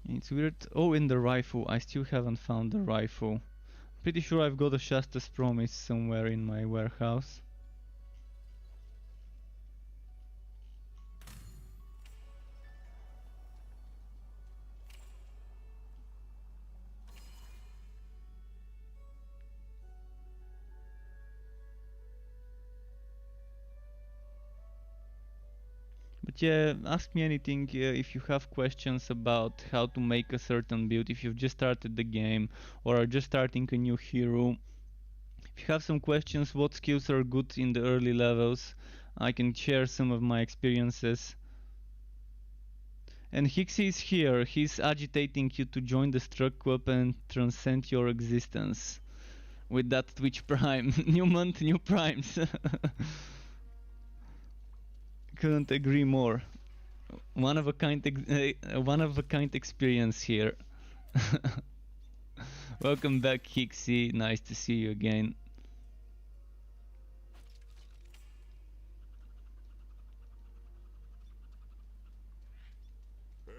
A: It's weird. Oh, and the rifle. I still haven't found the rifle. Pretty sure I've got a Shasta's Promise somewhere in my warehouse. But yeah, ask me anything if you have questions about how to make a certain build, if you've just started the game or are just starting a new hero. If you have some questions, what skills are good in the early levels, I can share some of my experiences. And Hixie is here, he's agitating you to join the Struck Club and transcend your existence. With that Twitch Prime. New month, new primes. Couldn't agree more. One of a kind experience here. Welcome back, Hixie. Nice to see you again.
C: Hey,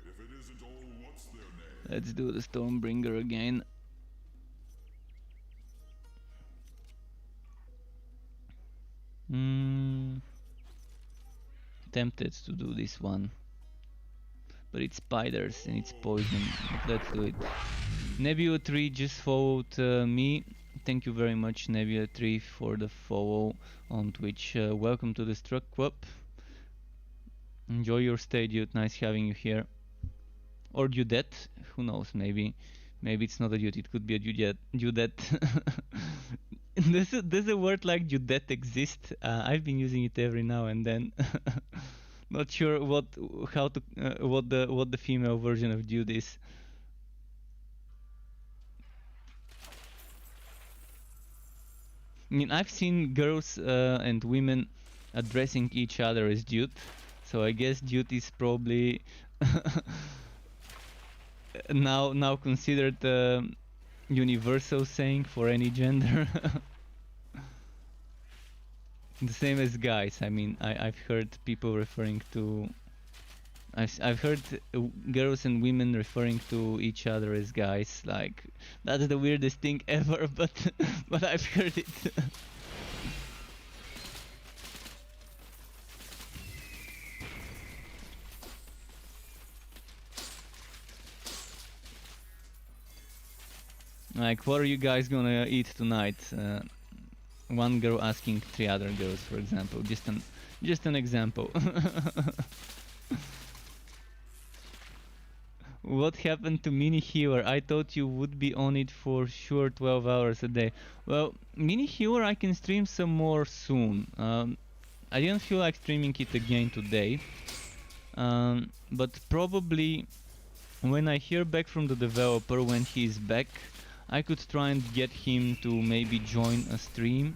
C: if it isn't all, what's their name?
A: Let's do the Stormbringer again. Tempted to do this one, but it's spiders and it's poison. But let's do it. Nebula 3 just followed me. Thank you very much, Nebula 3, for the follow on Twitch. Welcome to the Struck Club. Enjoy your stay, dude. Nice having you here. Or Dudette, who knows? Maybe it's not a dude. It could be a Dudette. Does a word like Dudette exist? I've been using it every now and then. Not sure what the female version of dude is. I mean, I've seen girls and women addressing each other as dude, so I guess dude is probably now considered a universal saying for any gender. The same as guys. I mean, I've heard people referring to. I've heard girls and women referring to each other as guys. Like, that's the weirdest thing ever, but I've heard it. Like, what are you guys gonna eat tonight? one girl asking 3 other girls, for example. Just an example. What happened to Mini Healer? I thought you would be on it for sure 12 hours a day. Well, Mini Healer I can stream some more soon. I didn't feel like streaming it again today. But probably when I hear back from the developer when he's back, I could try and get him to maybe join a stream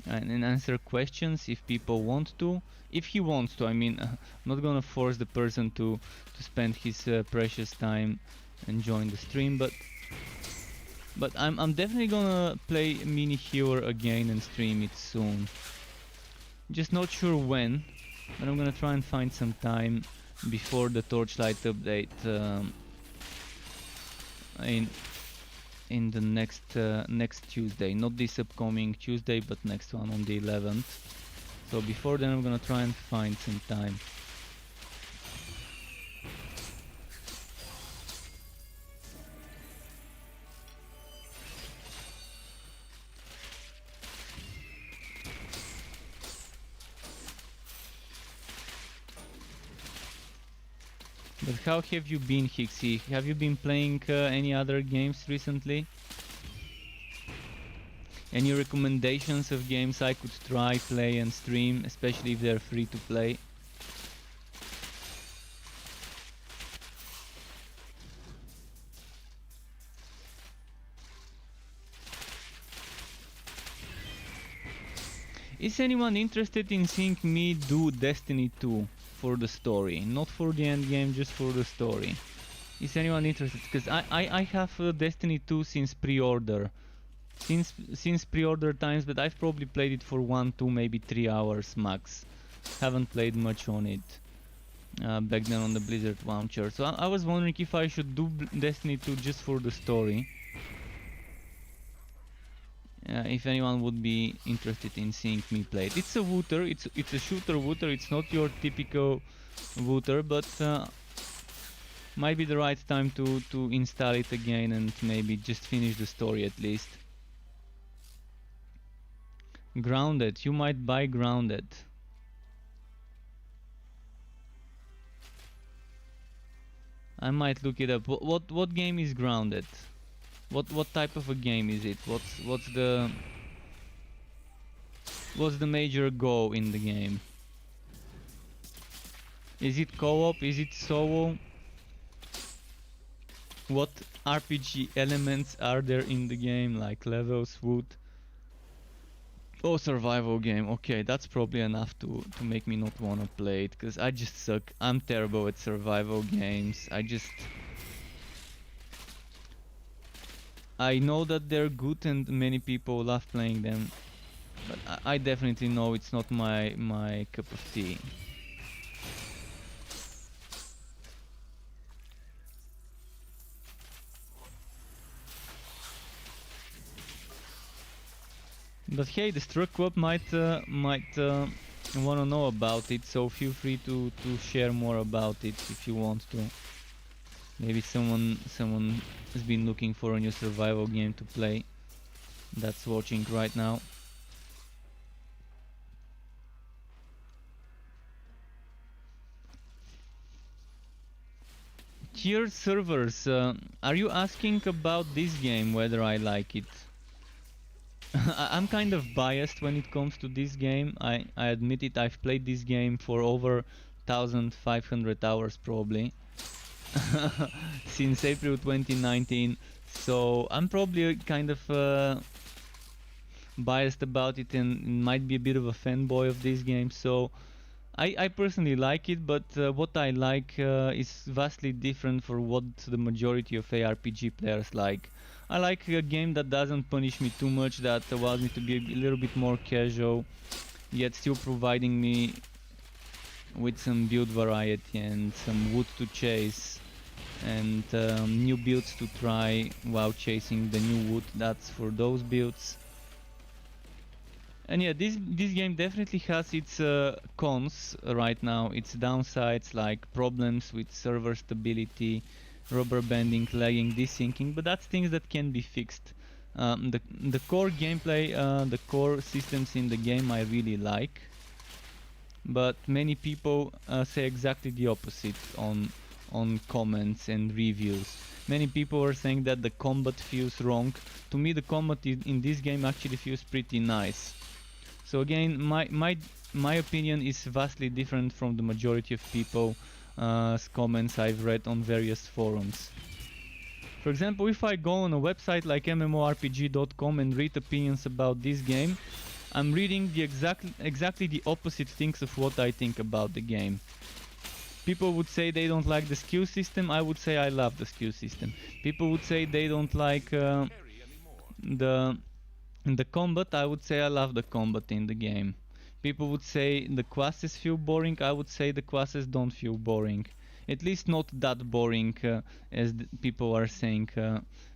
A: and answer questions if people want to. If he wants to, I mean, I'm not gonna force the person to spend his precious time and join the stream, but I'm definitely gonna play Mini Healer again and stream it soon. Just not sure when, but I'm gonna try and find some time before the Torchlight update in the next Tuesday, not this upcoming Tuesday, but next one on the 11th. So before then I'm gonna try and find some time. But how have you been, Hixie? Have you been playing any other games recently? Any recommendations of games I could try, play and stream, especially if they're free to play? Is anyone interested in seeing me do Destiny 2 for the story? Not for the end game, just for the story. Is anyone interested? Because I have Destiny 2 since pre-order. Since pre-order times, but I've probably played it for 1, 2, maybe 3 hours max. Haven't played much on it back then on the Blizzard launcher. So I was wondering if I should do Destiny 2 just for the story. If anyone would be interested in seeing me play it. It's a wooter, it's a shooter wooter, it's not your typical wooter, but might be the right time to install it again and maybe just finish the story at least. Grounded, you might buy Grounded. I might look it up. What game is Grounded? What type of a game is it? What's the major goal in the game? Is it co-op? Is it solo? What RPG elements are there in the game, like levels, wood? Oh, survival game. Okay, that's probably enough to make me not wanna play it, cause I just suck. I'm terrible at survival games. I know that they're good and many people love playing them, but I definitely know it's not my cup of tea. But hey, the Struck Club might wanna know about it, so feel free to share more about it if you want to. Maybe someone has been looking for a new survival game to play that's watching right now. Tiered servers, are you asking about this game, whether I like it? I'm kind of biased when it comes to this game. I admit it, I've played this game for over 1,500 hours probably. Since April 2019, so I'm probably kind of biased about it and might be a bit of a fanboy of this game. So I personally like it, but what I like is vastly different from what the majority of ARPG players like. I like a game that doesn't punish me too much, that allows me to be a little bit more casual, yet still providing me with some build variety and some wood to chase and new builds to try while chasing the new wood. That's for those builds. And yeah, this game definitely has its cons right now, its downsides like problems with server stability, rubber banding, lagging, desyncing, but that's things that can be fixed. The core gameplay, the core systems in the game I really like, but many people say exactly the opposite on comments and reviews. Many people are saying that the combat feels wrong. To me, the combat in this game actually feels pretty nice. So again, my opinion is vastly different from the majority of people's comments I've read on various forums. For example, if I go on a website like mmorpg.com and read opinions about this game, I'm reading the exactly the opposite things of what I think about the game. People would say they don't like the skill system, I would say I love the skill system. People would say they don't like the combat, I would say I love the combat in the game. People would say the classes feel boring, I would say the classes don't feel boring. At least not that boring as people are saying,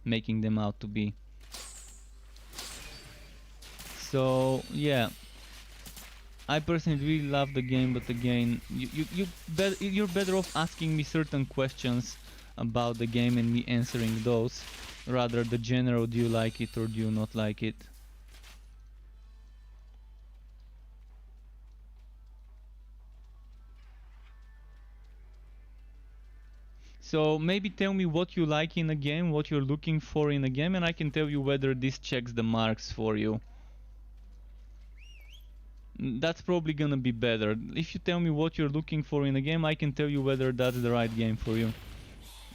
A: making them out to be. So yeah, I personally really love the game, but again, you're better off asking me certain questions about the game and me answering those, rather the general do you like it or do you not like it. So maybe tell me what you like in a game, what you're looking for in a game, and I can tell you whether this checks the marks for you. That's probably gonna be better. If you tell me what you're looking for in a game, I can tell you whether that's the right game for you.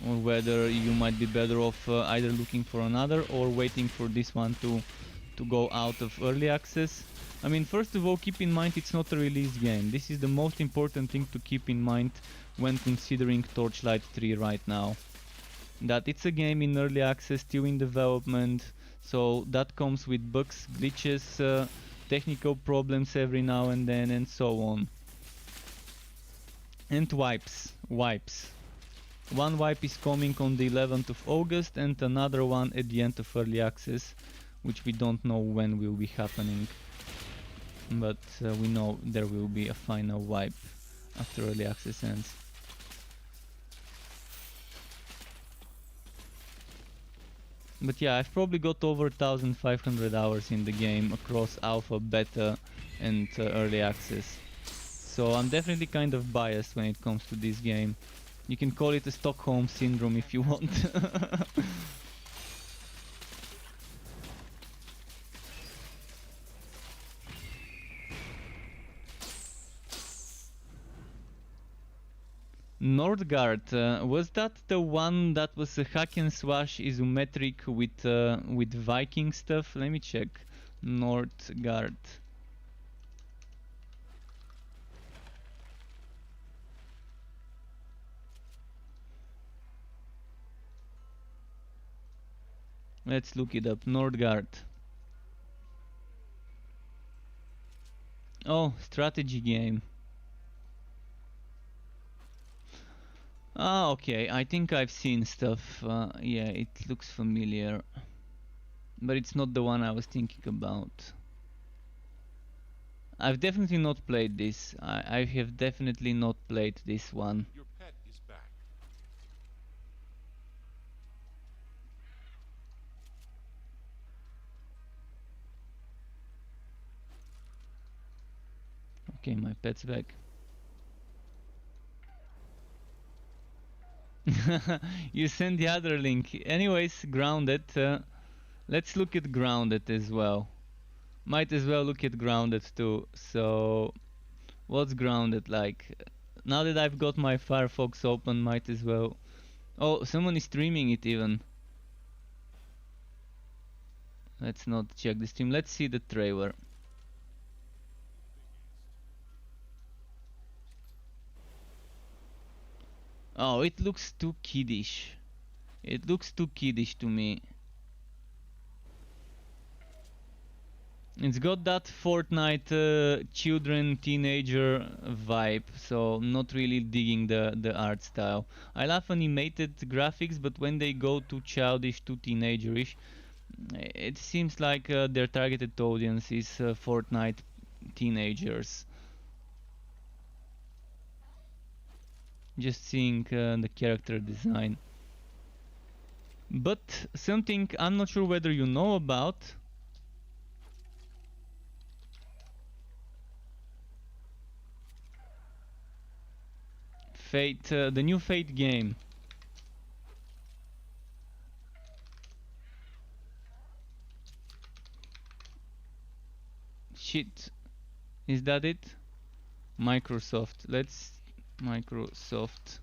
A: Or whether you might be better off either looking for another or waiting for this one to go out of early access. I mean, first of all, keep in mind it's not a release game. This is the most important thing to keep in mind when considering Torchlight 3 right now. That it's a game in early access, still in development, so that comes with bugs, glitches, technical problems every now and then, and so on. And wipes. One wipe is coming on the 11th of August and another one at the end of early access, which we don't know when will be happening. But we know there will be a final wipe after early access ends. But yeah, I've probably got over 1500 hours in the game across alpha, beta and early access. So I'm definitely kind of biased when it comes to this game. You can call it a Stockholm syndrome if you want. Nordgard, was that the one that was a hack and slash isometric with Viking stuff? Let me check. Nordgard. Let's look it up. Nordgard. Oh, strategy game. Ah, okay. I think I've seen stuff. Yeah, it looks familiar. But it's not the one I was thinking about. I've definitely not played this. I have definitely not played this one.
B: Your pet is back.
A: Okay, my pet's back. You send the other link. Anyways, Grounded. Let's look at Grounded as well. Might as well look at Grounded too. So, what's Grounded like? Now that I've got my Firefox open, might as well. Oh, someone is streaming it even. Let's not check the stream. Let's see the trailer. Oh, it looks too kiddish. It looks too kiddish to me. It's got that Fortnite children teenager vibe, so not really digging the art style. I love animated graphics, but when they go too childish, too teenagerish, it seems like their targeted audience is Fortnite teenagers. Just seeing the character design. But something I'm not sure whether you know about. Fate, the new Fate game. Shit, is that it? Microsoft, let's Microsoft.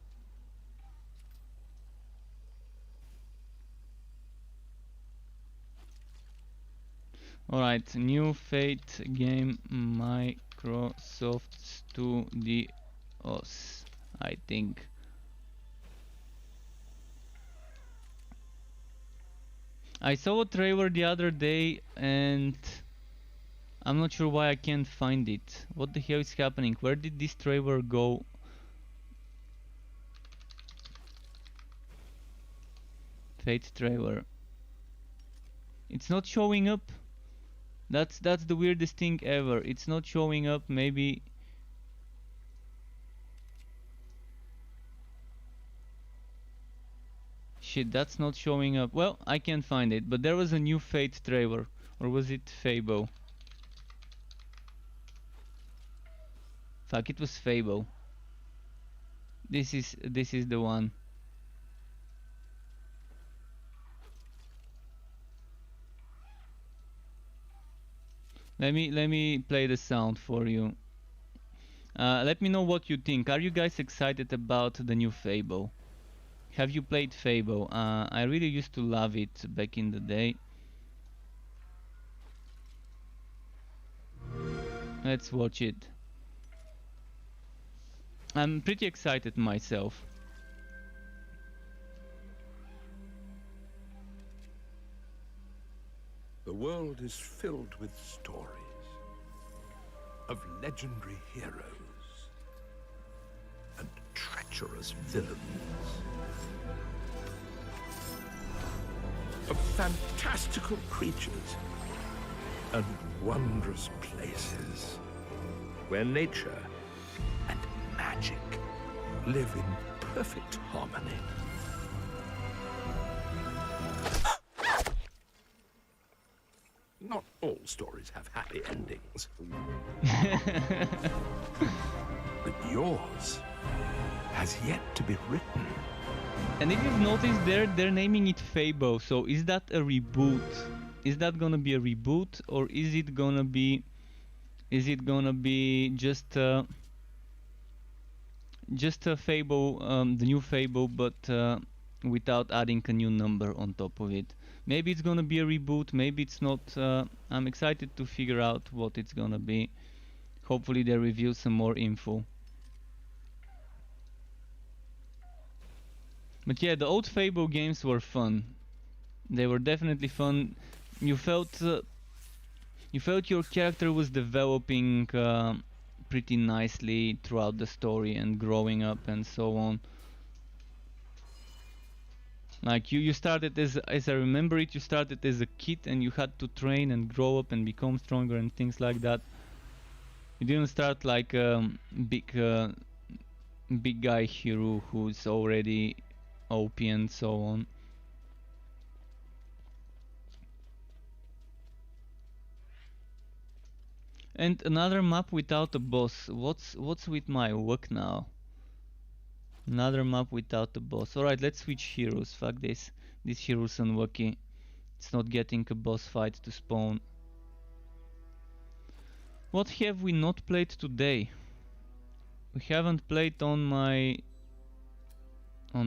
A: Alright, new Fate game, Microsoft Studios, I think. I saw a trailer the other day and I'm not sure why I can't find it. What the hell is happening? Where did this trailer go? Fate trailer. It's not showing up. That's the weirdest thing ever. It's not showing up. Maybe shit, that's not showing up. Well, I can't find it, but there was a new Fate trailer. Or was it Fable? Fuck, it was Fable. This is the one. Let me play the sound for you. Let me know what you think. Are you guys excited about the new Fable? Have you played Fable? I really used to love it back in the day. Let's watch it. I'm pretty excited myself.
F: The world is filled with stories of legendary heroes and treacherous villains, of fantastical creatures and wondrous places where nature and magic live in perfect harmony. Not all stories have happy endings. But yours has yet to be written.
A: And if you've noticed, they're naming it Fable. So is that a reboot? Is that gonna be a reboot, or is it gonna be just a Fable, the new Fable, but without adding a new number on top of it? Maybe it's gonna be a reboot, maybe it's not. I'm excited to figure out what it's gonna be. Hopefully they reveal some more info. But yeah, the old Fable games were fun. They were definitely fun. You felt your character was developing pretty nicely throughout the story and growing up and so on. Like you started as I remember it, you started as a kid and you had to train and grow up and become stronger and things like that. You didn't start like a big guy hero who's already OP and so on. And another map without a boss. What's with my luck now? Another map without a boss. Alright, let's switch heroes. Fuck this. This hero's unlucky. It's not getting a boss fight to spawn. What have we not played today? We haven't played on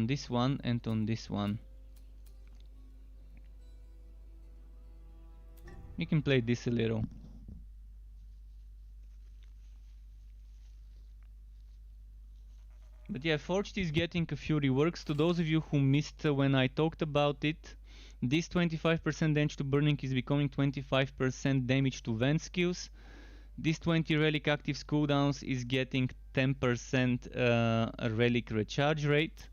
A: this one and on this one. We can play this a little. But yeah, Forged is getting a few reworks. To those of you who missed when I talked about it, this 25% damage to burning is becoming 25% damage to vent skills. This 20 relic active cooldowns is getting 10% relic recharge rate.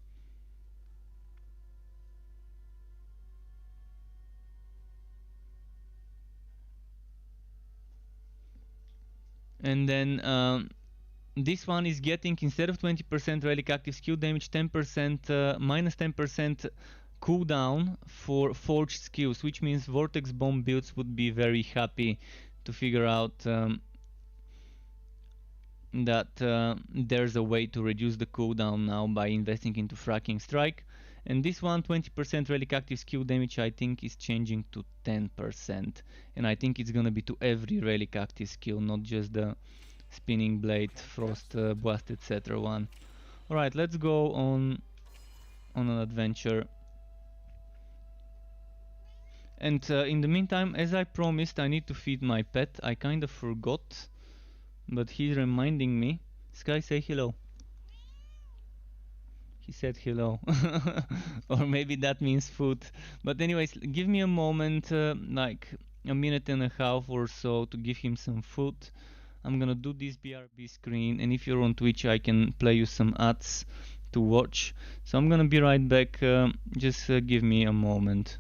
A: And then this one is getting, instead of 20% relic active skill damage, 10% minus 10% cooldown for forged skills, which means vortex bomb builds would be very happy to figure out that there's a way to reduce the cooldown now by investing into fracking strike. And this one, 20% relic active skill damage, I think is changing to 10%, and I think it's gonna be to every relic active skill, not just the spinning blade, frost, blast, etc. one. Alright, let's go on an adventure. And in the meantime, as I promised, I need to feed my pet. I kind of forgot, but he's reminding me. Sky, say hello. He said hello. Or maybe that means food. But anyways, give me a moment, like a minute and a half or so, to give him some food. I'm gonna do this BRB screen, and if you're on Twitch, I can play you some ads to watch. So I'm gonna be right back. Just give me a moment.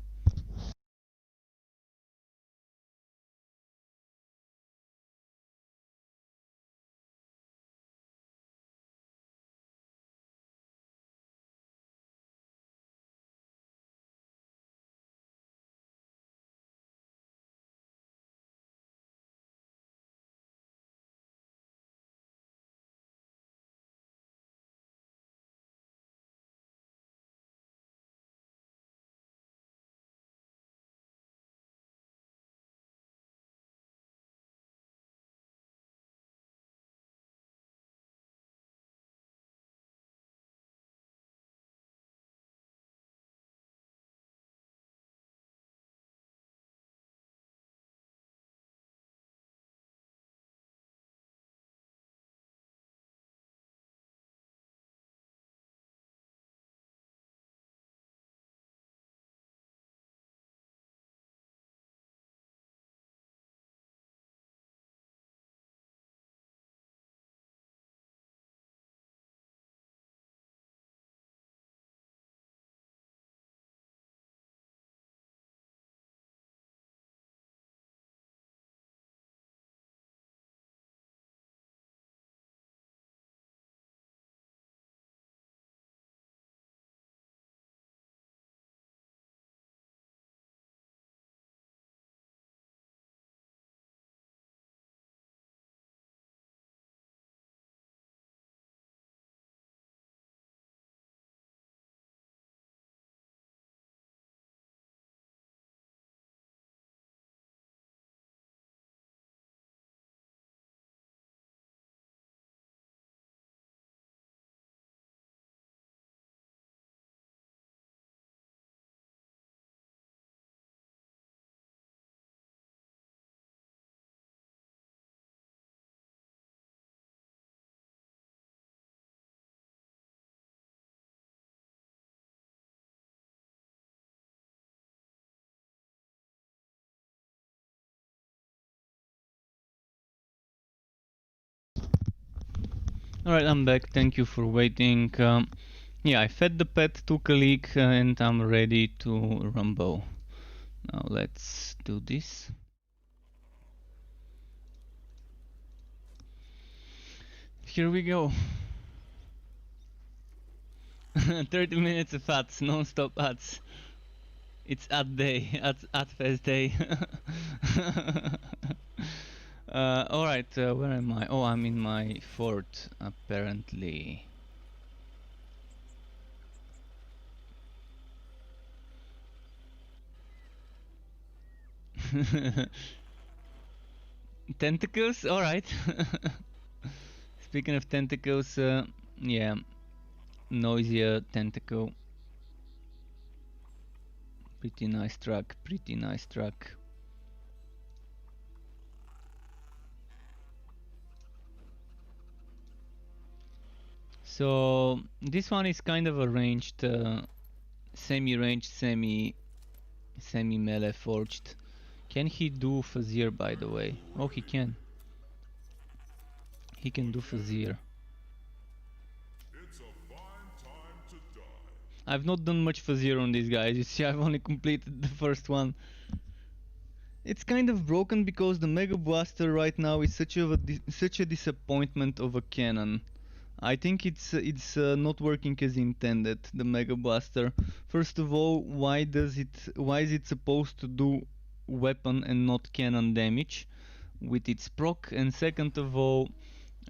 A: Alright, I'm back. Thank you for waiting. Yeah, I fed the pet, took a leak, and I'm ready to rumble. Now let's do this. Here we go. 30 minutes of ads, non-stop ads. It's ad day, ad fest day. Alright, where am I? Oh, I'm in my fort, apparently. Tentacles? Alright. Speaking of tentacles, yeah, noisier tentacle. Pretty nice truck, pretty nice truck. So this one is kind of a ranged, semi-ranged, semi-melee forged. Can he do Fazir, by the way? Oh, he can. He can do Fazir.
C: It's a fine time to die.
A: I've not done much Fazir on these guys. You see, I've only completed the first one. It's kind of broken because the Mega Blaster right now is such a disappointment of a cannon. I think it's not working as intended, the Mega Blaster. First of all, why is it supposed to do weapon and not cannon damage with its proc? And second of all,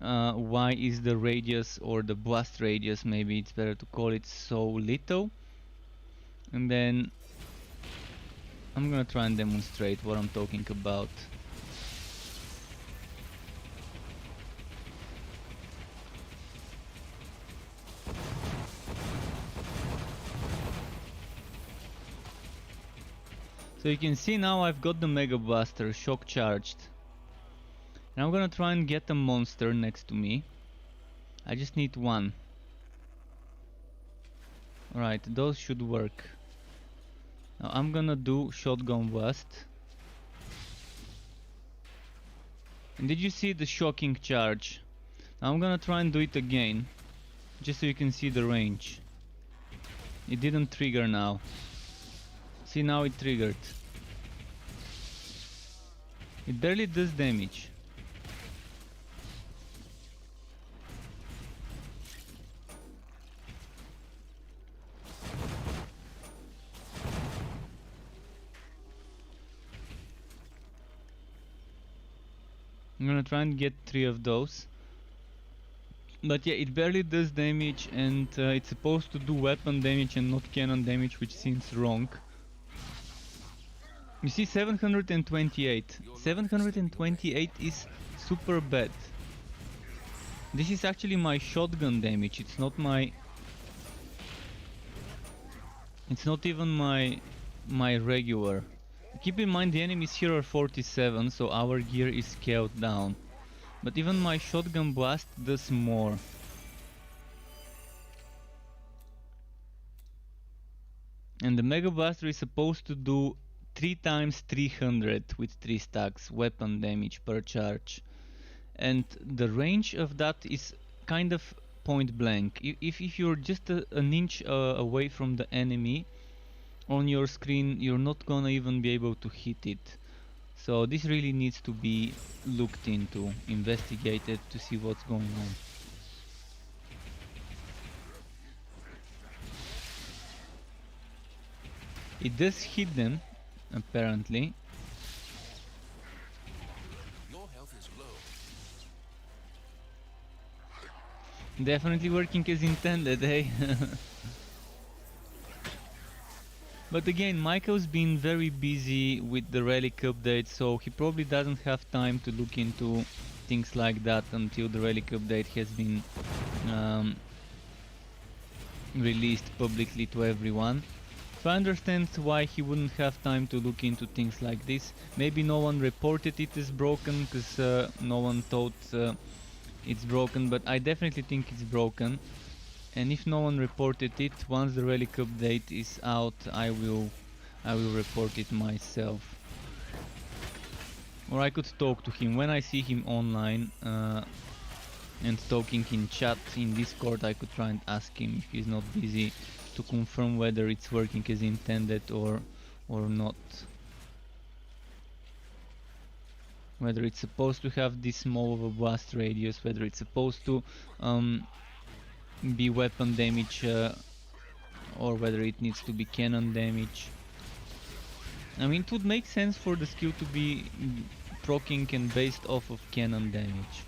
A: why is the radius, or the blast radius, maybe it's better to call it, so little? And then I'm gonna try and demonstrate what I'm talking about. So you can see now I've got the Mega Blaster shock charged. And I'm gonna try and get a monster next to me. I just need one. Alright, those should work. Now I'm gonna do shotgun blast. And did you see the shocking charge? Now I'm gonna try and do it again, just so you can see the range. It didn't trigger now. See, now it triggered. It barely does damage. I'm gonna try and get 3 of those. But yeah, it barely does damage, and it's supposed to do weapon damage and not cannon damage, which seems wrong. You see, 728. 728 is super bad. This is actually my shotgun damage, it's not my... It's not even my regular. Keep in mind the enemies here are 47, so our gear is scaled down. But even my shotgun blast does more. And the Mega Blaster is supposed to do 3 times 300 with 3 stacks weapon damage per charge. And the range of that is kind of point blank. If you're just an inch away from the enemy on your screen, you're not gonna even be able to hit it. So this really needs to be looked into, investigated, to see what's going on. It does hit them, apparently.
B: Your health is low.
A: Definitely working as intended, hey? But again, Michael's been very busy with the relic update, so he probably doesn't have time to look into things like that until the relic update has been released publicly to everyone. So I understand why he wouldn't have time to look into things like this. Maybe no one reported it as broken because no one thought it's broken, but I definitely think it's broken. And if no one reported it, once the relic update is out, I will report it myself. Or I could talk to him when I see him online and talking in chat in Discord. I could try and ask him if he's not busy to confirm whether it's working as intended or not. Whether it's supposed to have this small of a blast radius, whether it's supposed to be weapon damage or whether it needs to be cannon damage. I mean, it would make sense for the skill to be proccing and based off of cannon damage,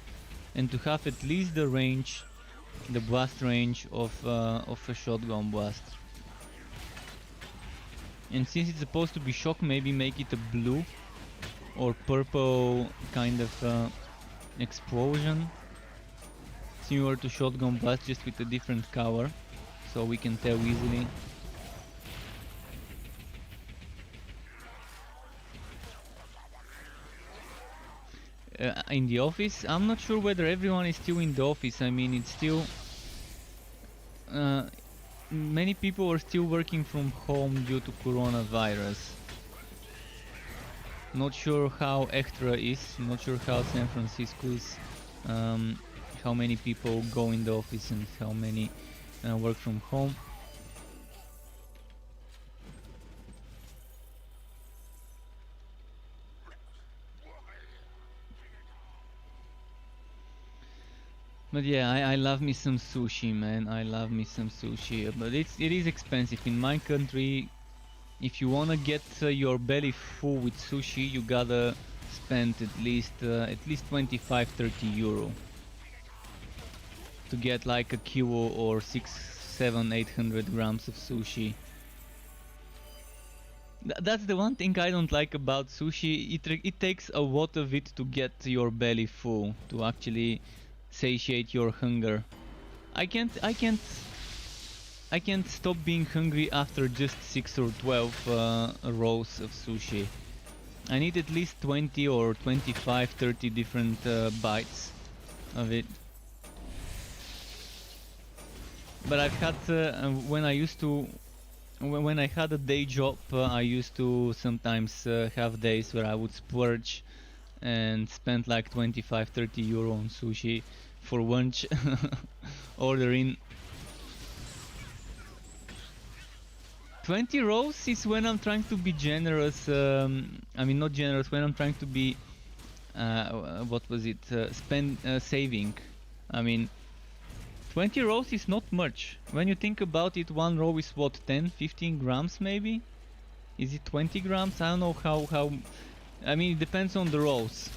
A: and to have at least the range, the blast range of a shotgun blast. And since it's supposed to be shock, maybe make it a blue or purple kind of explosion, similar to shotgun blast, just with a different color, so we can tell easily. In the office, I'm not sure whether everyone is still in the office. I mean, it's still many people are still working from home due to coronavirus. Not sure how Extra is, not sure how San Francisco is, how many people go in the office and how many work from home. But yeah, I love me some sushi, man. I love me some sushi. But it is expensive in my country. If you wanna get your belly full with sushi, you gotta spend at least 25-30 euro to get like a kilo or 6, 7, 800 grams of sushi. That's the one thing I don't like about sushi. It takes a lot of it to get your belly full, to actually satiate your hunger. I can't stop being hungry after just 6 or 12 rolls of sushi. I need at least 20 or 25, 30 different bites of it. But I've had when I had a day job, I used to sometimes have days where I would splurge and spend like 25-30 euro on sushi for lunch. Ordering 20 rolls is when I'm trying to be generous. I mean, not generous, when I'm trying to be what was it, saving. I mean, 20 rolls is not much. When you think about it, one roll is what, 10-15 grams maybe? Is it 20 grams? I don't know how... I mean, it depends on the rolls.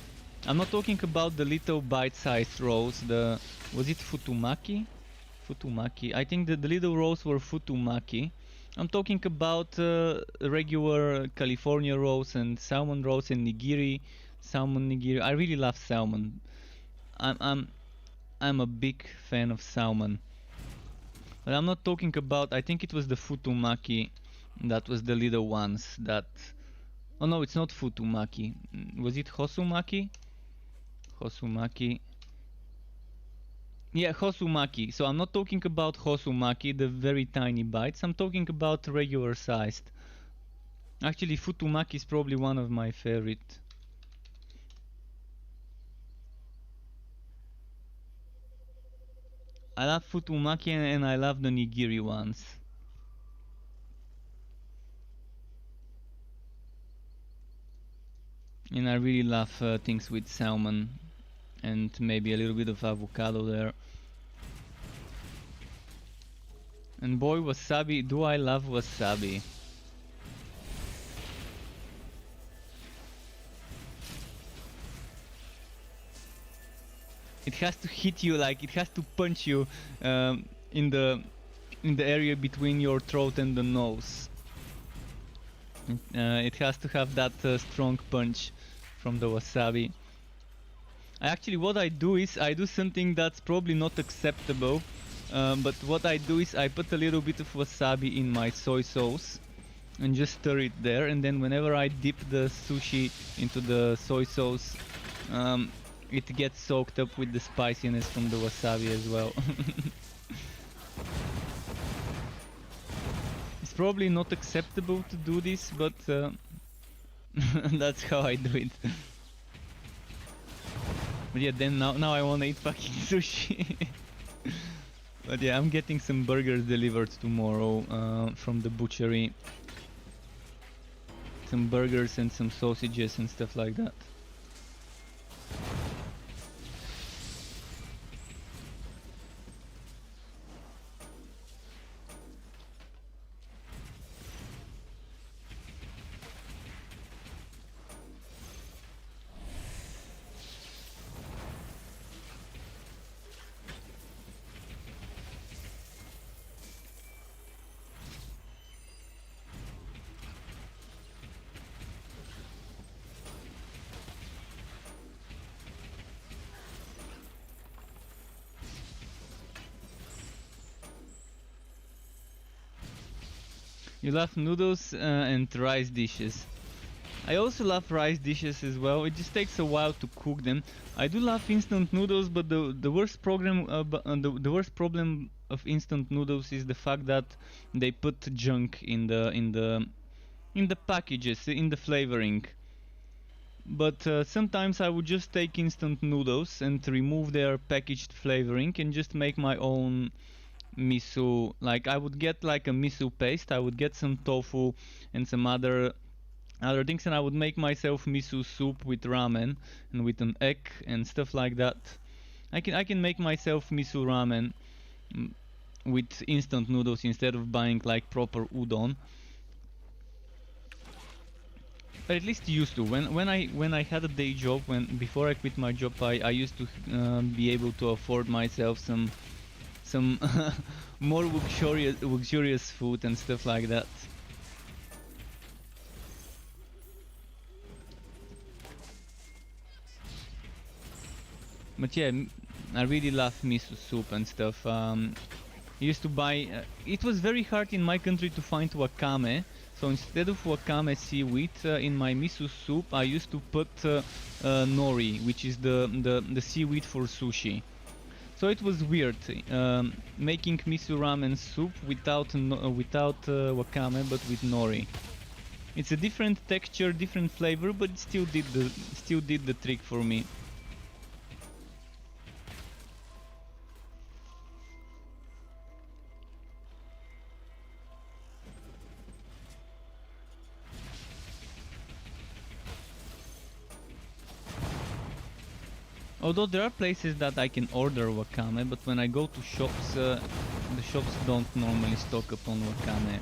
A: I'm not talking about the little bite-sized rolls. Was it futumaki? Futumaki. I think that the little rolls were futumaki. I'm talking about regular California rolls and salmon rolls and nigiri. Salmon nigiri. I really love salmon. I'm a big fan of salmon. But I'm not talking about, I think it was the futumaki, that was the little ones that... Oh no, it's not futumaki. Was it hosumaki? Hosumaki. Yeah, hosumaki. So I'm not talking about hosumaki, the very tiny bites. I'm talking about regular sized. Actually, futumaki is probably one of my favorite. I love futumaki and I love the nigiri ones. And I really love things with salmon and maybe a little bit of avocado there. And boy, wasabi, do I love wasabi. It has to hit you, like it has to punch you in the area between your throat and the nose. It has to have that strong punch from the wasabi. Actually, what I do is I do something that's probably not acceptable, but what I do is I put a little bit of wasabi in my soy sauce and just stir it there, and then whenever I dip the sushi into the soy sauce, it gets soaked up with the spiciness from the wasabi as well. It's probably not acceptable to do this, but that's how I do it. But yeah, then now I wanna eat fucking sushi. But yeah, I'm getting some burgers delivered tomorrow from the butchery. Some burgers and some sausages and stuff like that. You love noodles and rice dishes. I also love rice dishes as well. It just takes a while to cook them. I do love instant noodles, but the worst problem of instant noodles is the fact that they put junk in the packages, in the flavoring. But sometimes I would just take instant noodles and remove their packaged flavoring and just make my own miso. Like I would get like a miso paste, I would get some tofu and some other things, and I would make myself miso soup with ramen and with an egg and stuff like that. I can make myself miso ramen mm, with instant noodles instead of buying like proper udon. But at least used to. When I had a day job, when before I quit my job, I used to be able to afford myself some more luxurious food and stuff like that. But yeah, I really love miso soup and stuff. I used to buy. It was very hard in my country to find wakame, so instead of wakame seaweed in my miso soup, I used to put nori, which is the seaweed for sushi. So it was weird making miso ramen soup without wakame, but with nori. It's a different texture, different flavor, but it still did the trick for me. Although there are places that I can order wakame, but when I go to shops, the shops don't normally stock up on wakame.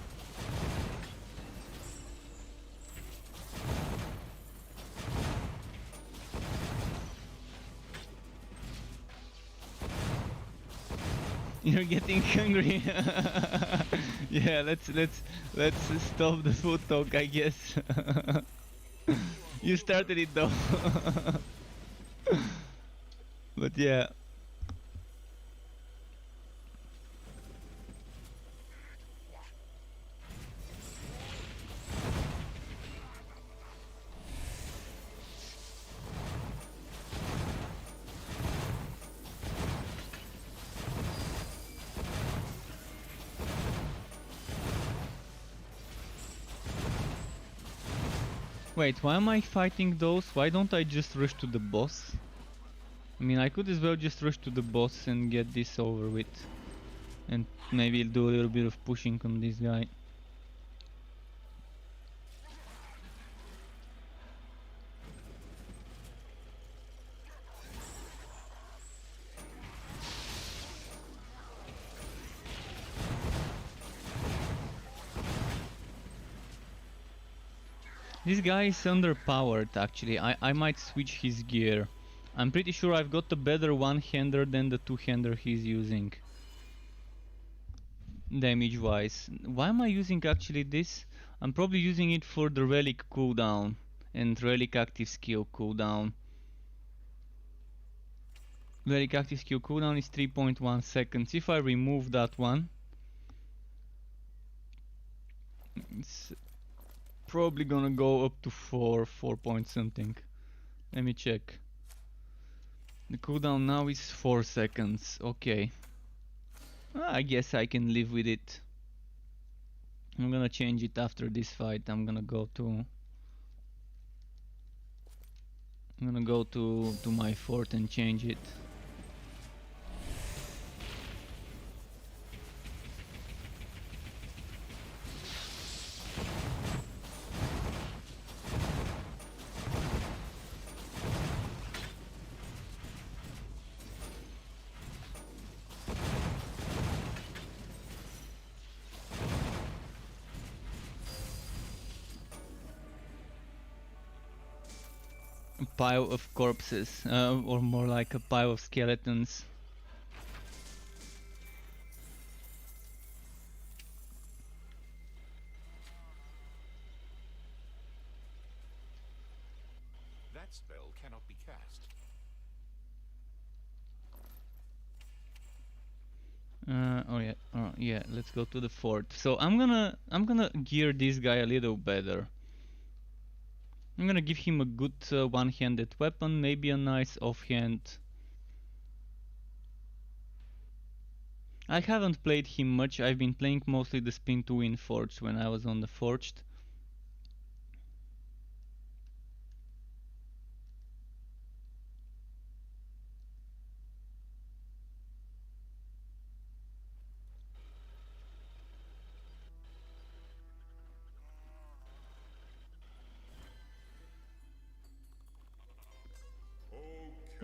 A: You're getting hungry. Yeah, let's stop the food talk, I guess. You started it though. But yeah. Wait, why am I fighting those? Why don't I just rush to the boss? I mean, I could as well just rush to the boss and get this over with. And maybe do a little bit of pushing on this guy. This guy is underpowered actually. I might switch his gear. I'm pretty sure I've got a better one-hander than the two-hander he's using. Damage wise. Why am I using actually this? I'm probably using it for the relic cooldown and relic active skill cooldown. Relic active skill cooldown is 3.1 seconds. If I remove that one, it's probably gonna go up to 4 point something. Let me check. The cooldown now is 4 seconds. Okay. I guess I can live with it. I'm gonna change it after this fight. I'm gonna go to my fort and change it. A pile of corpses, or more like a pile of skeletons.
B: That spell cannot be cast.
A: Oh yeah, let's go to the fort. So I'm gonna gear this guy a little better. I'm gonna give him a good one-handed weapon, maybe a nice offhand. I haven't played him much. I've been playing mostly the spin to win forge when I was on the forged.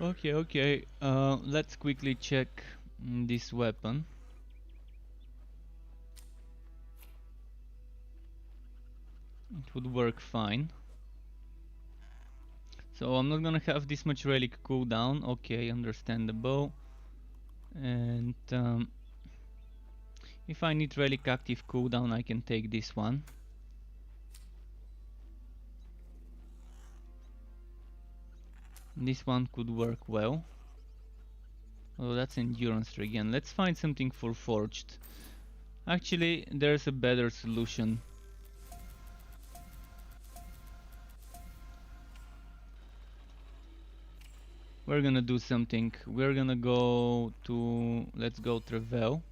A: Okay. Let's quickly check this weapon. It would work fine. So I'm not gonna have this much relic cooldown. Okay, understandable. And if I need relic active cooldown, I can take this one. This one could work well. Oh, that's endurance again. Let's find something for forged. Actually, there's a better solution. We're gonna do something. We're gonna go to... Let's go Travel.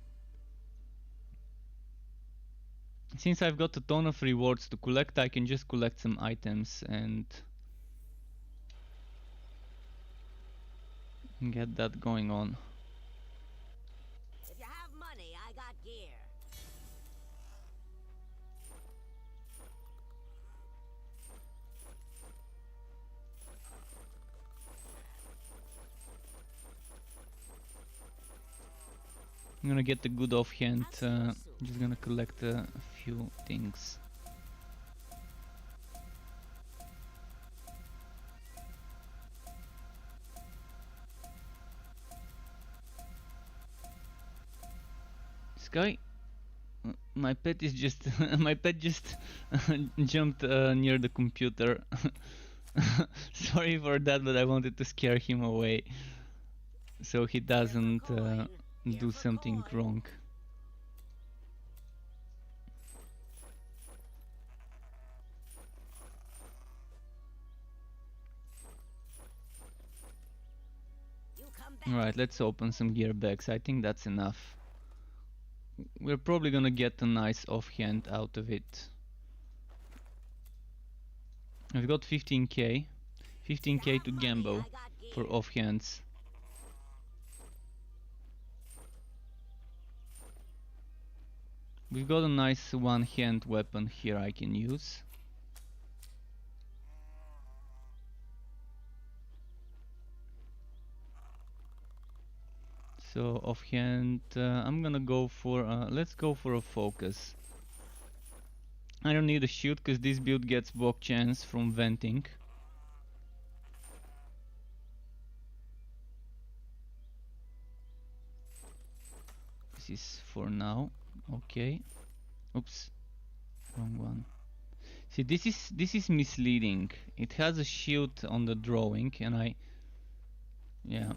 A: Since I've got a ton of rewards to collect, I can just collect some items and get that going on.
G: If you have money, I got gear.
A: I'm gonna get the good offhand, just gonna collect a few things. This guy, my pet is just, my pet just jumped near the computer. Sorry for that, but I wanted to scare him away, so he doesn't do something wrong. Alright, let's open some gear bags. I think that's enough. We're probably gonna get a nice offhand out of it. I've got 15k. 15k to gamble for offhands. We've got a nice one-hand weapon here I can use. So offhand, I'm gonna go for, let's go for a focus. I don't need a shield because this build gets block chance from venting. This is for now. Okay. Oops. Wrong one. See, this is misleading. It has a shield on the drawing and yeah.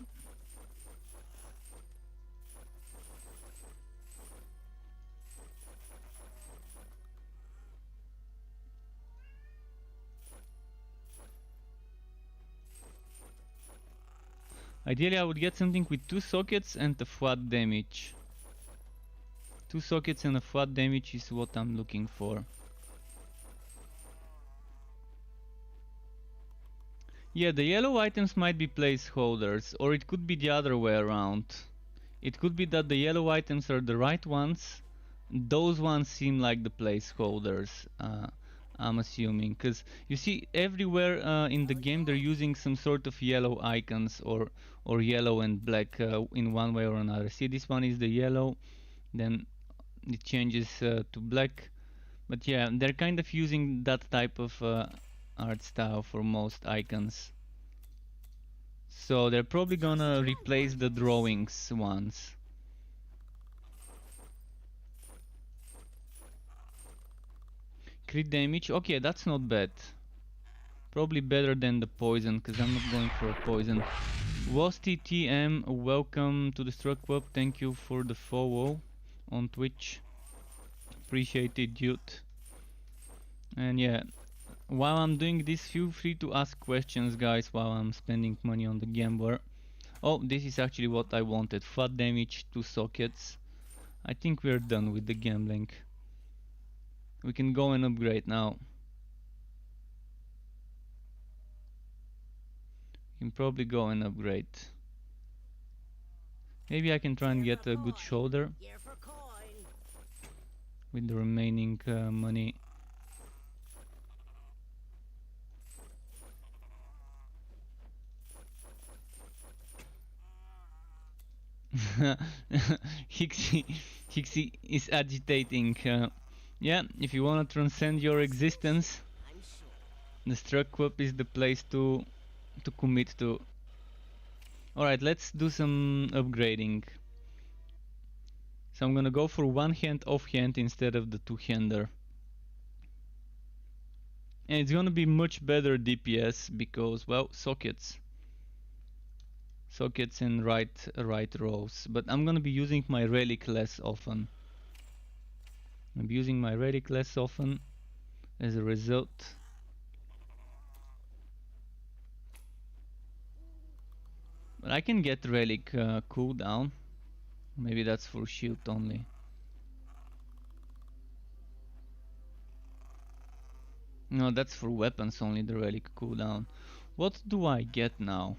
A: Ideally I would get something with 2 sockets and a flat damage. 2 sockets and a flat damage is what I'm looking for. Yeah, the yellow items might be placeholders, or it could be the other way around. It could be that the yellow items are the right ones. Those ones seem like the placeholders, I'm assuming. Because you see, everywhere in the game they're using some sort of yellow icons or yellow and black in one way or another. See, this one is the yellow, then it changes to black. But yeah, they're kind of using that type of art style for most icons. So they're probably gonna replace the drawings ones. Crit damage, okay, that's not bad. Probably better than the poison, because I'm not going for a poison. Wasty TM, welcome to the Struck Club. Thank you for the follow on Twitch. Appreciate it, dude. And yeah, while I'm doing this, feel free to ask questions, guys, while I'm spending money on the gambler. Oh, this is actually what I wanted. Flat damage, 2 sockets. I think we're done with the gambling. We can go and upgrade now. We can probably go and upgrade. Maybe I can try and get a good shoulder with the remaining money. Hixie, Hixie is agitating. Yeah, if you wanna transcend your existence,
G: I'm sure.
A: the Struck Web is the place to commit to. Alright, let's do some upgrading. So I'm gonna go for one hand offhand instead of the two-hander. And it's gonna be much better DPS because, well, sockets and right rows. But I'm gonna be using my relic less often. I'm using my relic less often as a result. But I can get relic cooldown. Maybe that's for shield only. No, that's for weapons only, the relic cooldown. What do I get now?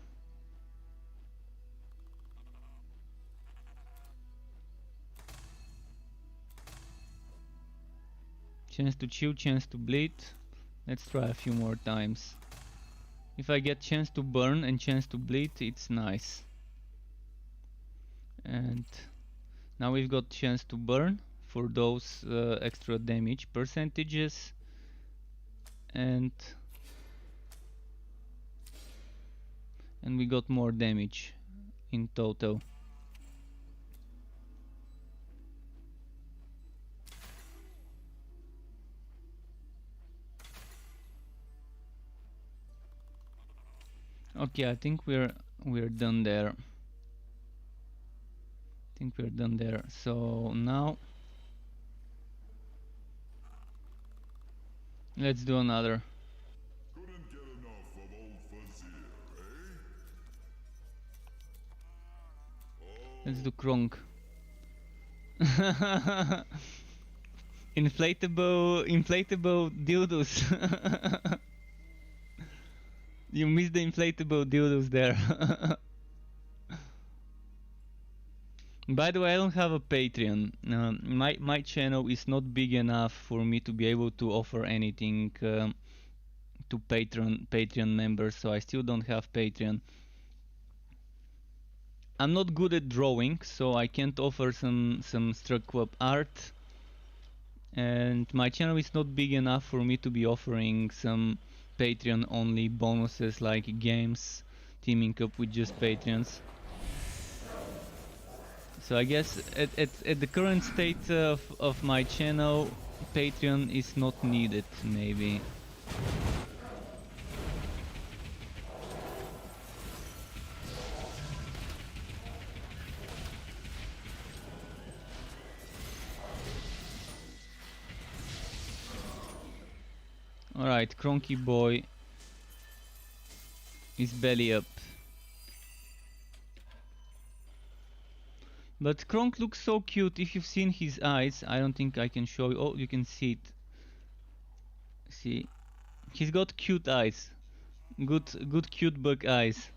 A: Chance to chill, chance to bleed. Let's try a few more times. If I get chance to burn and chance to bleed, it's nice. And now we've got chance to burn for those extra damage percentages. And we got more damage in total. Okay, I think we're done there. So now let's do another.
C: Couldn't get enough of old Fuzzier, eh?
A: Let's do Kronk. Inflatable dildos. You missed the inflatable dildos there. By the way, I don't have a Patreon. My channel is not big enough for me to be able to offer anything to Patreon members, so I still don't have Patreon. I'm not good at drawing, so I can't offer some Struck Web art. And my channel is not big enough for me to be offering some Patreon only bonuses like games, teaming up with just Patreons. So I guess at the current state of my channel, Patreon is not needed, maybe. Alright, Cronky Boy is belly up. But Kronk looks so cute. If you've seen his eyes, I don't think I can show you. Oh, you can see it. See, he's got cute eyes. Good cute bug eyes.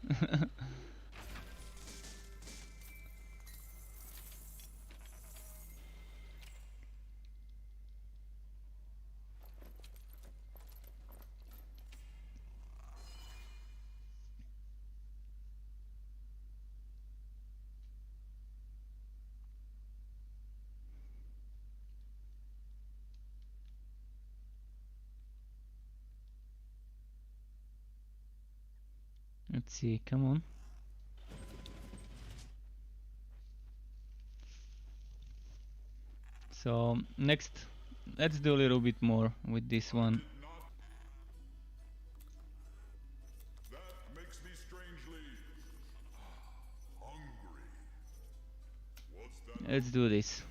A: Let's see, come on. So next, let's do a little bit more with this one.
C: That makes me strangely hungry. What's that?
A: Let's do this.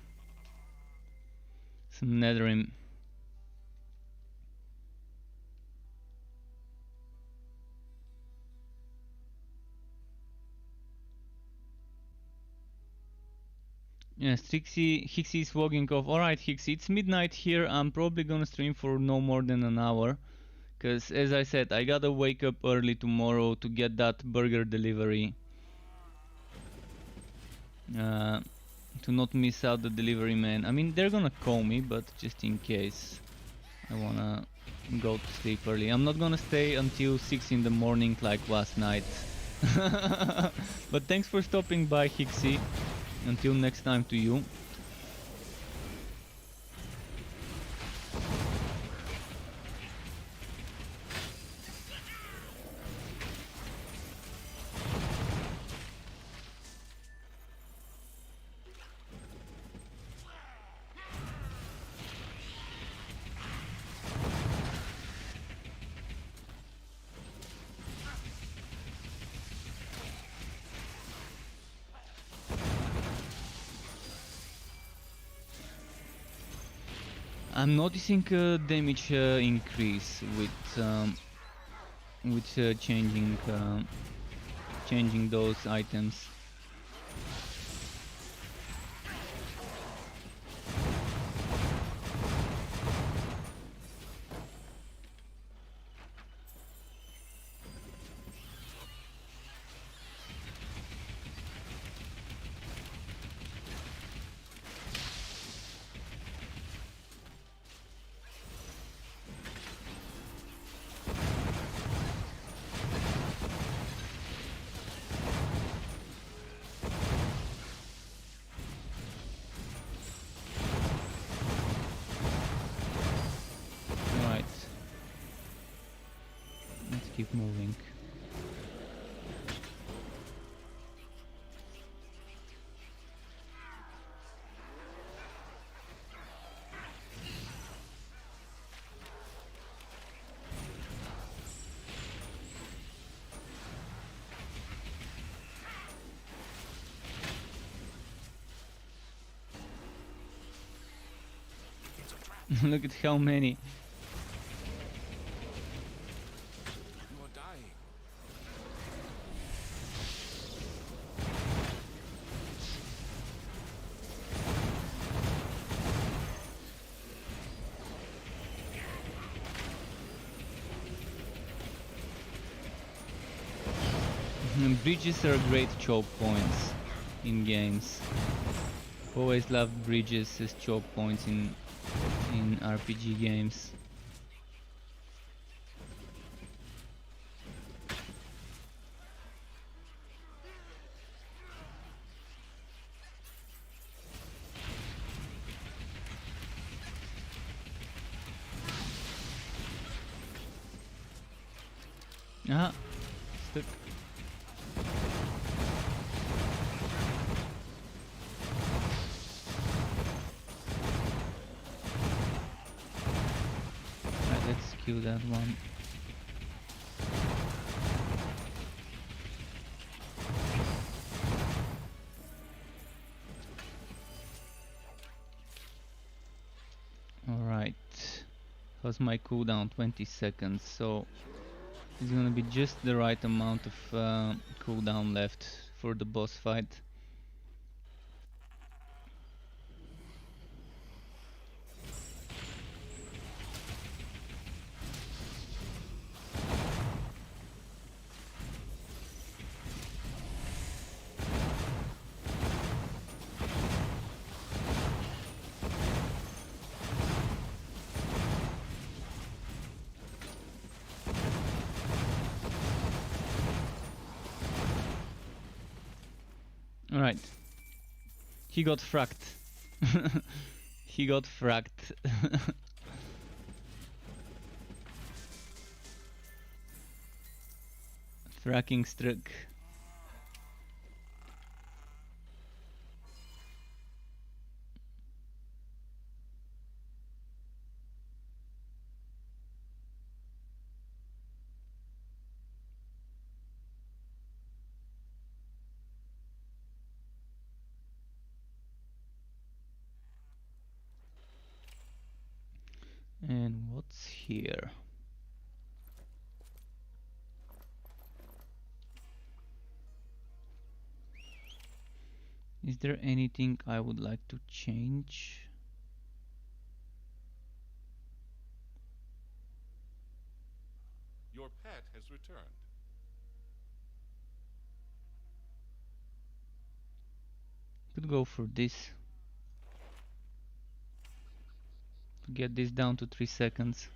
A: Some Netherim. Yes, Hixie is logging off. Alright, Hixie, it's midnight here. I'm probably gonna stream for no more than an hour. Cause as I said, I gotta wake up early tomorrow to get that burger delivery. To not miss out the delivery man. I mean, they're gonna call me, but just in case. I wanna go to sleep early. I'm not gonna stay until 6 in the morning like last night. But thanks for stopping by, Hixie. Until next time to you. I'm noticing damage increase with changing those items. Keep moving. Look at how many.
B: You are dying.
A: Bridges are great choke points in games. Always loved bridges as choke points in RPG games. Ah, stuck. Right, let's kill that one. Alright. How's my cooldown? 20 seconds, so it's gonna be just the right amount of cooldown left for the boss fight. Alright. He got fracked. He got fracked. Fracking struck. And what's here? Is there anything I would like to change?
B: Your pet has returned.
A: Could go for this. To get this down to 3 seconds.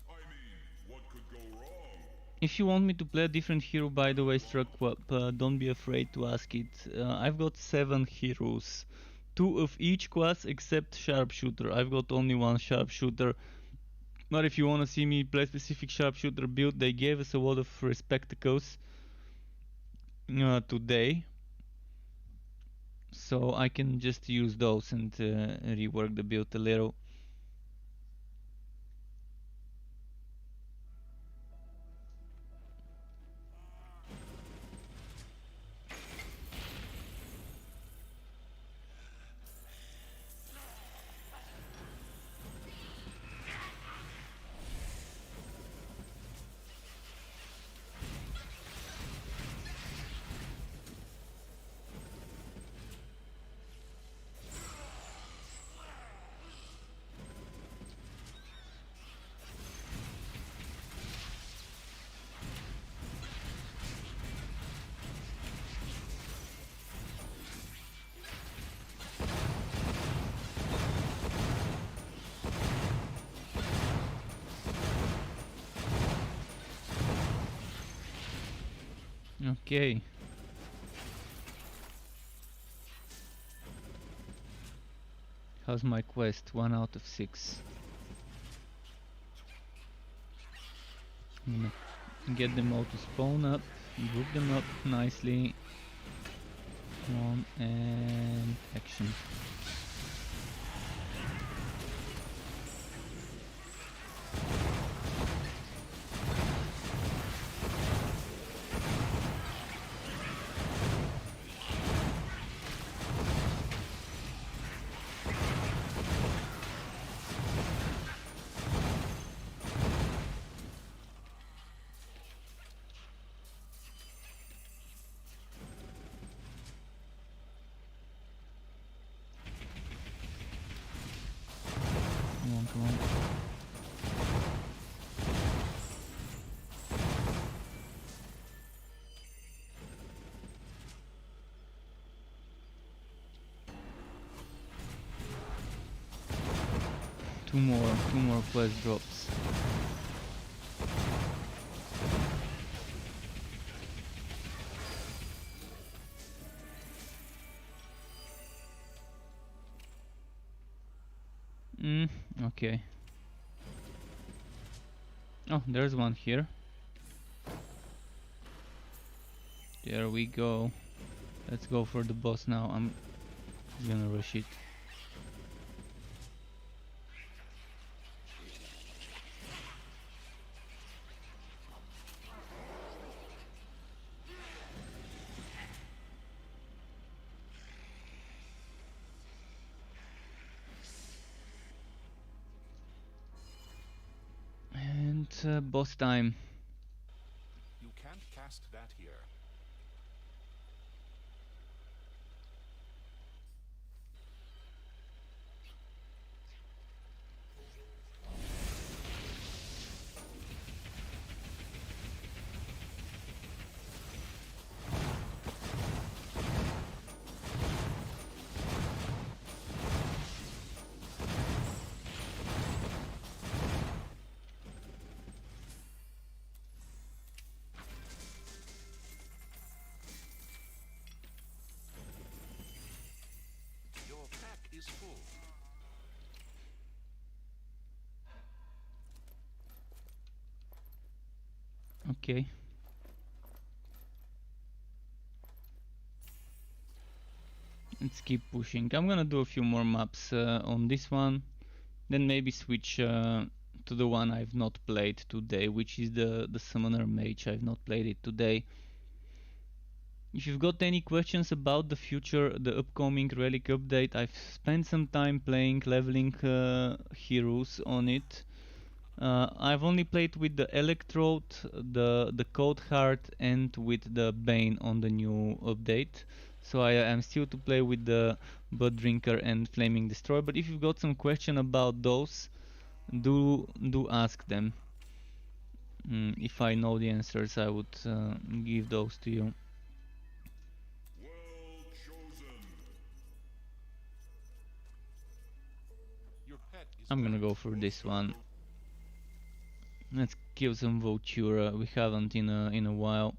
C: I mean, what could go wrong?
A: If you want me to play a different hero, by the way, don't be afraid to ask it. I've got 7 heroes. 2 of each class except sharpshooter. I've got only 1 sharpshooter. But if you want to see me play specific sharpshooter build, they gave us a lot of spectacles today. So I can just use those and rework the build a little. Okay. How's my quest? 1 out of 6. I'm gonna get them all to spawn up, group them up nicely. Come on, and action. Come on. 2 more quest drops. Okay. Oh, there's one here. There we go. Let's go for the boss now. I'm gonna rush it. Boss time.
B: You can't cast that here. Your pack is full.
A: Okay. Let's keep pushing. I'm gonna do a few more maps on this one, then maybe switch to the one I've not played today, which is the Summoner Mage. I've not played it today. If you've got any questions about the future, the upcoming Relic update, I've spent some time playing, leveling heroes on it. I've only played with the Electrode, the Cold Heart, and with the Bane on the new update. So I am still to play with the Blood Drinker and Flaming Destroyer. But if you've got some question about those, do ask them. If I know the answers, I would give those to you.
C: Well chosen.
B: Your pet is
A: I'm gonna
B: back.
A: go for this one. Let's kill some Vultura. We haven't in a while.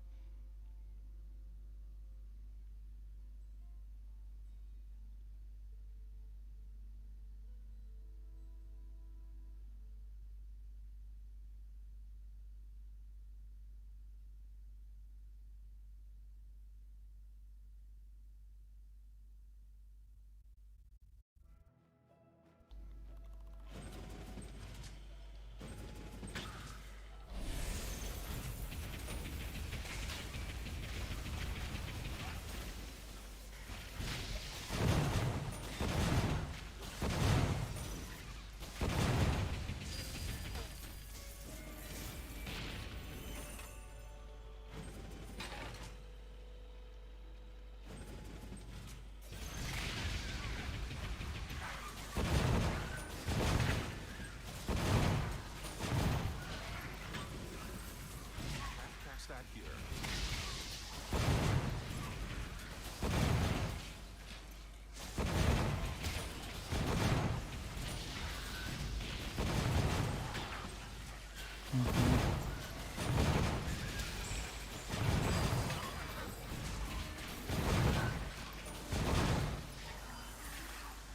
B: Can't cast that here.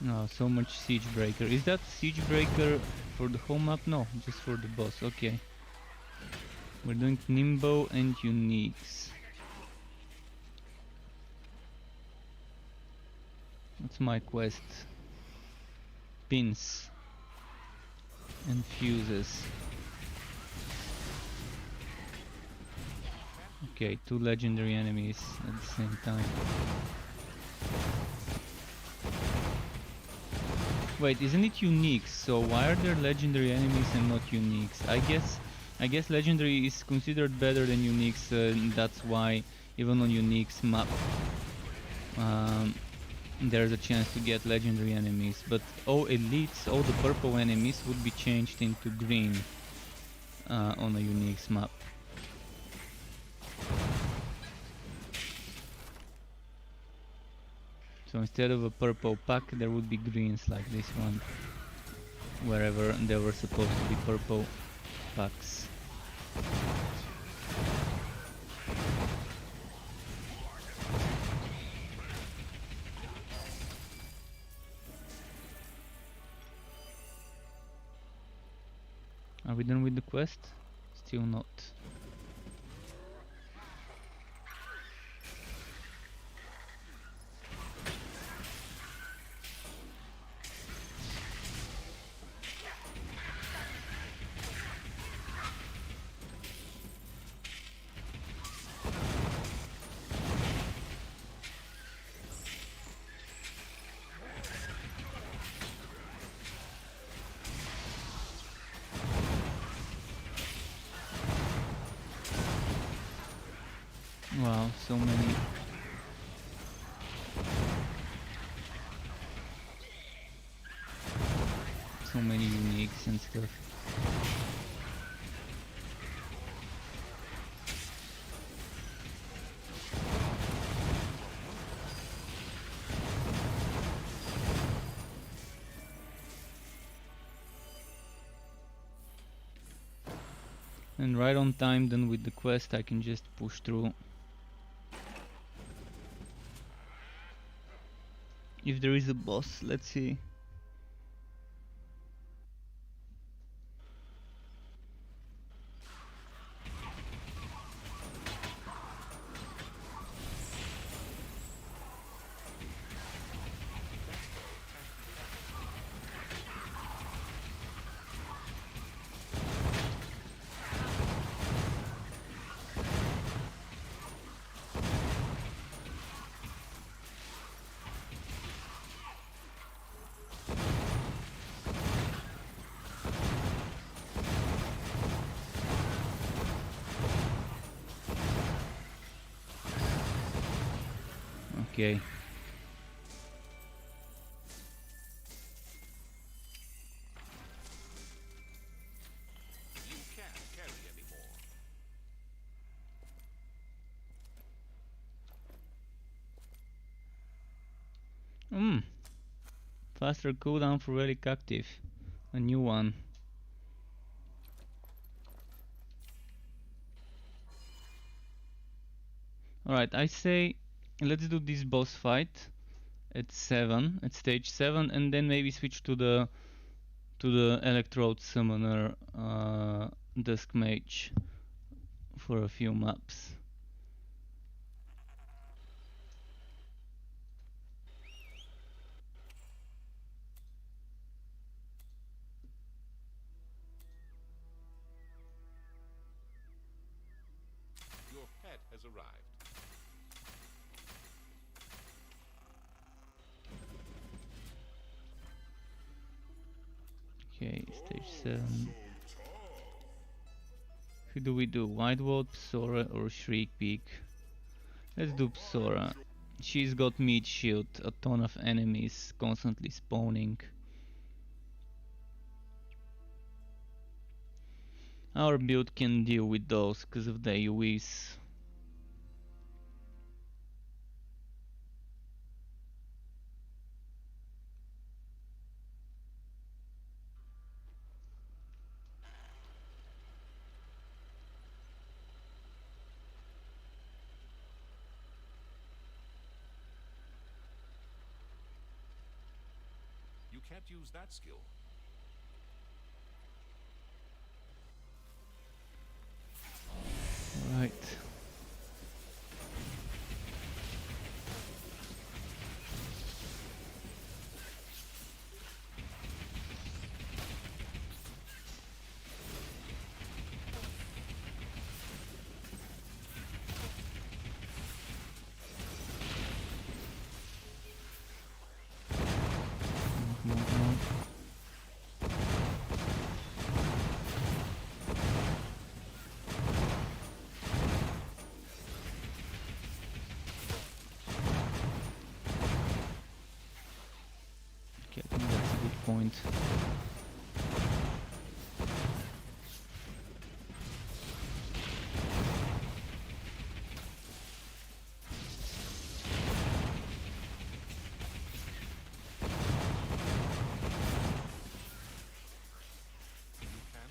A: Oh, so much siege breaker. Is that siege breaker for the whole map? No, just for the boss. Okay. We're doing Nimbo and Uniques. What's my quest? Pins and fuses. Okay, 2 legendary enemies at the same time. Wait, isn't it unique? So why are there legendary enemies and not uniques? I guess legendary is considered better than uniques, and that's why even on uniques map there's a chance to get legendary enemies. But all elites, all the purple enemies would be changed into green on a uniques map. So instead of a purple pack, there would be greens like this one, wherever there were supposed to be purple packs. Are we done with the quest? Still not. Wow, so many. So many uniques and stuff. And right on time, then with the quest I can just push through. If there is a boss, let's see. Okay.
B: You can't carry anymore.
A: Faster cooldown for relic active. A new one. Alright, I say let's do this boss fight at stage 7, and then maybe switch to the Electrode Summoner Dusk Mage for a few maps.
B: Your pet has arrived.
A: Okay, stage 7. Who do we do? Whitewood, Psora, or Shriek Peak? Let's do Psora. She's got meat shield, a ton of enemies constantly spawning. Our build can deal with those because of the AoEs.
B: You can't use that skill.
A: Right. Come on, come on. Okay, I think that's a good point.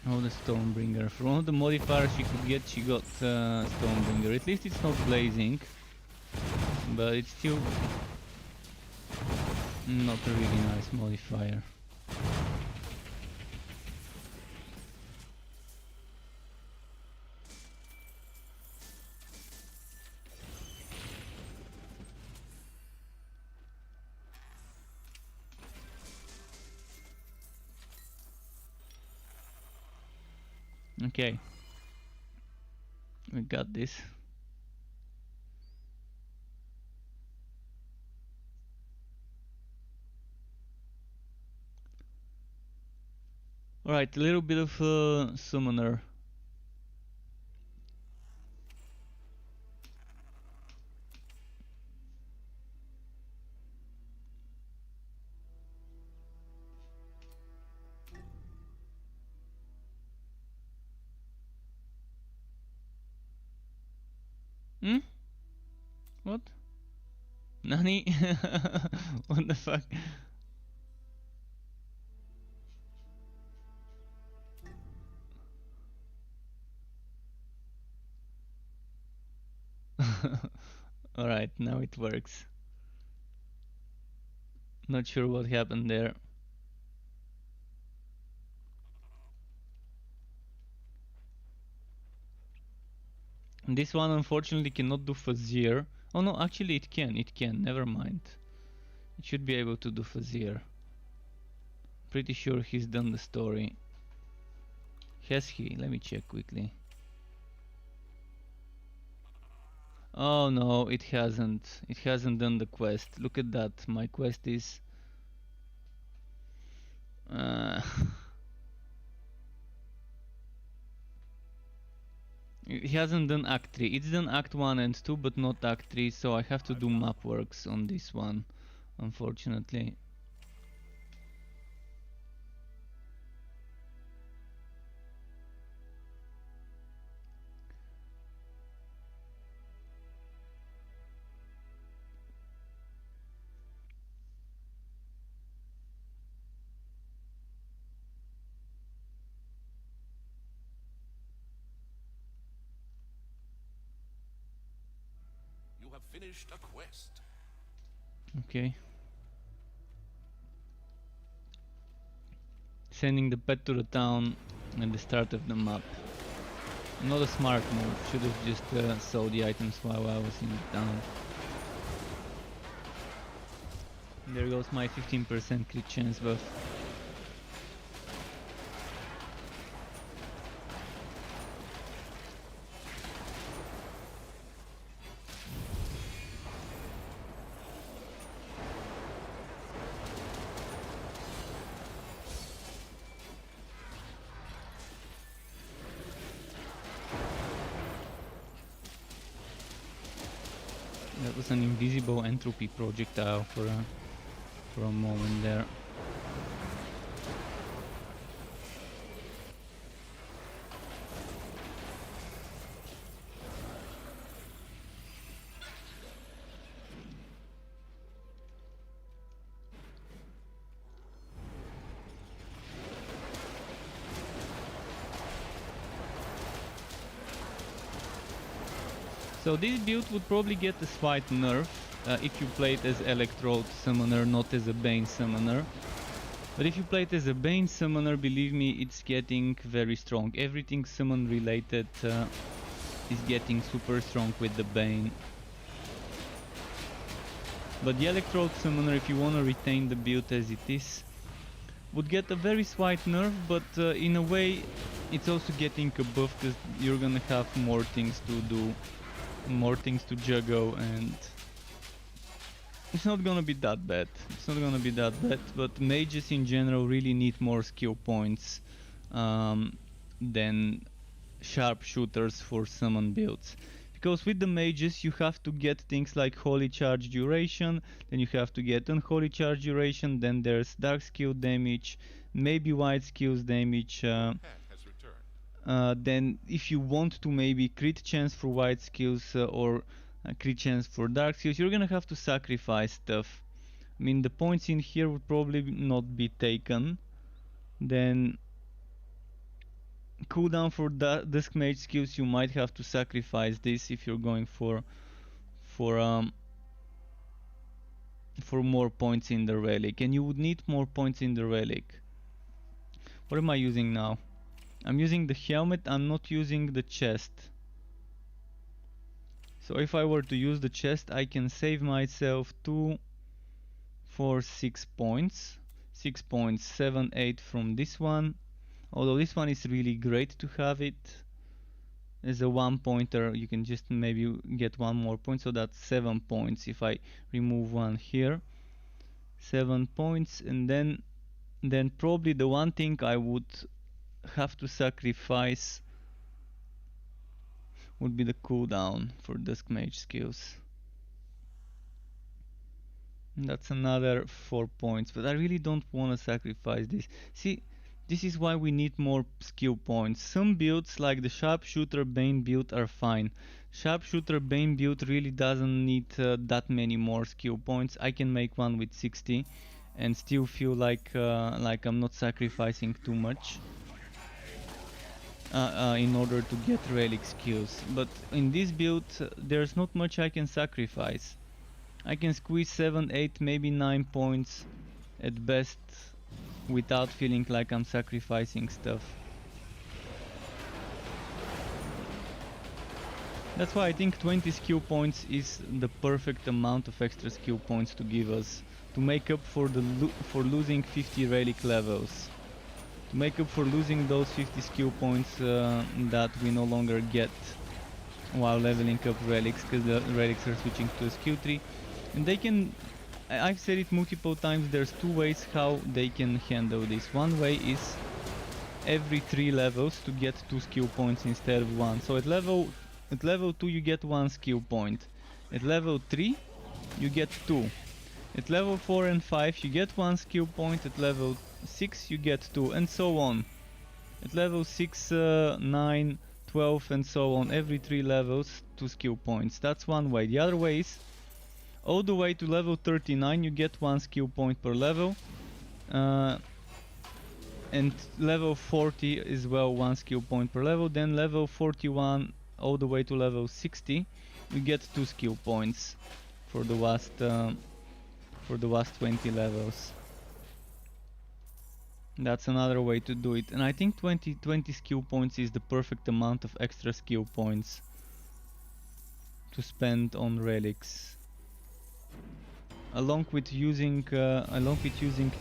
A: Oh, the Stonebringer. For one of the modifiers she could get, she got Stonebringer. At least it's not blazing, but it's still not a really nice modifier. Okay, we got this. Alright, a little bit of summoner. Hmm? What? Nani? What the fuck? Alright, now it works. Not sure what happened there. This one unfortunately cannot do Fazir. Oh no, actually it can, never mind. It should be able to do Fazir. Pretty sure he's done the story. Has he? Let me check quickly. Oh no, it hasn't. It hasn't done the quest. Look at that. My quest is... It hasn't done Act 3. It's done Act 1 and 2, but not Act 3, so I have to do map works on this one, unfortunately.
B: finished a quest.
A: Okay. Sending the pet to the town at the start of the map. Not a smart move. Should have just sold the items while I was in the town. There goes my 15% crit chance buff. That was an invisible entropy projectile for a moment there. So this build would probably get a slight nerf if you play it as Electrode Summoner, not as a Bane Summoner. But if you play it as a Bane Summoner, believe me, it's getting very strong. Everything summon related is getting super strong with the Bane. But the Electrode Summoner, if you want to retain the build as it is, would get a very slight nerf, but in a way it's also getting a buff because you're gonna have more things to do. More things to juggle, and it's not gonna be that bad. It's not gonna be that bad, but mages in general really need more skill points than sharpshooters for summon builds. Because with the mages you have to get things like Holy Charge duration, then you have to get Unholy Charge duration, then there's Dark Skill damage, maybe White Skills damage.
B: Pet has returned.
A: Then if you want to maybe crit chance for white skills or crit chance for dark skills, you're gonna have to sacrifice stuff. I mean, the points in here would probably not be taken. Then cooldown for Dusk Mage skills, you might have to sacrifice this if you're going for more points in the relic, and you would need more points in the relic. What am I using now? I'm using the helmet, I'm not using the chest. So if I were to use the chest, I can save myself 2, 4, 6 points. 6 points, 7, 8 from this one. Although this one is really great to have it. As a 1 pointer, you can just maybe get 1 more point, so that's 7 points if I remove one here. 7 points, and then probably the one thing I would have to sacrifice would be the cooldown for Dusk Mage skills. And that's another 4 points, but I really don't want to sacrifice this. See, this is why we need more skill points. Some builds like the Sharpshooter Bane build are fine. Sharpshooter Bane build really doesn't need that many more skill points. I can make one with 60 and still feel like I'm not sacrificing too much. In order to get relic skills, but in this build there's not much I can sacrifice. I can squeeze 7, 8, maybe 9 points at best without feeling like I'm sacrificing stuff. That's why I think 20 skill points is the perfect amount of extra skill points to give us to make up for losing 50 relic levels. Make up for losing those 50 skill points that we no longer get while leveling up relics, because the relics are switching to a skill tree. And they can, I've said it multiple times, there's 2 ways how they can handle this. One way is every 3 levels to get 2 skill points instead of 1. So at level 2 you get 1 skill point. At level 3 you get 2. At level 4 and 5 you get 1 skill point. At level 6 you get 2, and so on. At level 6, 9, 12 and so on, every 3 levels 2 skill points. That's one way. The other way is all the way to level 39 you get 1 skill point per level, and level 40 as well 1 skill point per level. Then level 41 all the way to level 60, we get 2 skill points for the last 20 levels. That's another way to do it, and I think 20 skill points is the perfect amount of extra skill points to spend on relics, along with using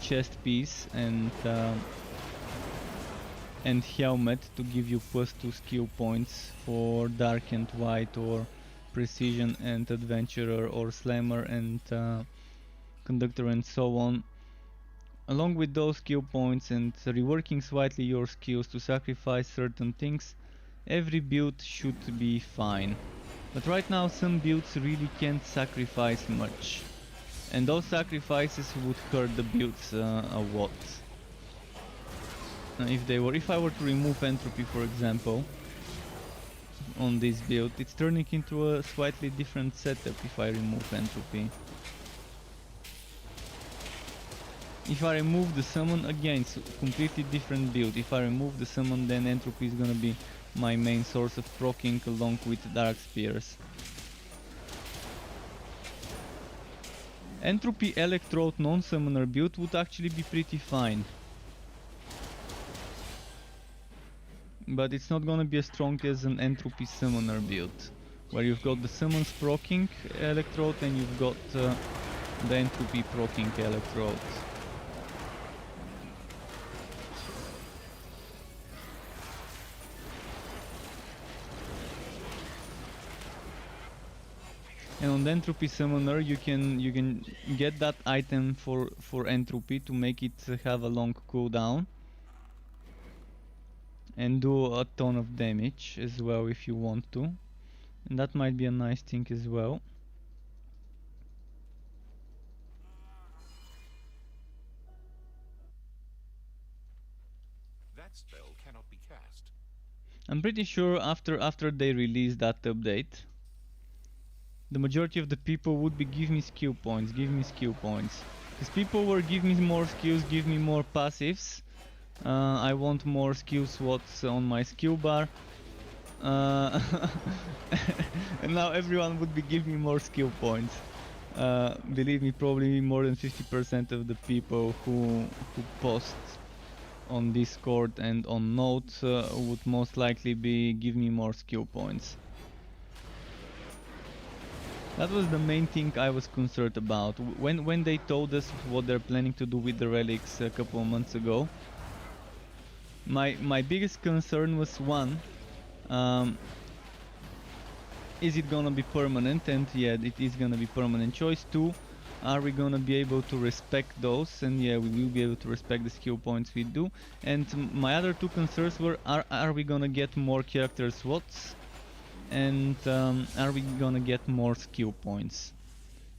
A: chest piece and helmet to give you +2 skill points for dark and white, or precision and adventurer, or slammer and conductor, and so on. Along with those skill points and reworking slightly your skills to sacrifice certain things, every build should be fine. But right now some builds really can't sacrifice much, and those sacrifices would hurt the builds a lot. If I were to remove entropy, for example, on this build, it's turning into a slightly different setup if I remove entropy. If I remove the summon, again, it's a completely different build. If I remove the summon, then entropy is gonna be my main source of proccing, along with dark spears. Entropy electrode non-summoner build would actually be pretty fine, but it's not gonna be as strong as an entropy summoner build, where you've got the summons proccing electrode and you've got the entropy proccing electrode. And on the entropy summoner, you can get that item for entropy to make it have a long cooldown and do a ton of damage as well if you want to, and that might be a nice thing as well.
B: That spell cannot be cast.
A: I'm pretty sure after they release that update, the majority of the people would be give me skill points, because people were give me more skills, give me more passives. I want more skill slots on my skill bar, and now everyone would be giving me more skill points. Believe me, probably more than 50% of the people who post on Discord and on notes would most likely be give me more skill points. That was the main thing I was concerned about when they told us what they're planning to do with the relics a couple of months ago. My biggest concern was, one, is it gonna be permanent? And yeah, it is gonna be permanent choice. Two, are we gonna be able to respect those? And yeah, we will be able to respect the skill points we do. And my other two concerns were, are we gonna get more character slots? And are we gonna get more skill points?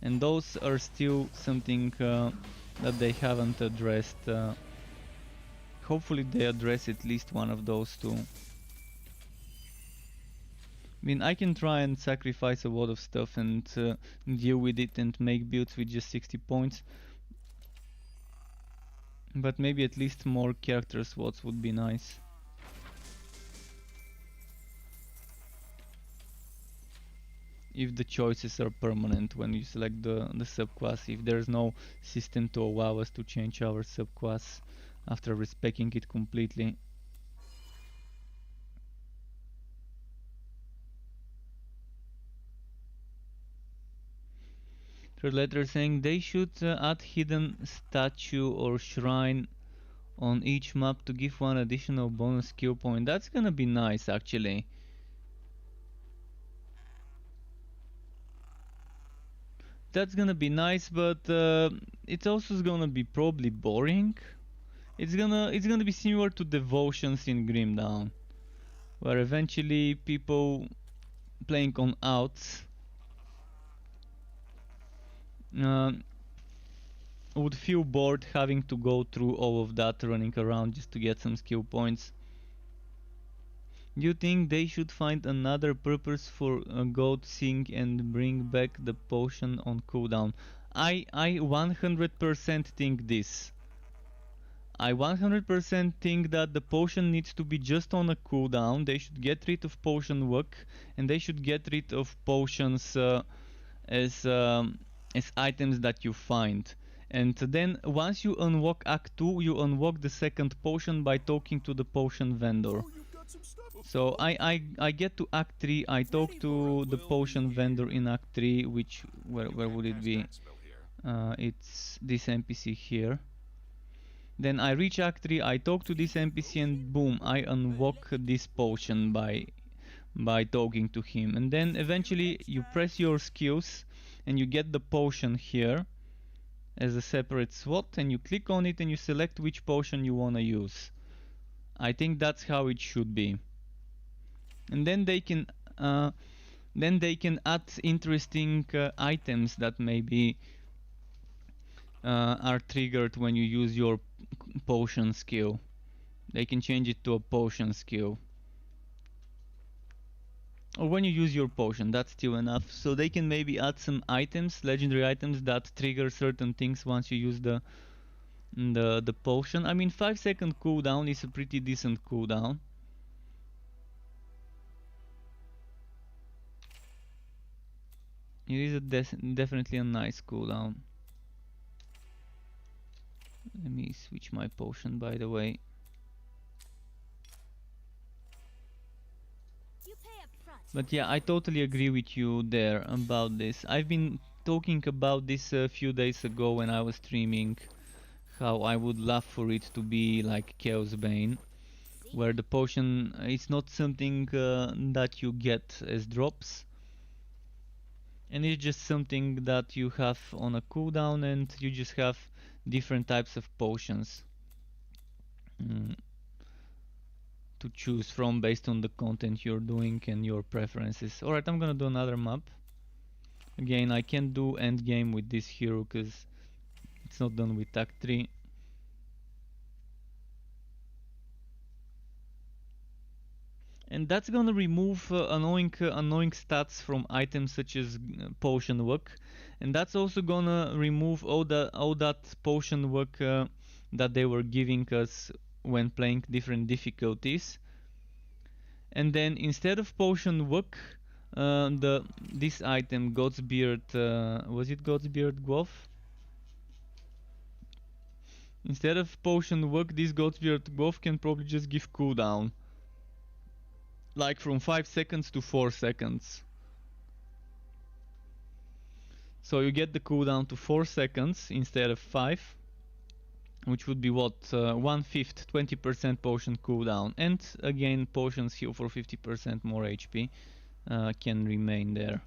A: And those are still something that they haven't addressed. Hopefully they address at least one of those two. I mean, I can try and sacrifice a lot of stuff and deal with it and make builds with just 60 points, but maybe at least more character slots would be nice. If the choices are permanent when you select the subclass, if there's no system to allow us to change our subclass after respecting it completely. Third letter saying they should add hidden statue or shrine on each map to give one additional bonus skill point. That's gonna be nice, actually. That's gonna be nice, but it's also gonna be probably boring. It's gonna be similar to devotions in Grimdown, where eventually people playing on outs would feel bored having to go through all of that running around just to get some skill points. Do you think they should find another purpose for Goat Sing and bring back the potion on cooldown? I 100% think this. I 100% think that the potion needs to be just on a cooldown. They should get rid of potion work, and they should get rid of potions as items that you find. And then once you unlock Act 2, you unlock the second potion by talking to the potion vendor. So I get to Act 3, I talk to the potion vendor in Act 3, which, where would it be? It's this NPC here. Then I reach Act 3, I talk to this NPC, and boom, I unlock this potion by talking to him. And then eventually you press your skills and you get the potion here as a separate slot, and you click on it and you select which potion you want to use. I think that's how it should be. And then they can add interesting items that maybe are triggered when you use your potion skill. They can change it to a potion skill. Or when you use your potion, that's still enough. So they can maybe add some items, legendary items, that trigger certain things once you use the potion. I mean, 5-second cooldown is a pretty decent cooldown. It is definitely a nice cooldown. Let me switch my potion, by the way. But yeah, I totally agree with you there about this. I've been talking about this a few days ago when I was streaming, how I would love for it to be like Chaos Bane, where the potion is not something that you get as drops, and it's just something that you have on a cooldown, and you just have different types of potions to choose from based on the content you're doing and your preferences. Alright, I'm gonna do another map. Again, I can't do endgame with this hero because it's not done with Act 3. And that's gonna remove annoying stats from items such as potion work, and that's also gonna remove all that potion work that they were giving us when playing different difficulties. And then instead of potion work, this item, God's Beard, was it God's Beard Glove? Instead of potion work, this God's Beard Glove can probably just give cooldown, like from 5 seconds to 4 seconds. So you get the cooldown to 4 seconds instead of 5, which would be what, 1/5, 20% potion cooldown, and again potions heal for 50% more HP can remain there.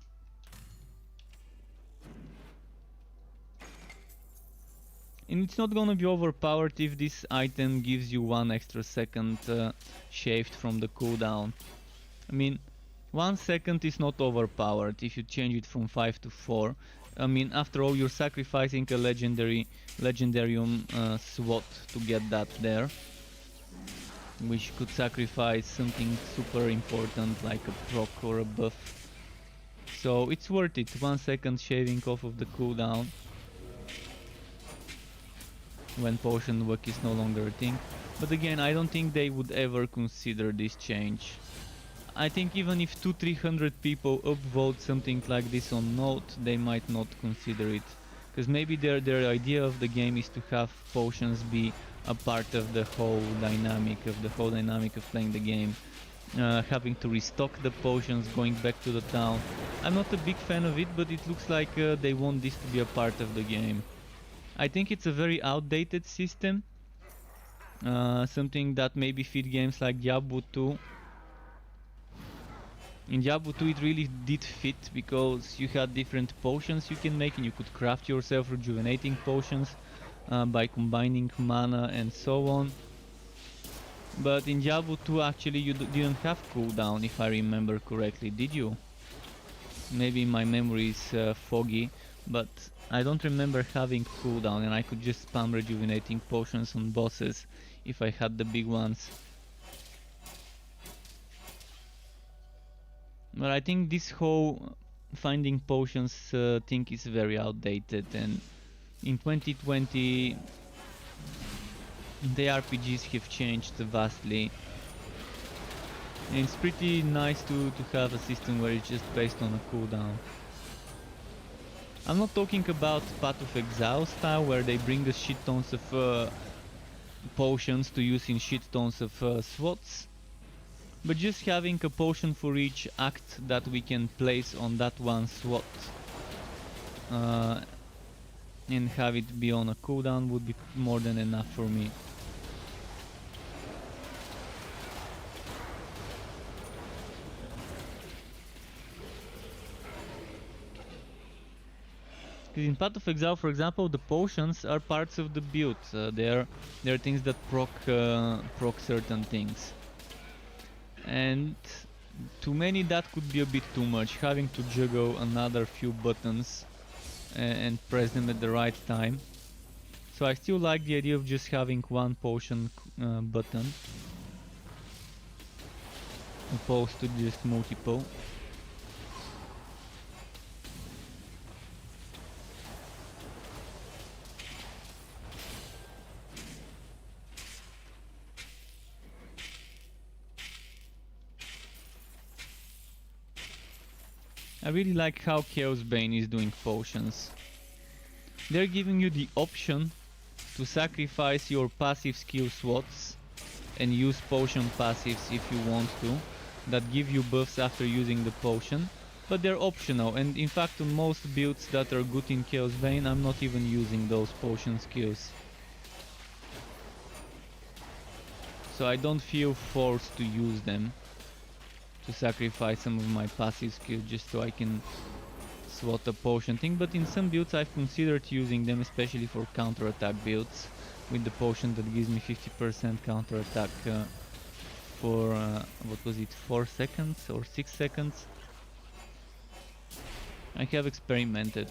A: And it's not gonna be overpowered if this item gives you 1 extra second shaved from the cooldown. I mean, 1 second is not overpowered if you change it from 5 to 4. I mean, after all, you're sacrificing a legendarium slot to get that there, which could sacrifice something super important like a proc or a buff. So it's worth it, 1 second shaving off of the cooldown when potion work is no longer a thing. But again, I don't think they would ever consider this change. I think even if 200-300 people upvote something like this on Note, they might not consider it, because maybe their idea of the game is to have potions be a part of the whole dynamic of playing the game. Having to restock the potions, going back to the town. I'm not a big fan of it, but it looks like they want this to be a part of the game. I think it's a very outdated system, something that maybe fit games like Diablo 2. In Diablo 2 it really did fit, because you had different potions you can make, and you could craft yourself rejuvenating potions by combining mana and so on. But in Diablo 2 actually you didn't have cooldown, if I remember correctly, did you? Maybe my memory is foggy, but I don't remember having cooldown, and I could just spam rejuvenating potions on bosses if I had the big ones. But I think this whole finding potions thing is very outdated, and in 2020 The RPGs have changed vastly. And it's pretty nice to have a system where it's just based on a cooldown. I'm not talking about Path of Exile style, where they bring us shit tons of potions to use in shit tons of slots, but just having a potion for each act that we can place on that one slot and have it be on a cooldown would be more than enough for me. In Path of Exile, for example, the potions are parts of the build. They're things that proc certain things. And to many that could be a bit too much, having to juggle another few buttons and press them at the right time. So I still like the idea of just having one potion button, opposed to just multiple. I really like how Chaos Bane is doing potions. They're giving you the option to sacrifice your passive skill slots and use potion passives if you want to, that give you buffs after using the potion, but they're optional, and in fact on most builds that are good in Chaos Bane I'm not even using those potion skills. So I don't feel forced to use them, to sacrifice some of my passive skills just so I can slot a potion thing, but in some builds I've considered using them, especially for counter-attack builds, with the potion that gives me 50% counter-attack for, what was it, 4 seconds or 6 seconds? I have experimented.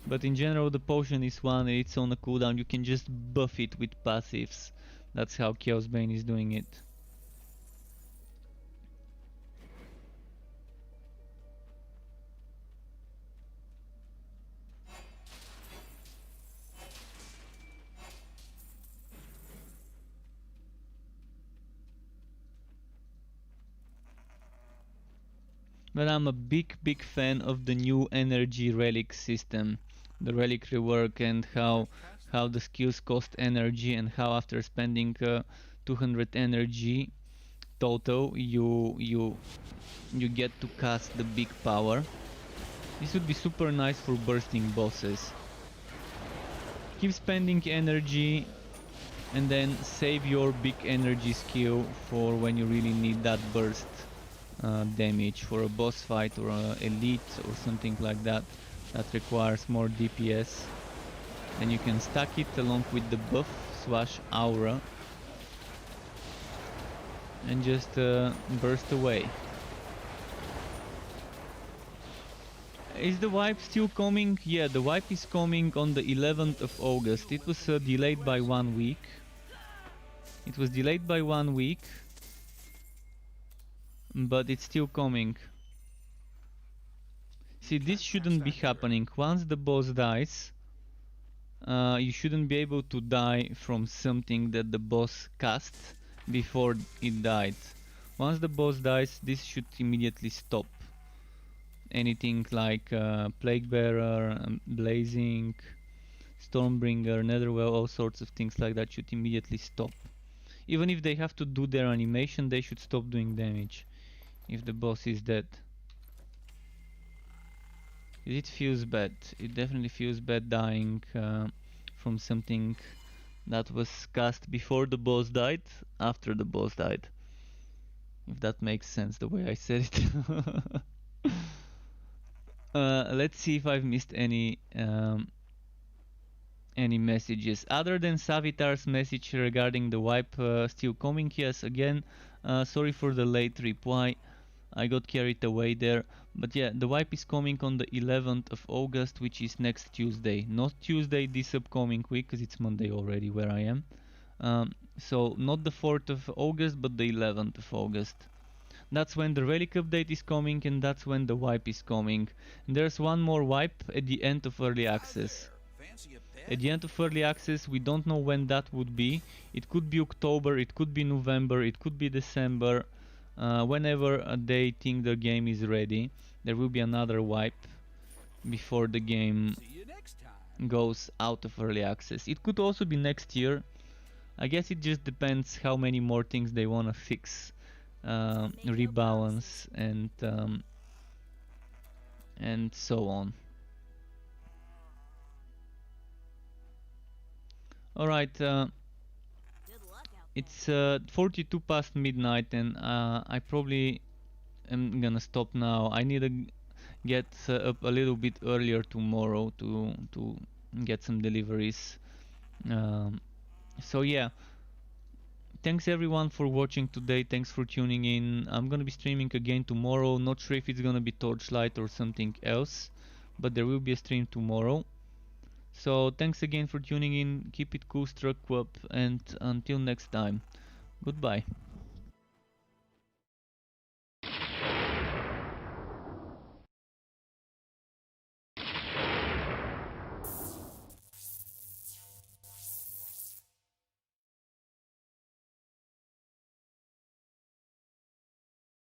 A: But in general the potion is one, it's on a cooldown, you can just buff it with passives. That's how Chaos Bane is doing it. But I'm a big fan of the new energy relic system, the relic rework, and how the skills cost energy, and how after spending 200 energy total you get to cast the big power. This would be super nice for bursting bosses. Keep spending energy and then save your big energy skill for when you really need that burst damage for a boss fight or elite or something like that that requires more DPS. Then you can stack it along with the buff / aura and just burst away. Is the wipe still coming? Yeah, the wipe is coming on the 11th of August. It was delayed by 1 week. It was delayed by 1 week, but it's still coming. See, this shouldn't be happening. Once the boss dies, you shouldn't be able to die from something that the boss cast before it died. Once the boss dies, this should immediately stop. Anything like Plague Bearer, Blazing, Stormbringer, Netherwell, all sorts of things like that should immediately stop. Even if they have to do their animation, they should stop doing damage if the boss is dead. It feels bad. It definitely feels bad dying from something that was cast before the boss died, after the boss died. If that makes sense the way I said it. Let's see if I've missed any messages other than Savitar's message regarding the wipe still coming. Yes, again, sorry for the late reply. I got carried away there, but yeah, the wipe is coming on the 11th of August, which is next Tuesday. Not Tuesday this upcoming week, because it's Monday already where I am. So not the 4th of August, but the 11th of August. That's when the relic update is coming, and that's when the wipe is coming. And there's one more wipe at the end of early access.
E: Fancy a bed?
A: At the end of early access, we don't know when that would be. It could be October, it could be November, it could be December. Whenever they think the game is ready, there will be another wipe before the game
E: See you next time.
A: goes out of early access. It could also be next year. I guess it just depends how many more things they want to fix, rebalance, and so on. Alright,
D: Good luck out there.
A: it's 42 past midnight, and I probably am gonna stop now. I need to get up a little bit earlier tomorrow to get some deliveries. So yeah, thanks everyone for watching today. Thanks for tuning in. I'm gonna be streaming again tomorrow. Not sure if it's gonna be Torchlight or something else, but there will be a stream tomorrow. So thanks again for tuning in. Keep it cool, struck up, and until next time, goodbye.